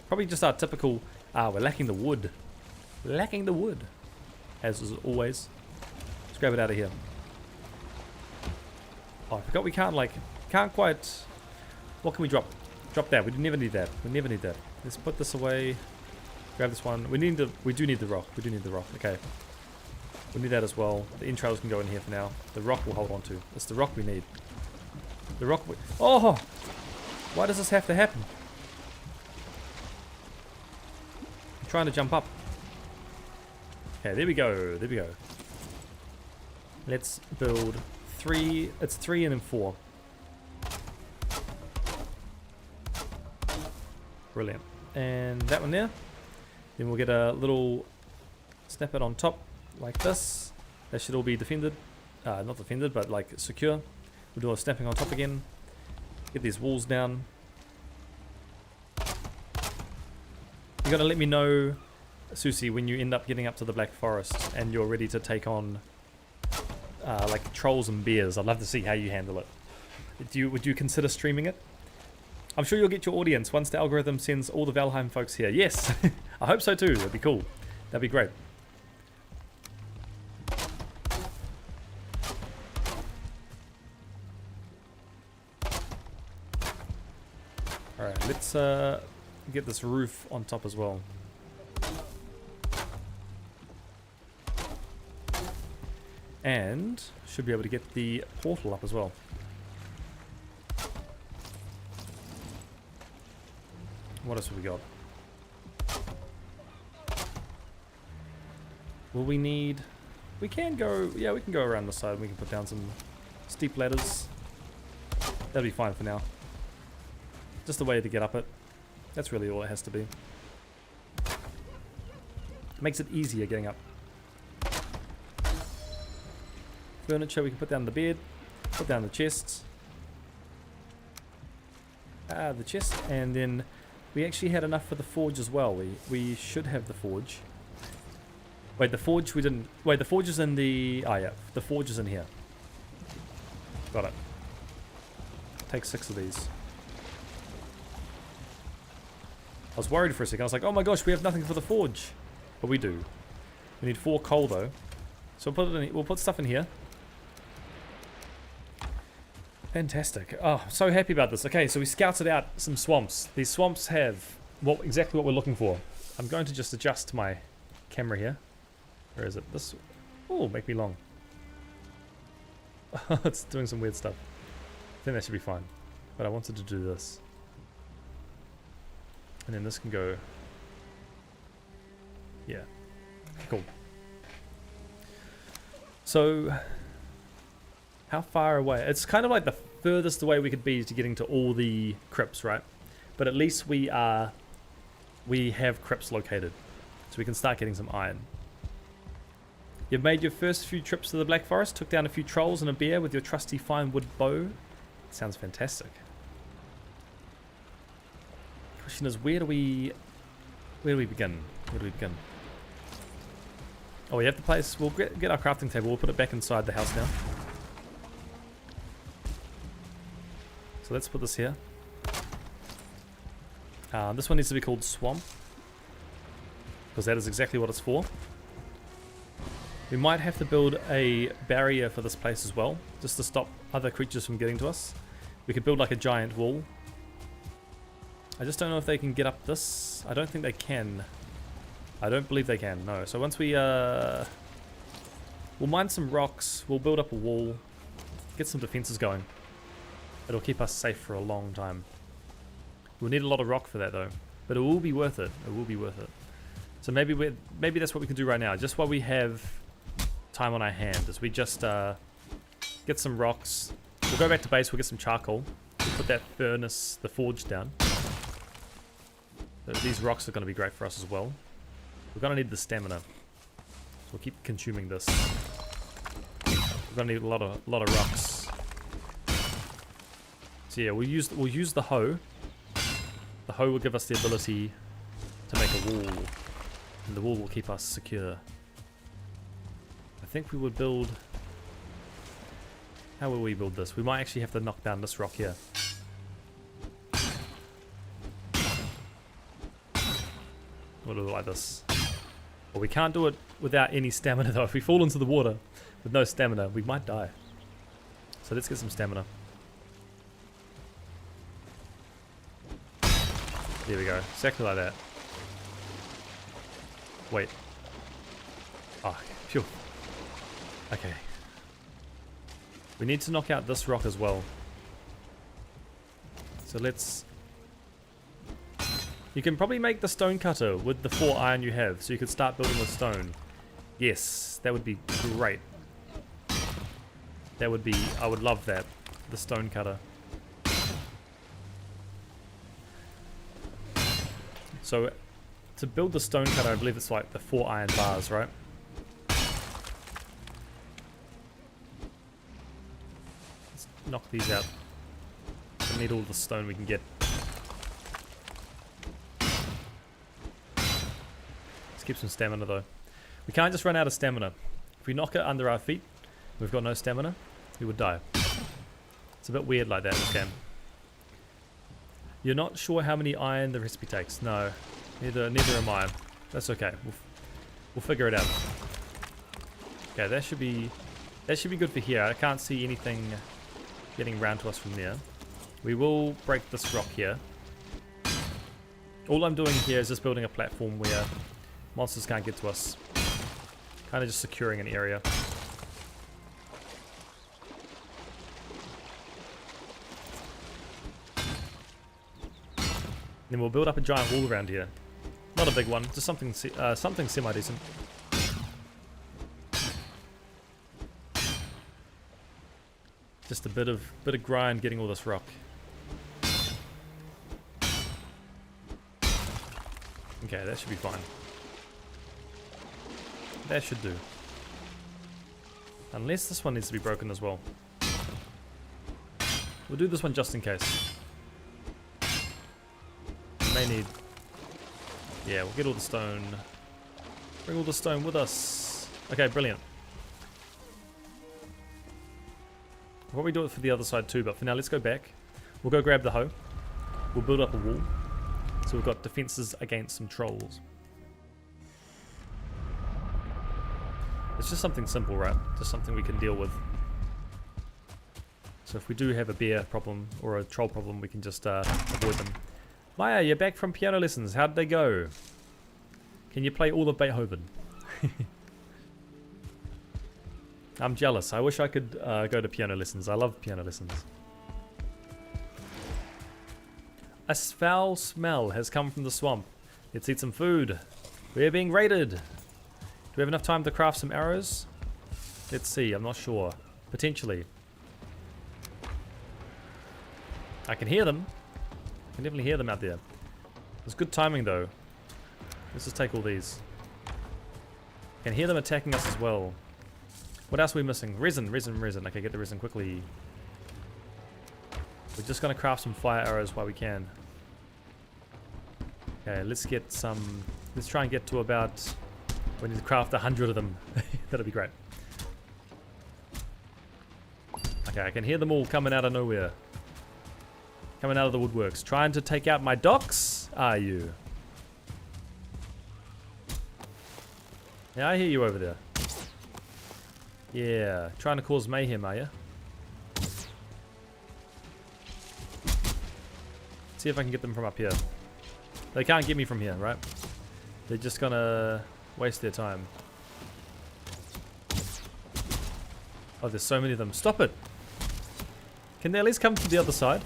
Probably just our typical... we're lacking the wood. Lacking the wood. As is always. Let's grab it out of here. Oh, I forgot we can't like... Can't quite... What can we drop? Drop that. We never need that. We never need that. Let's put this away. Grab this one. We do need the rock. We do need the rock. Okay. We need that as well. The entrails can go in here for now. The rock we'll hold on to. It's the rock we need. The rock we... Oh! Why does this have to happen? I'm trying to jump up. Okay, there we go. There we go. Let's build 3. It's 3 and then 4. Brilliant. And that one there. Then we'll get a little snippet on top like this. That should all be defended. Not defended, but like secure. We'll do a snapping on top again. Get these walls down. You gotta let me know, Susie, when you end up getting up to the Black Forest and you're ready to take on like trolls and bears. I'd love to see how you handle it. Would you consider streaming it? I'm sure you'll get your audience once the algorithm sends all the Valheim folks here. Yes, I hope so too. That'd be cool. That'd be great. Alright, let's get this roof on top as well. And should be able to get the portal up as well. What else have we got? Will we need... We can go... Yeah, we can go around the side. We can put down some steep ladders. That'll be fine for now. Just a way to get up it. That's really all it has to be. Makes it easier getting up. Furniture, we can put down the bed. Put down the chests. The chest, and then... We actually had enough for the forge as well. We should have the forge. Wait, the forge we didn't... Wait, the forge is in the... Oh yeah, the forge is in here. Got it. Take 6 of these. I was worried for a second. I was like, oh my gosh, we have nothing for the forge. But we do. We need 4 coal though. So we'll put stuff in here. Fantastic. Oh, I'm so happy about this. Okay, so we scouted out some swamps. These swamps have exactly what we're looking for. I'm going to just adjust my camera here. Where is it? This... Oh, make me long. It's doing some weird stuff. I think that should be fine. But I wanted to do this. And then this can go... Yeah. Cool. So... How far away? It's kind of like the furthest away we could be to getting to all the crypts, right? But at least we have crypts located. So we can start getting some iron. You've made your first few trips to the Black Forest, took down a few trolls and a bear with your trusty fine wood bow. Sounds fantastic. Question is, where do we begin? Where do we begin? Oh, we have the place. We'll get our crafting table. We'll put it back inside the house now. So let's put this here. This one needs to be called Swamp, because that is exactly what it's for. We might have to build a barrier for this place as well, just to stop other creatures from getting to us. We could build like a giant wall. I just don't know if they can get up this. I don't think they can. I don't believe they can, no. So once we, we'll mine some rocks, we'll build up a wall, get some defenses going. It'll keep us safe for a long time. We'll need a lot of rock for that though, but it will be worth it. It will be worth it. So maybe that's what we can do right now, just while we have time on our hand, is we just get some rocks. We'll go back to base, we'll get some charcoal, we'll put that furnace, the forge down. These rocks are going to be great for us as well. We're going to need the stamina. So we'll keep consuming this. We're going to need a lot of rocks. So yeah, we'll use the hoe. The hoe will give us the ability to make a wall, and the wall will keep us secure. I think we would build. How will we build this? We might actually have to knock down this rock here. We'll do it like this. Well, we can't do it without any stamina though. If we fall into the water with no stamina, we might die. So let's get some stamina. There we go. Exactly like that. Wait. Ah, oh, phew. Okay. We need to knock out this rock as well. So let's... You can probably make the stone cutter with the 4 iron you have, so you could start building with stone. Yes, that would be great. That would be... I would love that. The stone cutter. So, to build the stone cutter, I believe it's like the 4 iron bars, right? Let's knock these out. We need all the stone we can get. Let's keep some stamina though. We can't just run out of stamina. If we knock it under our feet, we've got no stamina, we would die. It's a bit weird like that in this game. You're not sure how many iron the recipe takes? No, neither am I. That's okay. We'll figure it out. Okay, that should be good for here. I can't see anything getting round to us from there. We will break this rock here. All I'm doing here is just building a platform where monsters can't get to us. Kind of just securing an area. Then we'll build up a giant wall around here. Not a big one, just something semi-decent. Just a bit of grind getting all this rock. Okay, that should be fine. That should do. Unless this one needs to be broken as well. We'll do this one just in case. May need... Yeah, we'll get all the stone. Bring all the stone with us. Okay, brilliant. We'll probably do it for the other side too, but for now let's go back. We'll go grab the hoe. We'll build up a wall. So we've got defenses against some trolls. It's just something simple, right? Just something we can deal with. So if we do have a bear problem or a troll problem, we can just avoid them. Maya, you're back from piano lessons. How did they go? Can you play all of Beethoven? I'm jealous. I wish I could go to piano lessons. I love piano lessons. A foul smell has come from the swamp. Let's eat some food. We're being raided. Do we have enough time to craft some arrows? Let's see. I'm not sure. Potentially. I can hear them. I can definitely hear them out there. It's good timing though. Let's just take all these. I can hear them attacking us as well. What else are we missing? Resin. Okay, get the resin quickly. We're just going to craft some fire arrows while we can. Okay, let's get some... Let's try and get to about... We need to craft 100 of them. That'll be great. Okay, I can hear them all coming out of nowhere. Coming out of the woodworks. Trying to take out my docks, are you? Yeah, I hear you over there. Yeah, trying to cause mayhem, are you? See if I can get them from up here. They can't get me from here, right? They're just gonna waste their time. Oh, there's so many of them. Stop it! Can they at least come to the other side?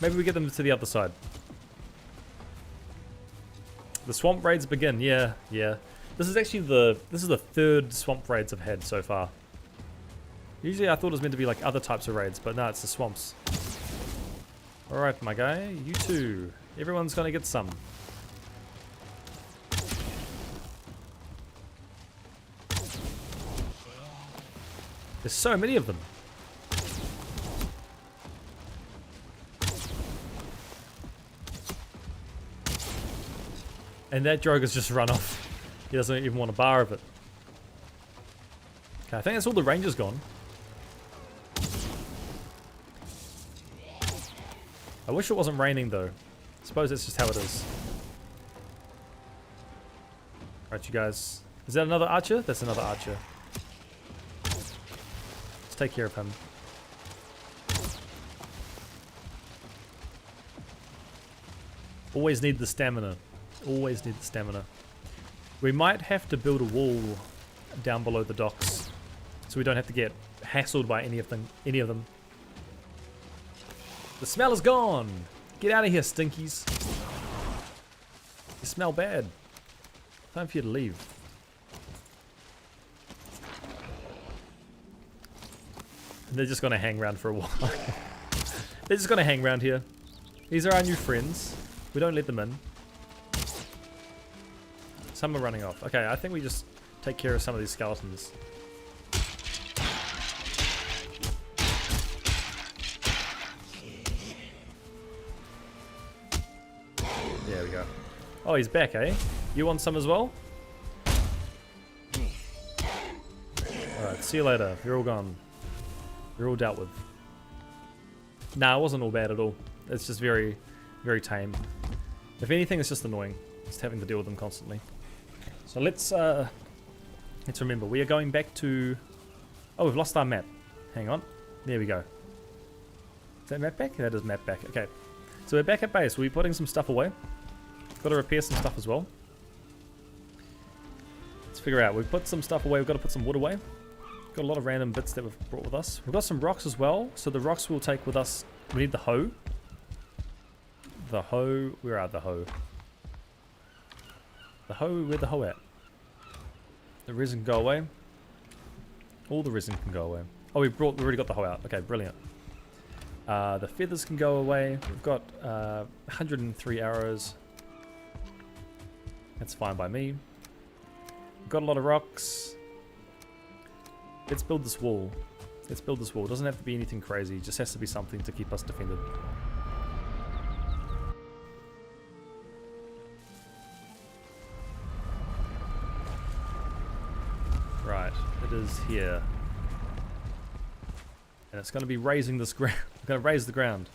Maybe we get them to the other side. The swamp raids begin. Yeah, yeah. This is actually the third swamp raids I've had so far. Usually I thought it was meant to be like other types of raids, but no, it's the swamps. Alright, my guy. You too. Everyone's gonna get some. There's so many of them. And that Droga's just run off. He doesn't even want a bar of it. Okay, I think that's all the rangers gone. I wish it wasn't raining though. I suppose that's just how it is. Alright, you guys. Is that another archer? That's another archer. Let's take care of him. Always need the stamina. Always need the stamina. We might have to build a wall down below the docks so we don't have to get hassled by any of them. The smell is gone! Get out of here, stinkies. You smell bad. Time for you to leave. And they're just gonna hang around for a while. They're just gonna hang around here. These are our new friends. We don't let them in. Some are running off. Okay, I think we just take care of some of these skeletons. There we go. Oh, he's back, eh? You want some as well? Alright, see you later. You're all gone. You're all dealt with. Nah, it wasn't all bad at all. It's just very, very tame. If anything, it's just annoying. Just having to deal with them constantly. So let's remember, we are going back to... Oh, we've lost our map. Hang on. There we go. Is that map back? That is map back. Okay. So we're back at base. We're putting some stuff away. Got to repair some stuff as well. Let's figure out. We've put some stuff away. We've got to put some wood away. Got a lot of random bits that we've brought with us. We've got some rocks as well. So the rocks we'll take with us. We need the hoe. The hoe. Where are the hoe? The hoe, where the hoe at? The resin can go away. All the resin can go away. Oh, we already got the hoe out. Okay, brilliant. The feathers can go away. We've got 103 arrows. That's fine by me. We've got a lot of rocks. Let's build this wall. Let's build this wall. It doesn't have to be anything crazy. It just has to be something to keep us defended. Right, it is here. And it's going to be raising this ground. We're going to raise the ground.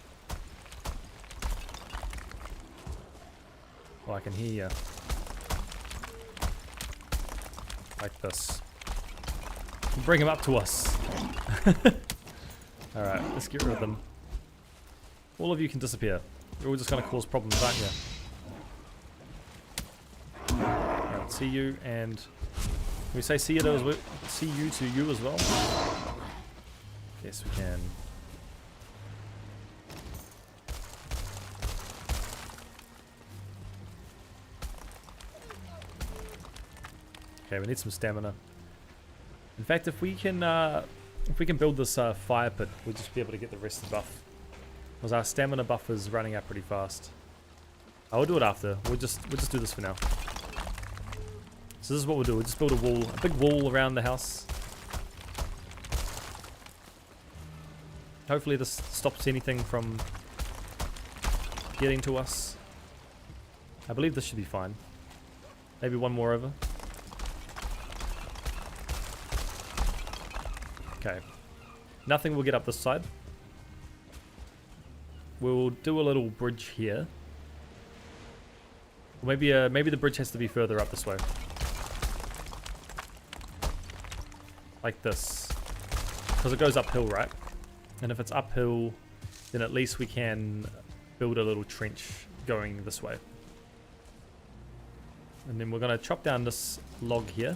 Oh, I can hear you. Like this. Bring him up to us. Alright, let's get rid of them. All of you can disappear. You're all just going to cause problems, aren't you? Alright, see you, and... Can we say see you to you as well? Yes, we can. Okay, we need some stamina. In fact, if we can build this fire pit, we'll just be able to get the rest of the buff. Because our stamina buff is running out pretty fast. I will do it after. We'll just do this for now. So this is what we'll do. We'll just build a big wall around the house. Hopefully this stops anything from getting to us. I believe this should be fine. Maybe one more over. Okay. Nothing will get up this side. We'll do a little bridge here. Or maybe the bridge has to be further up this way. Like this. Because it goes uphill, right? And if it's uphill, then at least we can build a little trench going this way. And then we're going to chop down this log here.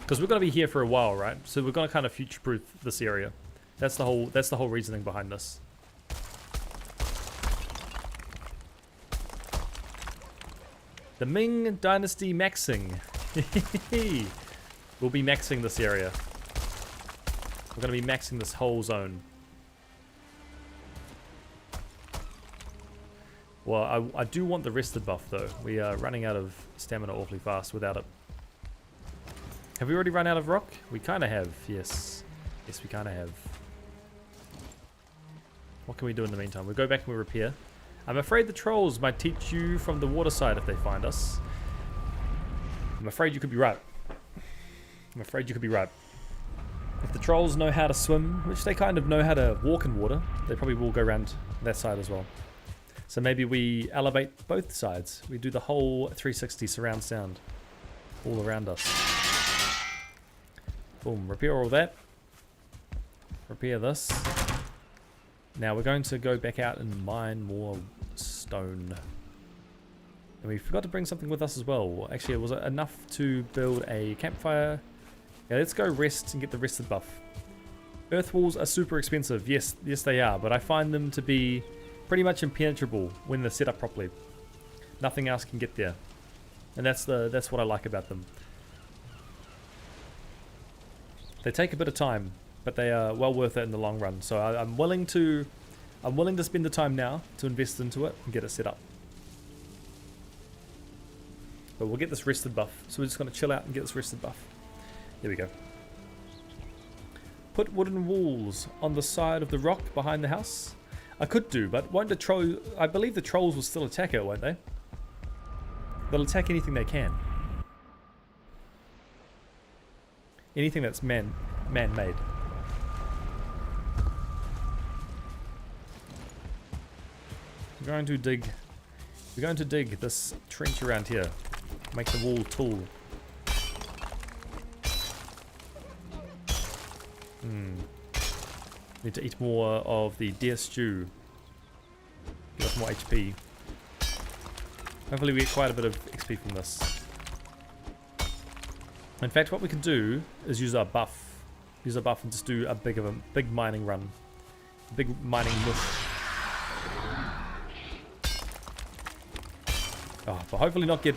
Because we're going to be here for a while, right? So we're going to kind of future-proof this area. That's the whole reasoning behind this. The Ming Dynasty maxing. We'll be maxing this area. We're going to be maxing this whole zone. Well, I do want the rested buff though. We are running out of stamina awfully fast without it. Have we already run out of rock? We kind of have, yes. Yes, we kind of have. What can we do in the meantime? We go back and we repair. I'm afraid the trolls might teach you from the water side if they find us. I'm afraid you could be right. I'm afraid you could be right. If the trolls know how to swim, which they kind of know how to walk in water, they probably will go around that side as well. So maybe we elevate both sides. We do the whole 360 surround sound all around us. Boom, repair all that. Repair this. Now we're going to go back out and mine more stone. And we forgot to bring something with us as well. Actually, it was enough to build a campfire. Yeah, let's go rest and get the rested buff. Earth walls are super expensive. Yes, they are. But I find them to be pretty much impenetrable when they're set up properly. Nothing else can get there. And that's what I like about them. They take a bit of time, but they are well worth it in the long run. So I'm willing to spend the time now to invest into it and get it set up. But we'll get this rested buff. So we're just going to chill out and get this rested buff. There we go. Put wooden walls on the side of the rock behind the house. I could do, but won't the troll? I believe the trolls will still attack it, won't they? They'll attack anything they can. Anything that's man-made. We're going to dig this trench around here. Make the wall tall. Need to eat more of the deer stew. Get us more HP. Hopefully we get quite a bit of XP from this. In fact, what we can do is use our buff. Use our buff and just do a big mining run. Big mining mush. Oh, but hopefully not get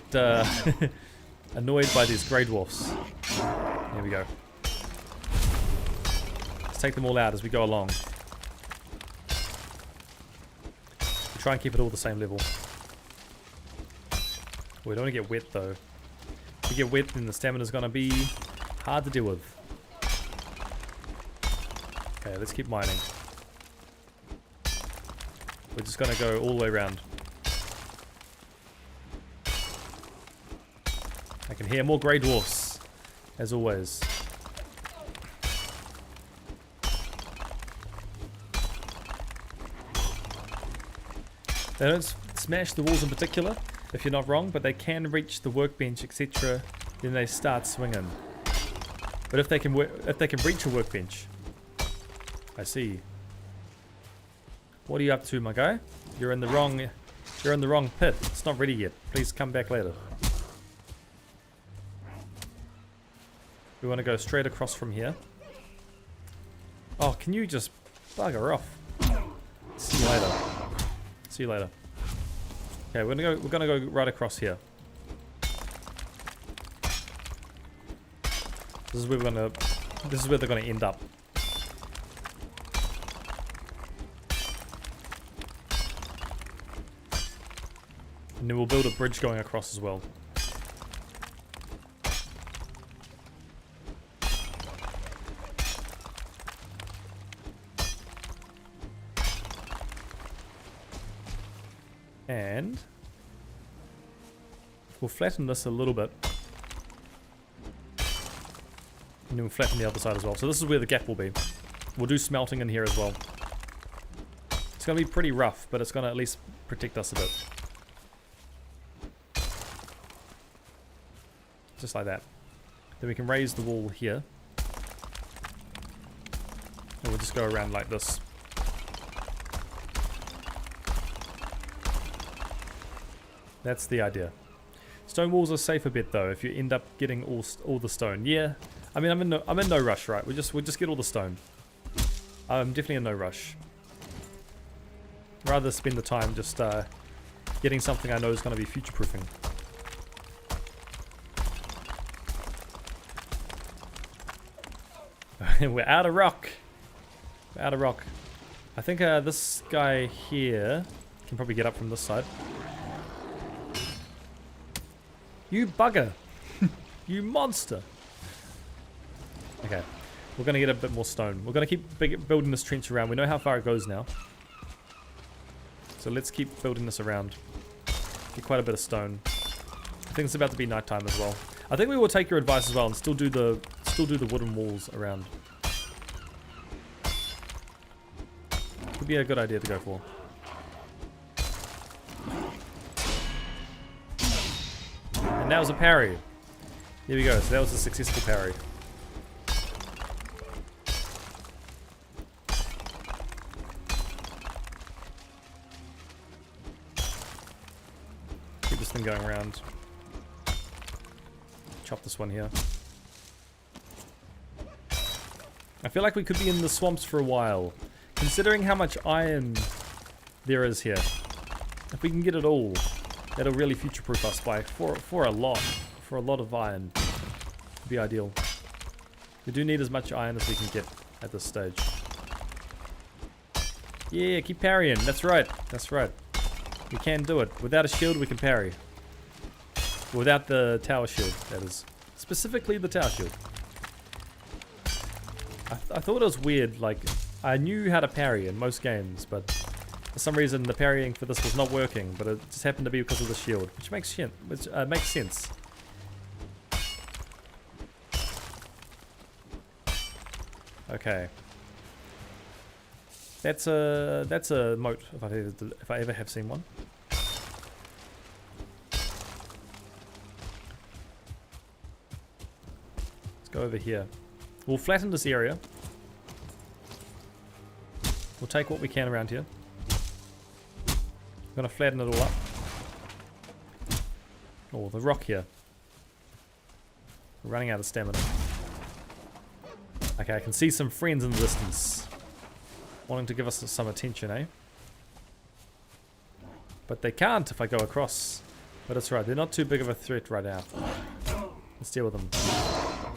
annoyed by these grey dwarfs. There we go. Let's take them all out as we go along. We try and keep it all the same level. We don't want to get wet though. If we get wet, then the stamina's going to be hard to deal with. Okay, let's keep mining. We're just going to go all the way around. I can hear more grey dwarfs, as always. They don't smash the walls in particular, if you're not wrong, but they can reach the workbench, etc. Then they start swinging. But if they can reach a workbench, I see. What are you up to, my guy? You're in the wrong pit. It's not ready yet. Please come back later. We want to go straight across from here. Oh, can you just bugger off? See you later. See you later. Okay, we're gonna go right across here. This is where they're gonna end up. And then we'll build a bridge going across as well. And we'll flatten this a little bit. And then we'll flatten the other side as well. So this is where the gap will be. We'll do smelting in here as well. It's going to be pretty rough, but it's going to at least protect us a bit. Just like that. Then we can raise the wall here. And we'll just go around like this. That's the idea. Stone walls are safe a bit though if you end up getting all the stone. Yeah, I mean I'm in no rush, right? We'll just get all the stone. I'm definitely in no rush. Rather spend the time just getting something I know is going to be future proofing. We're out of rock. We're out of rock. I think this guy here can probably get up from this side. You bugger! You monster! Okay, we're going to get a bit more stone. We're going to keep building this trench around. We know how far it goes now. So let's keep building this around. Get quite a bit of stone. I think it's about to be nighttime as well. I think we will take your advice as well and still do the wooden walls around. Could be a good idea to go for. And that was a parry. Here we go. So that was a successful parry. Keep this thing going around. Chop this one here. I feel like we could be in the swamps for a while. Considering how much iron there is here. If we can get it all, that'll really future-proof us for a lot of iron. Would be ideal. We do need as much iron as we can get at this stage. Yeah, keep parrying. That's right. That's right. We can do it. Without a shield, we can parry. Without the tower shield, that is. Specifically the tower shield. I thought it was weird, like, I knew how to parry in most games, but for some reason the parrying for this was not working, but it just happened to be because of the shield, which makes sense. Okay. That's a moat, if I ever have seen one. Let's go over here. We'll flatten this area. We'll take what we can around here. I'm gonna flatten it all up. Oh, the rock here. We're running out of stamina. Okay, I can see some friends in the distance. Wanting to give us some attention, eh? But they can't if I go across. But that's right, they're not too big of a threat right now. Let's deal with them.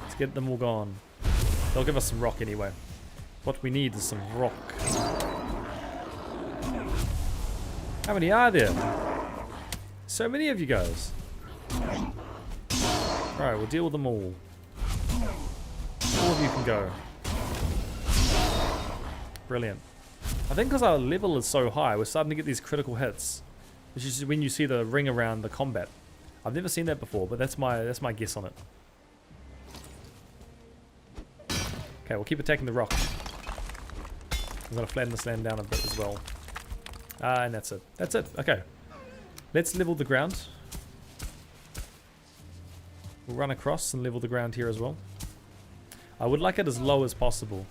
Let's get them all gone. They'll give us some rock anyway. What we need is some rock. How many are there? So many of you guys. Alright, we'll deal with them all. All of you can go. Brilliant. I think because our level is so high, we're starting to get these critical hits. Which is when you see the ring around the combat. I've never seen that before, but that's my guess on it. Okay, we'll keep attacking the rock. I'm going to flatten this land down a bit as well. And that's it. That's it. Okay. Let's level the ground. We'll run across and level the ground here as well. I would like it as low as possible.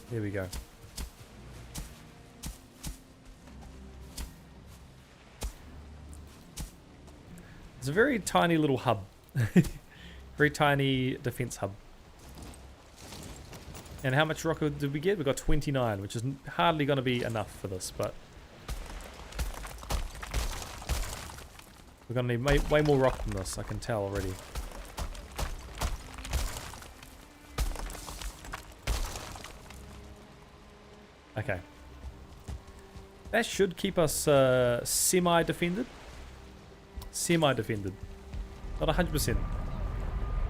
Here we go. It's a very tiny little hub. Very tiny defense hub. And how much rock did we get? We got 29, which is hardly going to be enough for this, but we're going to need way more rock than this, I can tell already. Okay. That should keep us semi-defended. Semi-defended. Not 100%.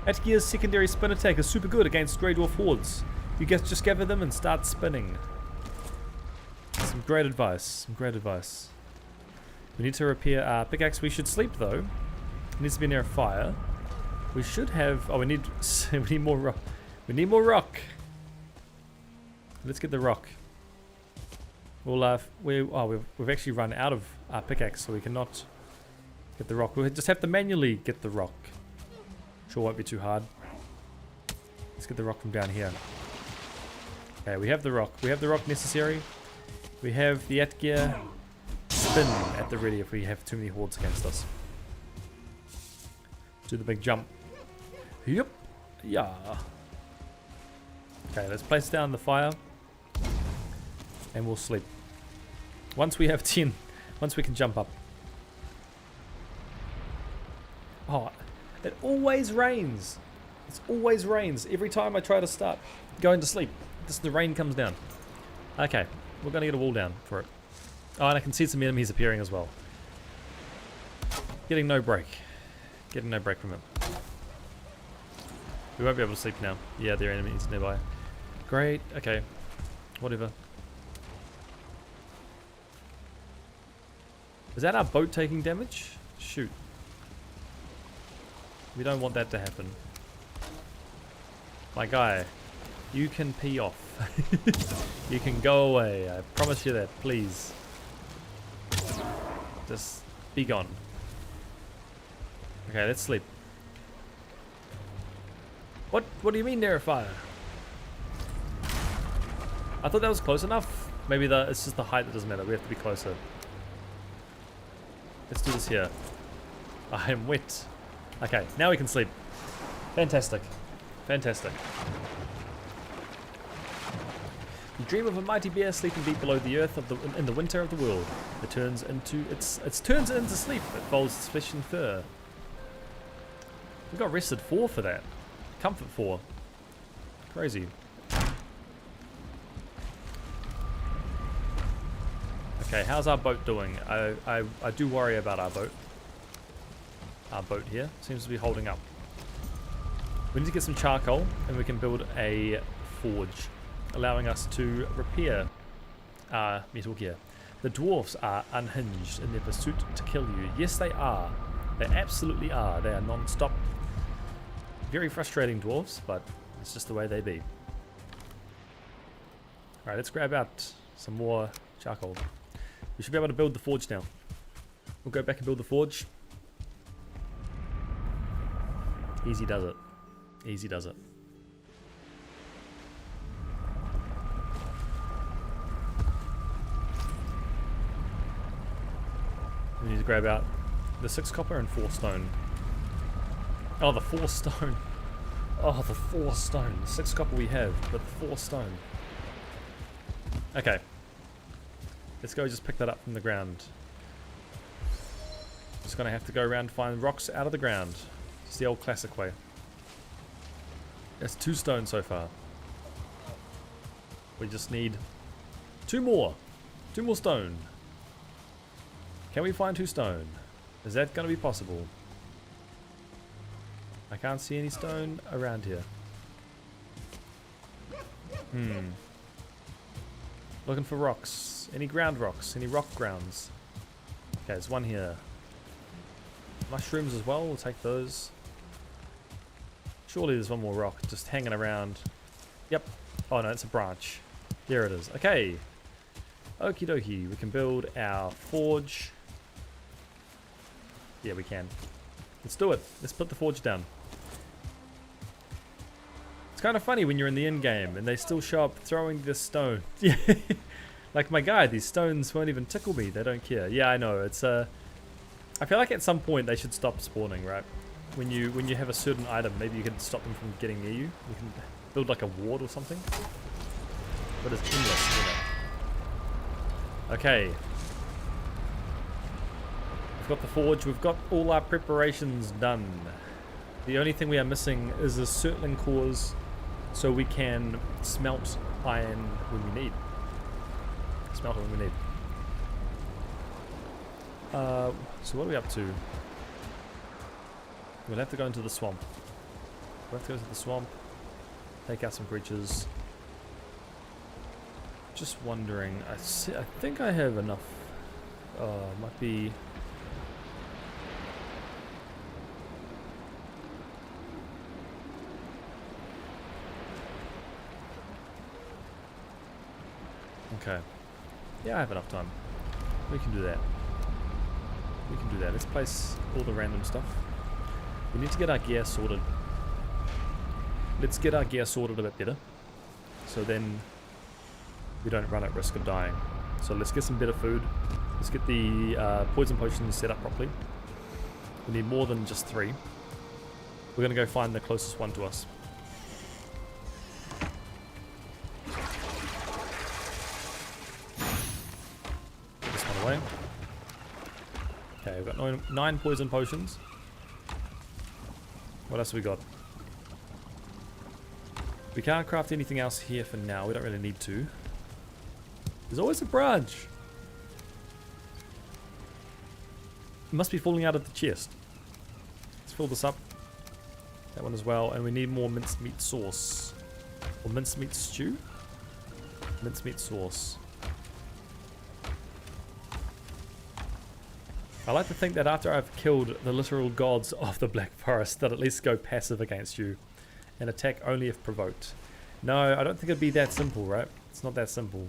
Atgear's secondary spin attack is super good against Grey Dwarf hordes. You just gather them and start spinning. Some great advice. Some great advice. We need to repair our pickaxe. We should sleep though. It needs to be near a fire. We should have... Oh, we need more rock. We need more rock. Let's get the rock. We'll we've actually run out of our pickaxe, so we cannot get the rock. We'll just have to manually get the rock. Sure won't be too hard. Let's get the rock from down here. Okay, we have the rock. We have the rock necessary. We have the Atgear spin at the ready if we have too many hordes against us. Do the big jump. Yep. Yeah. Okay, let's place down the fire. And we'll sleep. Once we have 10, once we can jump up. Oh, it always rains. It always rains every time I try to start going to sleep. The rain comes down. Okay, we're going to get a wall down for it. Oh, and I can see some enemies appearing as well. Getting no break. Getting no break from it. We won't be able to sleep now. Yeah, there are enemies nearby. Great, okay. Whatever. Is that our boat taking damage? Shoot. We don't want that to happen. My guy, you can pee off. You can go away. I promise you that, please. Just be gone. Okay, let's sleep. What do you mean near a fire? I thought that was close enough. Maybe it's just the height that doesn't matter. We have to be closer. Let's do this here. I am wet. Okay, now we can sleep. Fantastic. Fantastic. You dream of a mighty bear sleeping deep below the earth in the winter of the world. It turns into sleep. It folds its flesh and fur. We got rested 4 for that. Comfort 4. Crazy. Okay, how's our boat doing? I do worry about our boat. Our boat here seems to be holding up. We need to get some charcoal and we can build a forge, allowing us to repair our metal gear. The dwarves are unhinged in their pursuit to kill you. Yes, they are. They absolutely are. They are non-stop. Very frustrating dwarves, but it's just the way they be. Alright, let's grab out some more charcoal. We should be able to build the forge now. We'll go back and build the forge. Easy does it. Easy does it. We need to grab out the 6 copper and 4 stone. Oh, the 4 stone. Oh, the 4 stone. The 6 copper we have, but the 4 stone. Okay. Let's go just pick that up from the ground. Just gonna have to go around and find rocks out of the ground. It's the old classic way. That's 2 stone so far. We just need 2 more. 2 more stone. Can we find 2 stone? Is that gonna be possible? I can't see any stone around here. Looking for rocks. Any ground rocks? Any rock grounds? Okay, there's one here. Mushrooms as well, we'll take those. Surely there's one more rock just hanging around. Yep. Oh no, it's a branch. There it is. Okay. Okie dokie. We can build our forge. Yeah, we can. Let's do it. Let's put the forge down. It's kind of funny when you're in the end game and they still show up throwing this stone. Yeah. Like my guy, these stones won't even tickle me. They don't care. Yeah, I know. It's I feel like at some point they should stop spawning, right? When you have a certain item, maybe you can stop them from getting near you. You can build like a ward or something. But it's endless, you know. Okay. We've got the forge. We've got all our preparations done. The only thing we are missing is the circling cores, so we can smelt iron when we need. Smelt it when we need. So what are we up to? We'll have to go into the swamp. We'll have to go to the swamp, take out some creatures. Just wondering, I think I have enough. Might be. Okay. Yeah, I have enough time. We can do that. We can do that. Let's place all the random stuff. We need to get our gear sorted. Let's get our gear sorted a bit better. So then we don't run at risk of dying. So let's get some better food. Let's get the poison potions set up properly. We need more than just 3. We're going to go find the closest one to us. Put this one away. Okay, we've got 9 poison potions. What else have we got? We can't craft anything else here for now. We don't really need to. There's always a branch. It must be falling out of the chest. Let's fill this up. That one as well. And we need more mincemeat sauce. Or mincemeat stew? Mincemeat sauce. I like to think that after I've killed the literal gods of the Black Forest, that at least go passive against you and attack only if provoked. No, I don't think it'd be that simple, right? It's not that simple.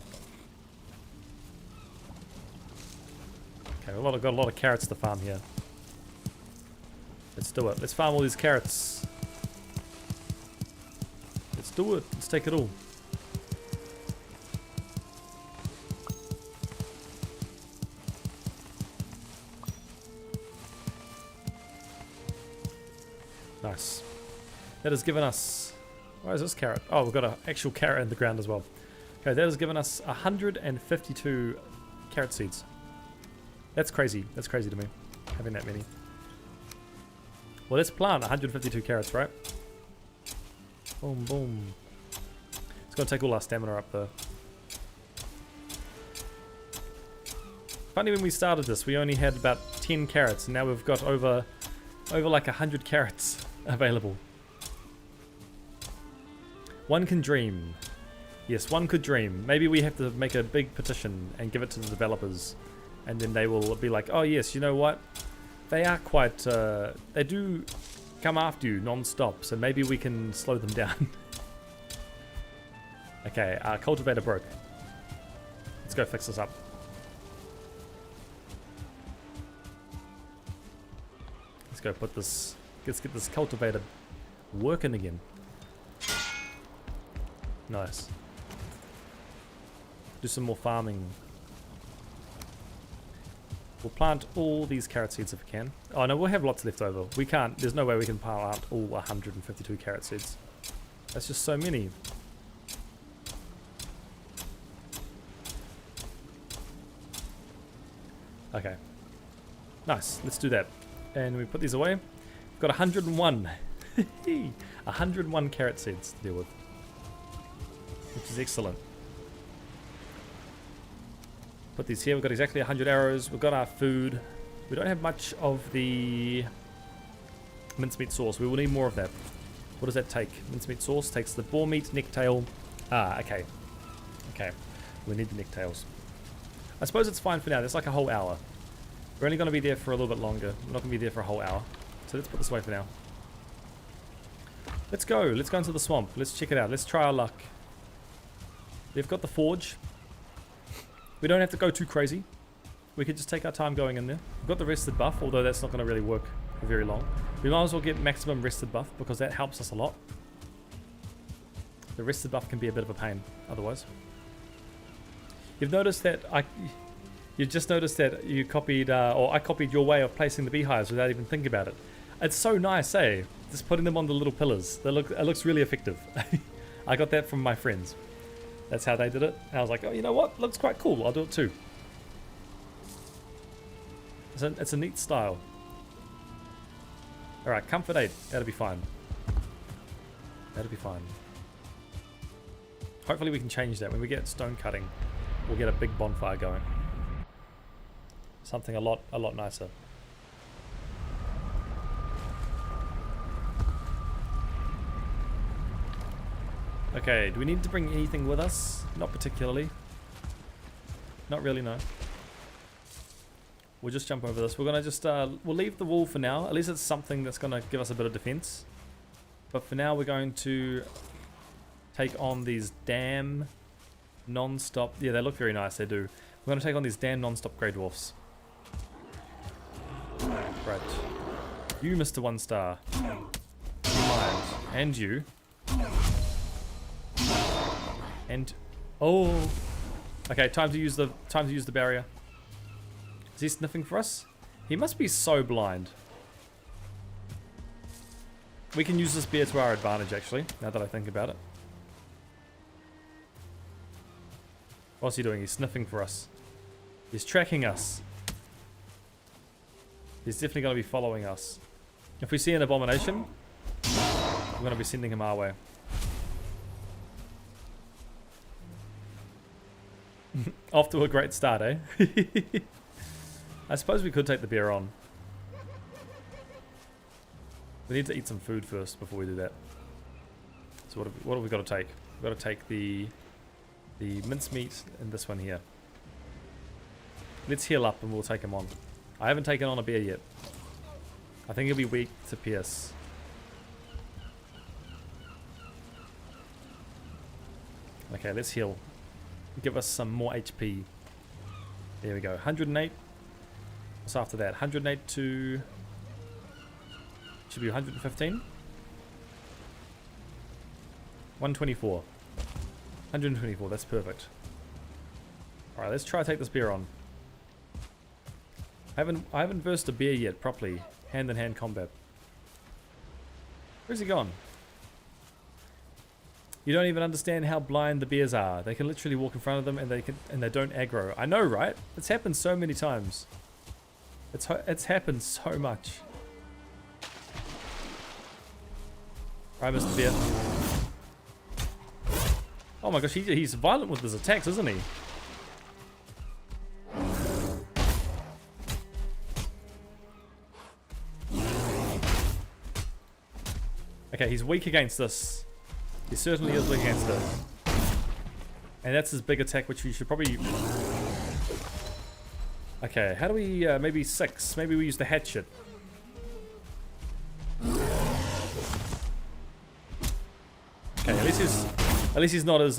Okay, we've got a lot of carrots to farm here. Let's do it. Let's farm all these carrots. Let's do it. Let's take it all. Nice. That has given us... Why is this carrot? Oh, we've got an actual carrot in the ground as well. Okay, that has given us 152 carrot seeds. That's crazy. That's crazy to me, having that many. Well, let's plant 152 carrots, right? Boom, boom. It's going to take all our stamina up, though. Funny, when we started this, we only had about 10 carrots, and now we've got over like 100 carrots available. One can dream. Yes, one could dream. Maybe we have to make a big petition and give it to the developers, and then they will be like, oh yes, you know what? They are quite, they do come after you non-stop, so maybe we can slow them down. Okay, our cultivator broke. Let's go fix this up. Let's go put this, let's get this cultivator working again. Nice. Do some more farming. We'll plant all these carrot seeds if we can. Oh no, we'll have lots left over. We can't, there's no way we can plant all 152 carrot seeds. That's just so many. Okay. Nice, let's do that. And we put these away. We've got 101. 101 carrot seeds to deal with. Which is excellent. Put these here. We've got exactly 100 arrows. We've got our food. We don't have much of the mincemeat sauce. We will need more of that. What does that take? Mincemeat sauce takes the boar meat, necktail. Ah, okay. Okay. We need the necktails. I suppose it's fine for now. There's like a whole hour. We're only going to be there for a little bit longer. We're not going to be there for a whole hour. So let's put this away for now. Let's go. Let's go into the swamp. Let's check it out. Let's try our luck. We've got the forge. We don't have to go too crazy. We could just take our time going in there. We've got the rested buff, although that's not going to really work for very long. We might as well get maximum rested buff because that helps us a lot. The rested buff can be a bit of a pain otherwise. You've noticed that you just noticed that you copied, or I copied your way of placing the beehives without even thinking about it. It's so nice, eh? Just putting them on the little pillars. It looks really effective. I got that from my friends. That's how they did it. And I was like, oh, you know what? Looks quite cool. I'll do it too. It's a neat style. Alright, comfort 8. That'll be fine. That'll be fine. Hopefully we can change that. When we get stone cutting, we'll get a big bonfire going. Something a lot nicer. Okay, do we need to bring anything with us? Not particularly. Not really, no. We'll just jump over this. We're gonna just, we'll leave the wall for now. At least it's something that's gonna give us a bit of defense. But for now, we're going to take on these damn non-stop. Yeah, they look very nice, they do. We're gonna take on these damn non-stop grey dwarfs. Right. You, Mr. One Star. You mind. And you. And... Oh! Okay, time to use the barrier. Is he sniffing for us? He must be so blind. We can use this beer to our advantage, actually, now that I think about it. What's he doing? He's sniffing for us. He's tracking us. He's definitely going to be following us. If we see an abomination, we're going to be sending him our way. Off to a great start, eh? I suppose we could take the beer on. We need to eat some food first before we do that. So what have we got to take? We've got to take the mincemeat and this one here. Let's heal up and we'll take him on. I haven't taken on a bear yet. I think he'll be weak to pierce. Okay, let's heal. Give us some more HP. There we go. 108. What's after that? 108 to... should be 115. 124. 124, that's perfect. Alright, let's try to take this bear on. I haven't versed a bear yet properly. Hand-in-hand combat. Where's he gone? You don't even understand how blind the bears are. They can literally walk in front of them and they don't aggro. I know, right? It's happened so many times. It's happened so much. Right, Mr. Bear. Oh my gosh, he's violent with his attacks, isn't he? Okay, he's weak against this. He certainly is weak against it. And that's his big attack, which we should probably... Okay, how do we... maybe 6. Maybe we use the hatchet. Okay, at least he's not as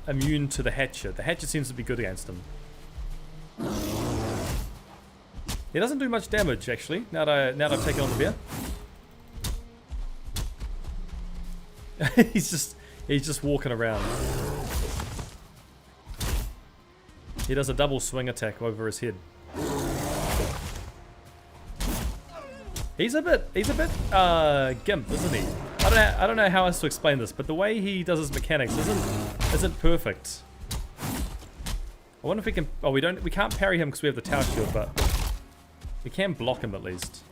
immune to the hatchet. The hatchet seems to be good against him. He doesn't do much damage, actually, now that I've taken on the bear. he's just walking around. He does a double swing attack over his head. He's a bit gimp, isn't he? I don't know how else to explain this, but the way he does his mechanics isn't perfect. I wonder if we can... Oh, we can't parry him because we have the tower shield, but we can block him at least.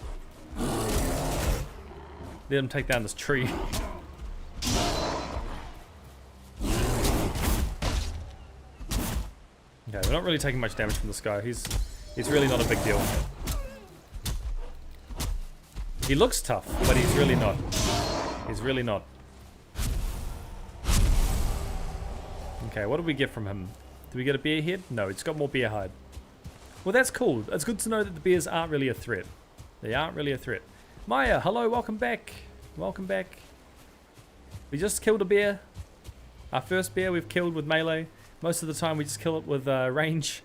Let him take down this tree. Okay, we're not really taking much damage from this guy. He's really not a big deal. He looks tough, but he's really not. He's really not. Okay, what did we get from him? Did we get a bear head? No, he's got more bear hide. Well, that's cool. It's good to know that the bears aren't really a threat. They aren't really a threat. Maya, hello, welcome back. Welcome back. We just killed a bear. Our first bear we've killed with melee. Most of the time we just kill it with range.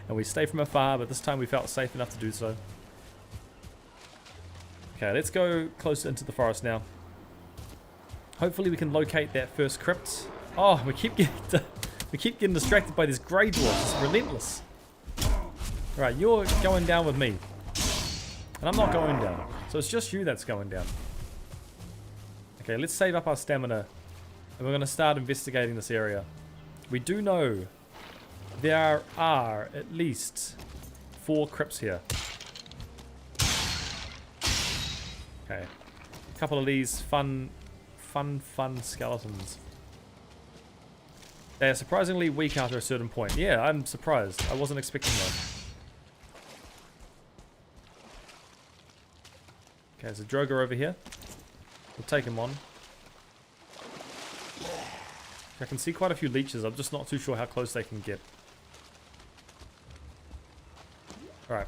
And we stay from afar, but this time we felt safe enough to do so. Okay, let's go closer into the forest now. Hopefully we can locate that first crypt. Oh, we keep getting distracted by this grey dwarf. It's relentless. Alright, you're going down with me. And I'm not going down. So it's just you that's going down. Okay, let's save up our stamina. And we're going to start investigating this area. We do know there are at least 4 crypts here. Okay. A couple of these fun skeletons. They are surprisingly weak after a certain point. Yeah, I'm surprised. I wasn't expecting that. Okay, there's a Droger over here. We'll take him on. I can see quite a few leeches. I'm just not too sure how close they can get. Alright.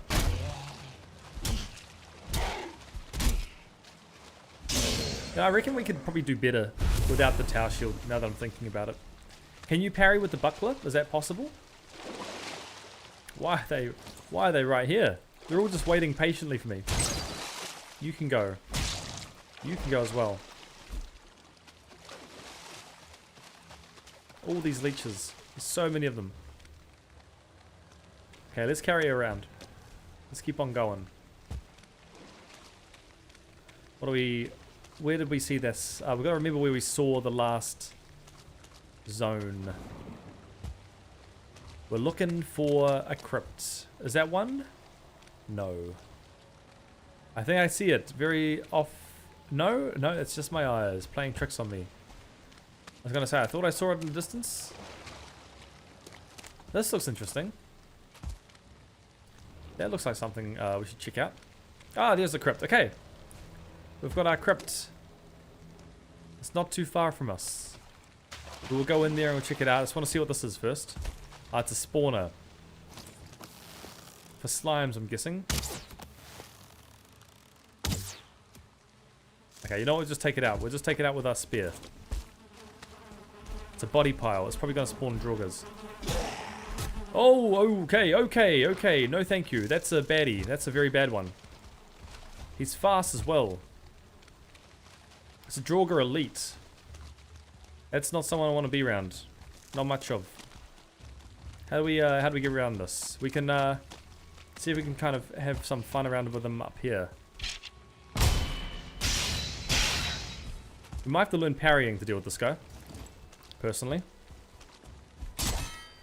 Now, I reckon we could probably do better without the tower shield, now that I'm thinking about it. Can you parry with the buckler? Is that possible? Why are they right here? They're all just waiting patiently for me. You can go. You can go as well. All these leeches. There's so many of them. Okay, let's carry her around. Let's keep on going. What do we... Where did we see this? We've got to remember where we saw the last zone. We're looking for a crypt. Is that one? No. I think I see it. Very off. No? No, it's just my eyes playing tricks on me. I was going to say, I thought I saw it in the distance. This looks interesting. That looks like something we should check out. Ah, there's the crypt. Okay. We've got our crypt. It's not too far from us. We'll go in there and we'll check it out. I just want to see what this is first. It's a spawner. For slimes, I'm guessing. Okay, you know what? We'll just take it out. We'll just take it out with our spear. It's a body pile. It's probably going to spawn Draugrs. Oh, okay. No, thank you. That's a baddie. That's a very bad one. He's fast as well. It's a Draugr elite. That's not someone I want to be around. Not much of. How do we get around this? We can see if we can kind of have some fun around with them up here. We might have to learn parrying to deal with this guy. Personally.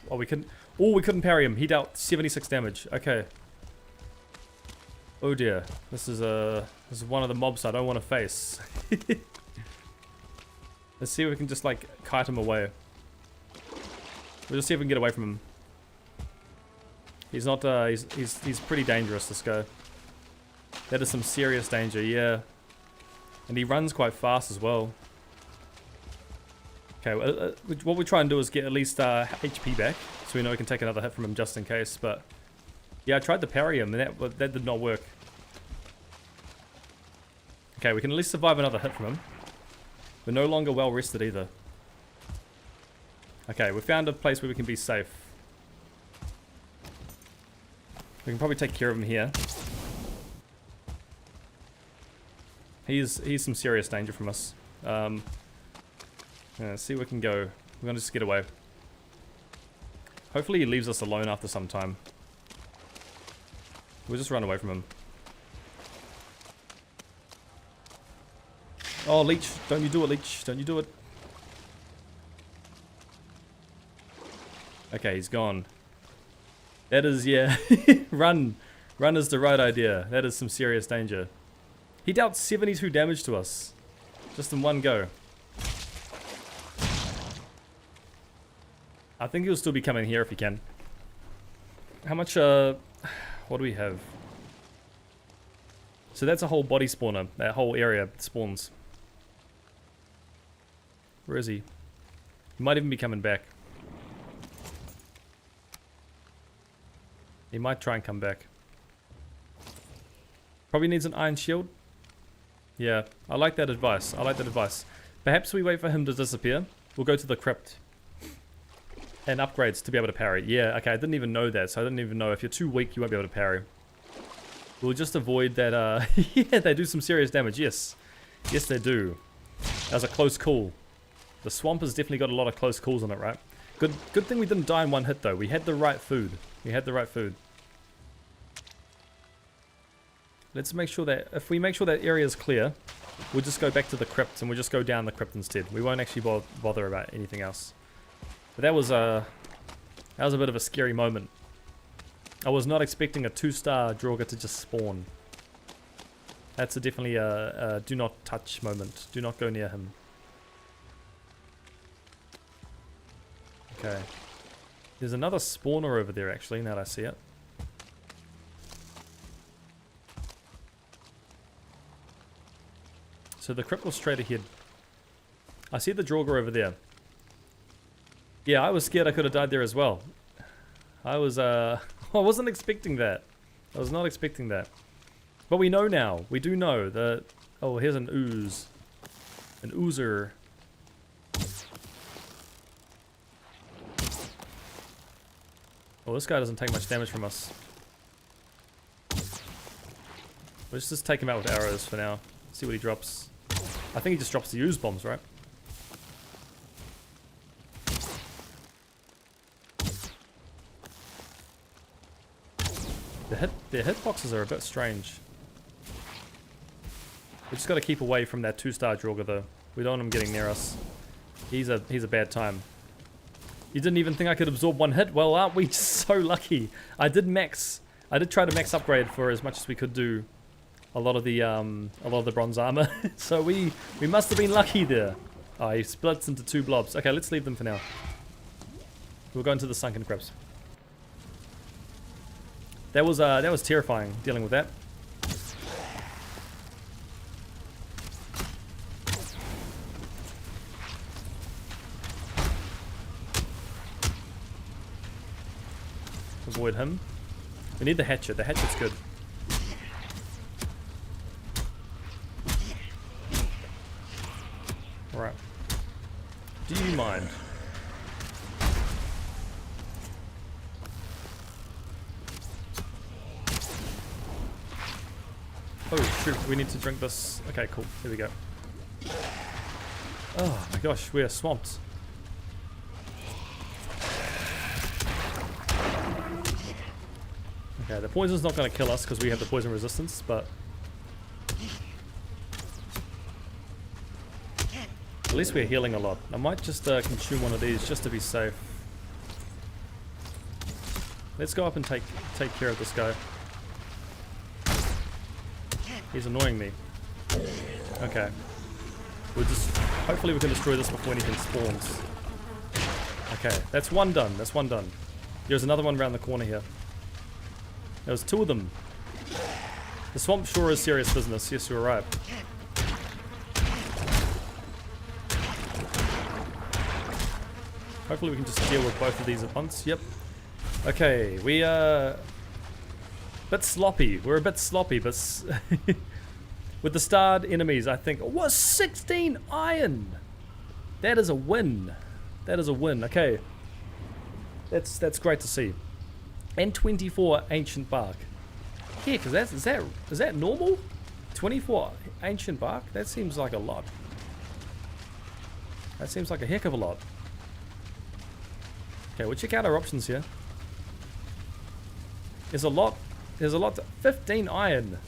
Oh, we couldn't. Oh, we couldn't parry him. He dealt 76 damage. Okay. Oh dear. This is one of the mobs I don't want to face. Let's see if we can just like kite him away. We'll just see if we can get away from him. He's not. He's pretty dangerous. This guy. That is some serious danger. Yeah. And he runs quite fast as well. Okay. What we try and do is get at least HP back, so we know we can take another hit from him just in case. But yeah, I tried to parry him, and that did not work. Okay, we can at least survive another hit from him. We're no longer well rested either. Okay, we found a place where we can be safe. We can probably take care of him here. He's some serious danger from us. Yeah, let's see where we can go. We're gonna just get away. Hopefully he leaves us alone after some time. We'll just run away from him. Oh, Leech. Don't you do it, Leech. Don't you do it. Okay, he's gone. That is, yeah. Run. Run is the right idea. That is some serious danger. He dealt 72 damage to us. Just in one go. I think he'll still be coming here if he can. How much, what do we have? So that's a whole body spawner. That whole area spawns. Where is he? He might even be coming back. He might try and come back. Probably needs an iron shield. Yeah, I like that advice. I like that advice. Perhaps we wait for him to disappear. We'll go to the crypt. And upgrades to be able to parry. Yeah, okay, I didn't even know that. So I didn't even know if you're too weak, you won't be able to parry. We'll just avoid that. Yeah, they do some serious damage. Yes. Yes, they do. That was a close call. The swamp has definitely got a lot of close calls on it, right? Good thing we didn't die in one hit, though. We had the right food. We had the right food. Let's make sure that, if we make sure that area is clear, we'll just go back to the crypt and we'll just go down the crypt instead. We won't actually bother about anything else. But that was a bit of a scary moment. I was not expecting a 2-star Draugr to just spawn. That's definitely a do not touch moment. Do not go near him. Okay. There's another spawner over there actually, now that I see it. So the crypt was straight ahead. I see the Draugr over there. Yeah, I was scared I could have died there as well. I wasn't expecting that. I was not expecting that. But we know now. We do know that... Oh, here's an ooze. An oozer. Oh, this guy doesn't take much damage from us. Let's just take him out with arrows for now. See what he drops. I think he just drops the ooze bombs, right? Their hitboxes are a bit strange. We just got to keep away from that 2-star Draugr though. We don't want him getting near us. He's a bad time. You didn't even think I could absorb one hit? Well, aren't we just so lucky? I did try to max upgrade for as much as we could do a lot of the bronze armor. So we must have been lucky there. Oh, he splits into 2 blobs. Okay, let's leave them for now. We'll go into the sunken crypts. That was terrifying dealing with that. Avoid him. We need the hatchet. The hatchet's good. Alright. Do you mind? Oh shoot, we need to drink this. Okay, cool. Here we go. Oh my gosh, we are swamped. Okay, the poison's not going to kill us because we have the poison resistance, but at least we're healing a lot. I might just consume one of these just to be safe. Let's go up and take care of this guy. He's annoying me. Okay. Hopefully we can destroy this before anything spawns. Okay, that's one done. That's one done. There's another one around the corner here. There's 2 of them. The swamp sure is serious business. Yes, you're right. Hopefully we can just deal with both of these at once. Yep. Okay, we are a bit sloppy. We're a bit sloppy, but with the starred enemies, I think. Oh, 16 iron! That is a win. That is a win. Okay. That's great to see. And 24 ancient bark. Heck, is that normal? 24 ancient bark? That seems like a lot. That seems like a heck of a lot. Okay, we'll check out our options here. There's a lot. 15 iron.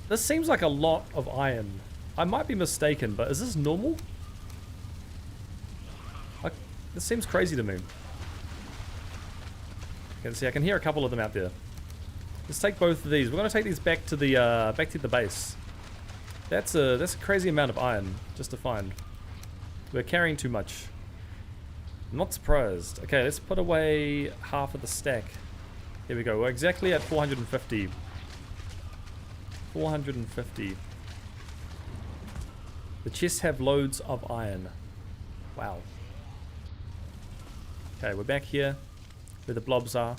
This seems like a lot of iron. I might be mistaken, but is this normal? This seems crazy to me. See, I can hear a couple of them out there. Let's take both of these. We're going to take these back to the base. That's a crazy amount of iron just to find. We're carrying too much. I'm not surprised. Okay, let's put away half of the stack. Here we go. We're exactly at 450. 450. The chests have loads of iron. Wow. Okay, we're back here where the blobs are.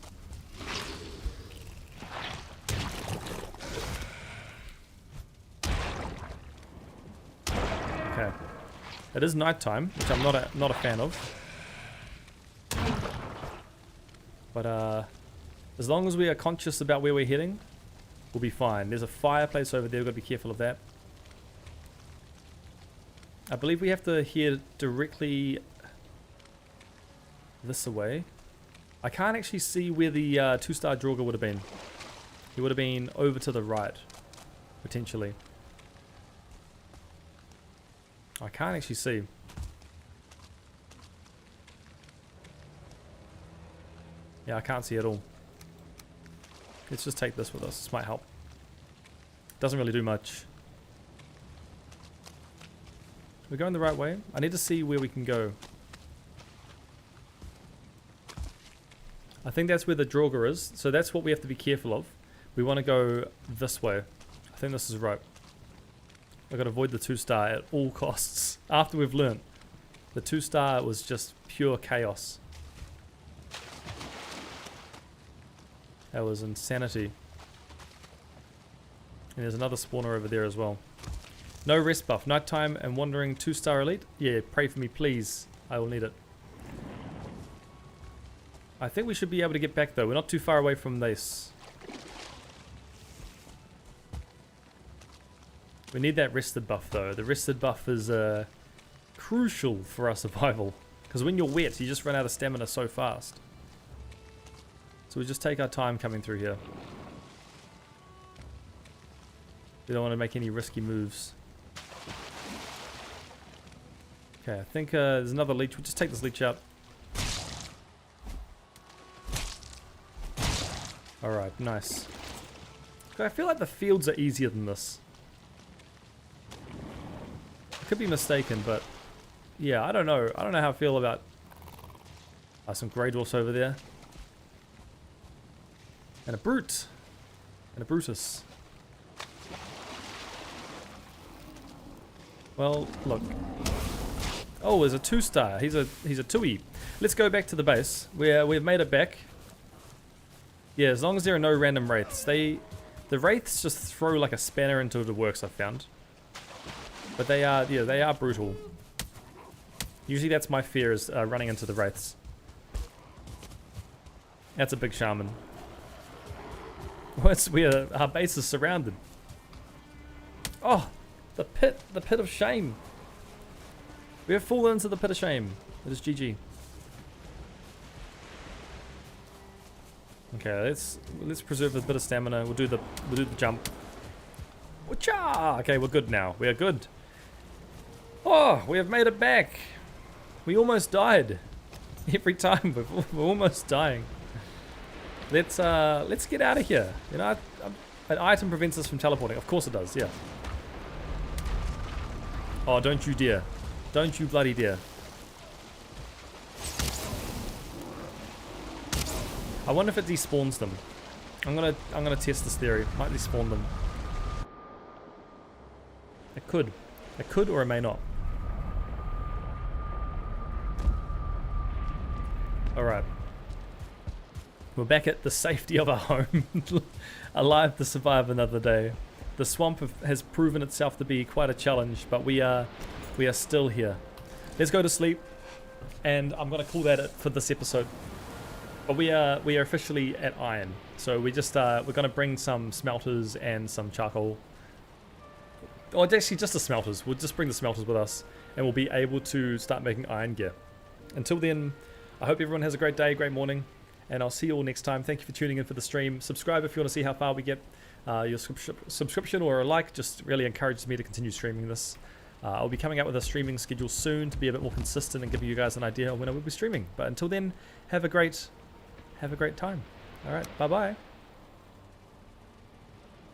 Okay. It is nighttime, which I'm not a fan of. But as long as we are conscious about where we're heading, we'll be fine. There's a fireplace over there, we've got to be careful of that. I believe we have to head directly this way. I can't actually see where the 2-star Draugr would have been. He would have been over to the right, potentially. I can't actually see. Yeah, I can't see at all. Let's just take this with us. This might help. Doesn't really do much. We're going the right way. I need to see where we can go. I think that's where the Draugr is, so that's what we have to be careful of. We want to go this way. I think this is right. I've got to avoid the 2-star at all costs. After we've learnt, the 2-star was just pure chaos. That was insanity. And there's another spawner over there as well. No rest buff. Nighttime and wandering 2-star elite. Yeah, pray for me, please. I will need it. I think we should be able to get back though. We're not too far away from this. We need that rested buff though. The rested buff is crucial for our survival. Because when you're wet, you just run out of stamina so fast. So So we just take our time coming through here. We don't want to make any risky moves. Okay, I think there's another leech. We'll just take this leech out. Alright, nice. Okay, I feel like the fields are easier than this. I could be mistaken, but yeah, I don't know. I don't know how I feel about some Grey Dwarfs over there. And a Brute. And a Brutus. Well, look. Oh, there's a 2-star. He's a 2E. Let's go back to the base. We've made it back. Yeah, as long as there are no random wraiths. The wraiths just throw like a spanner into the works, I've found. But they are brutal. Usually that's my fear, is running into the wraiths. That's a big shaman. Our base is surrounded. Oh, the pit of shame. We have fallen into the pit of shame. It is GG. Okay, let's preserve a bit of stamina. We'll do the jump. Whatcha! Okay, we're good now. We are good. Oh, we have made it back. We almost died. Every time we're almost dying. Let's get out of here. You know, an item prevents us from teleporting. Of course it does. Yeah. Oh, don't you dare! Don't you bloody dare! I wonder if it despawns them. I'm gonna test this theory. Might despawn them. It could. It could, or it may not. Alright. We're back at the safety of our home. Alive to survive another day. The swamp has proven itself to be quite a challenge, but we are still here. Let's go to sleep, and I'm gonna call that it for this episode. But we are officially at iron, so we're gonna bring some smelters and some charcoal. Oh, it's actually just the smelters. We'll just bring the smelters with us, and we'll be able to start making iron gear. Until then, I hope everyone has a great day, great morning, and I'll see you all next time. Thank you for tuning in for the stream. Subscribe if you want to see how far we get. Your subscription or a like just really encourages me to continue streaming this. I'll be coming out with a streaming schedule soon to be a bit more consistent and give you guys an idea of when I will be streaming. But until then, have a great time. All right, bye bye.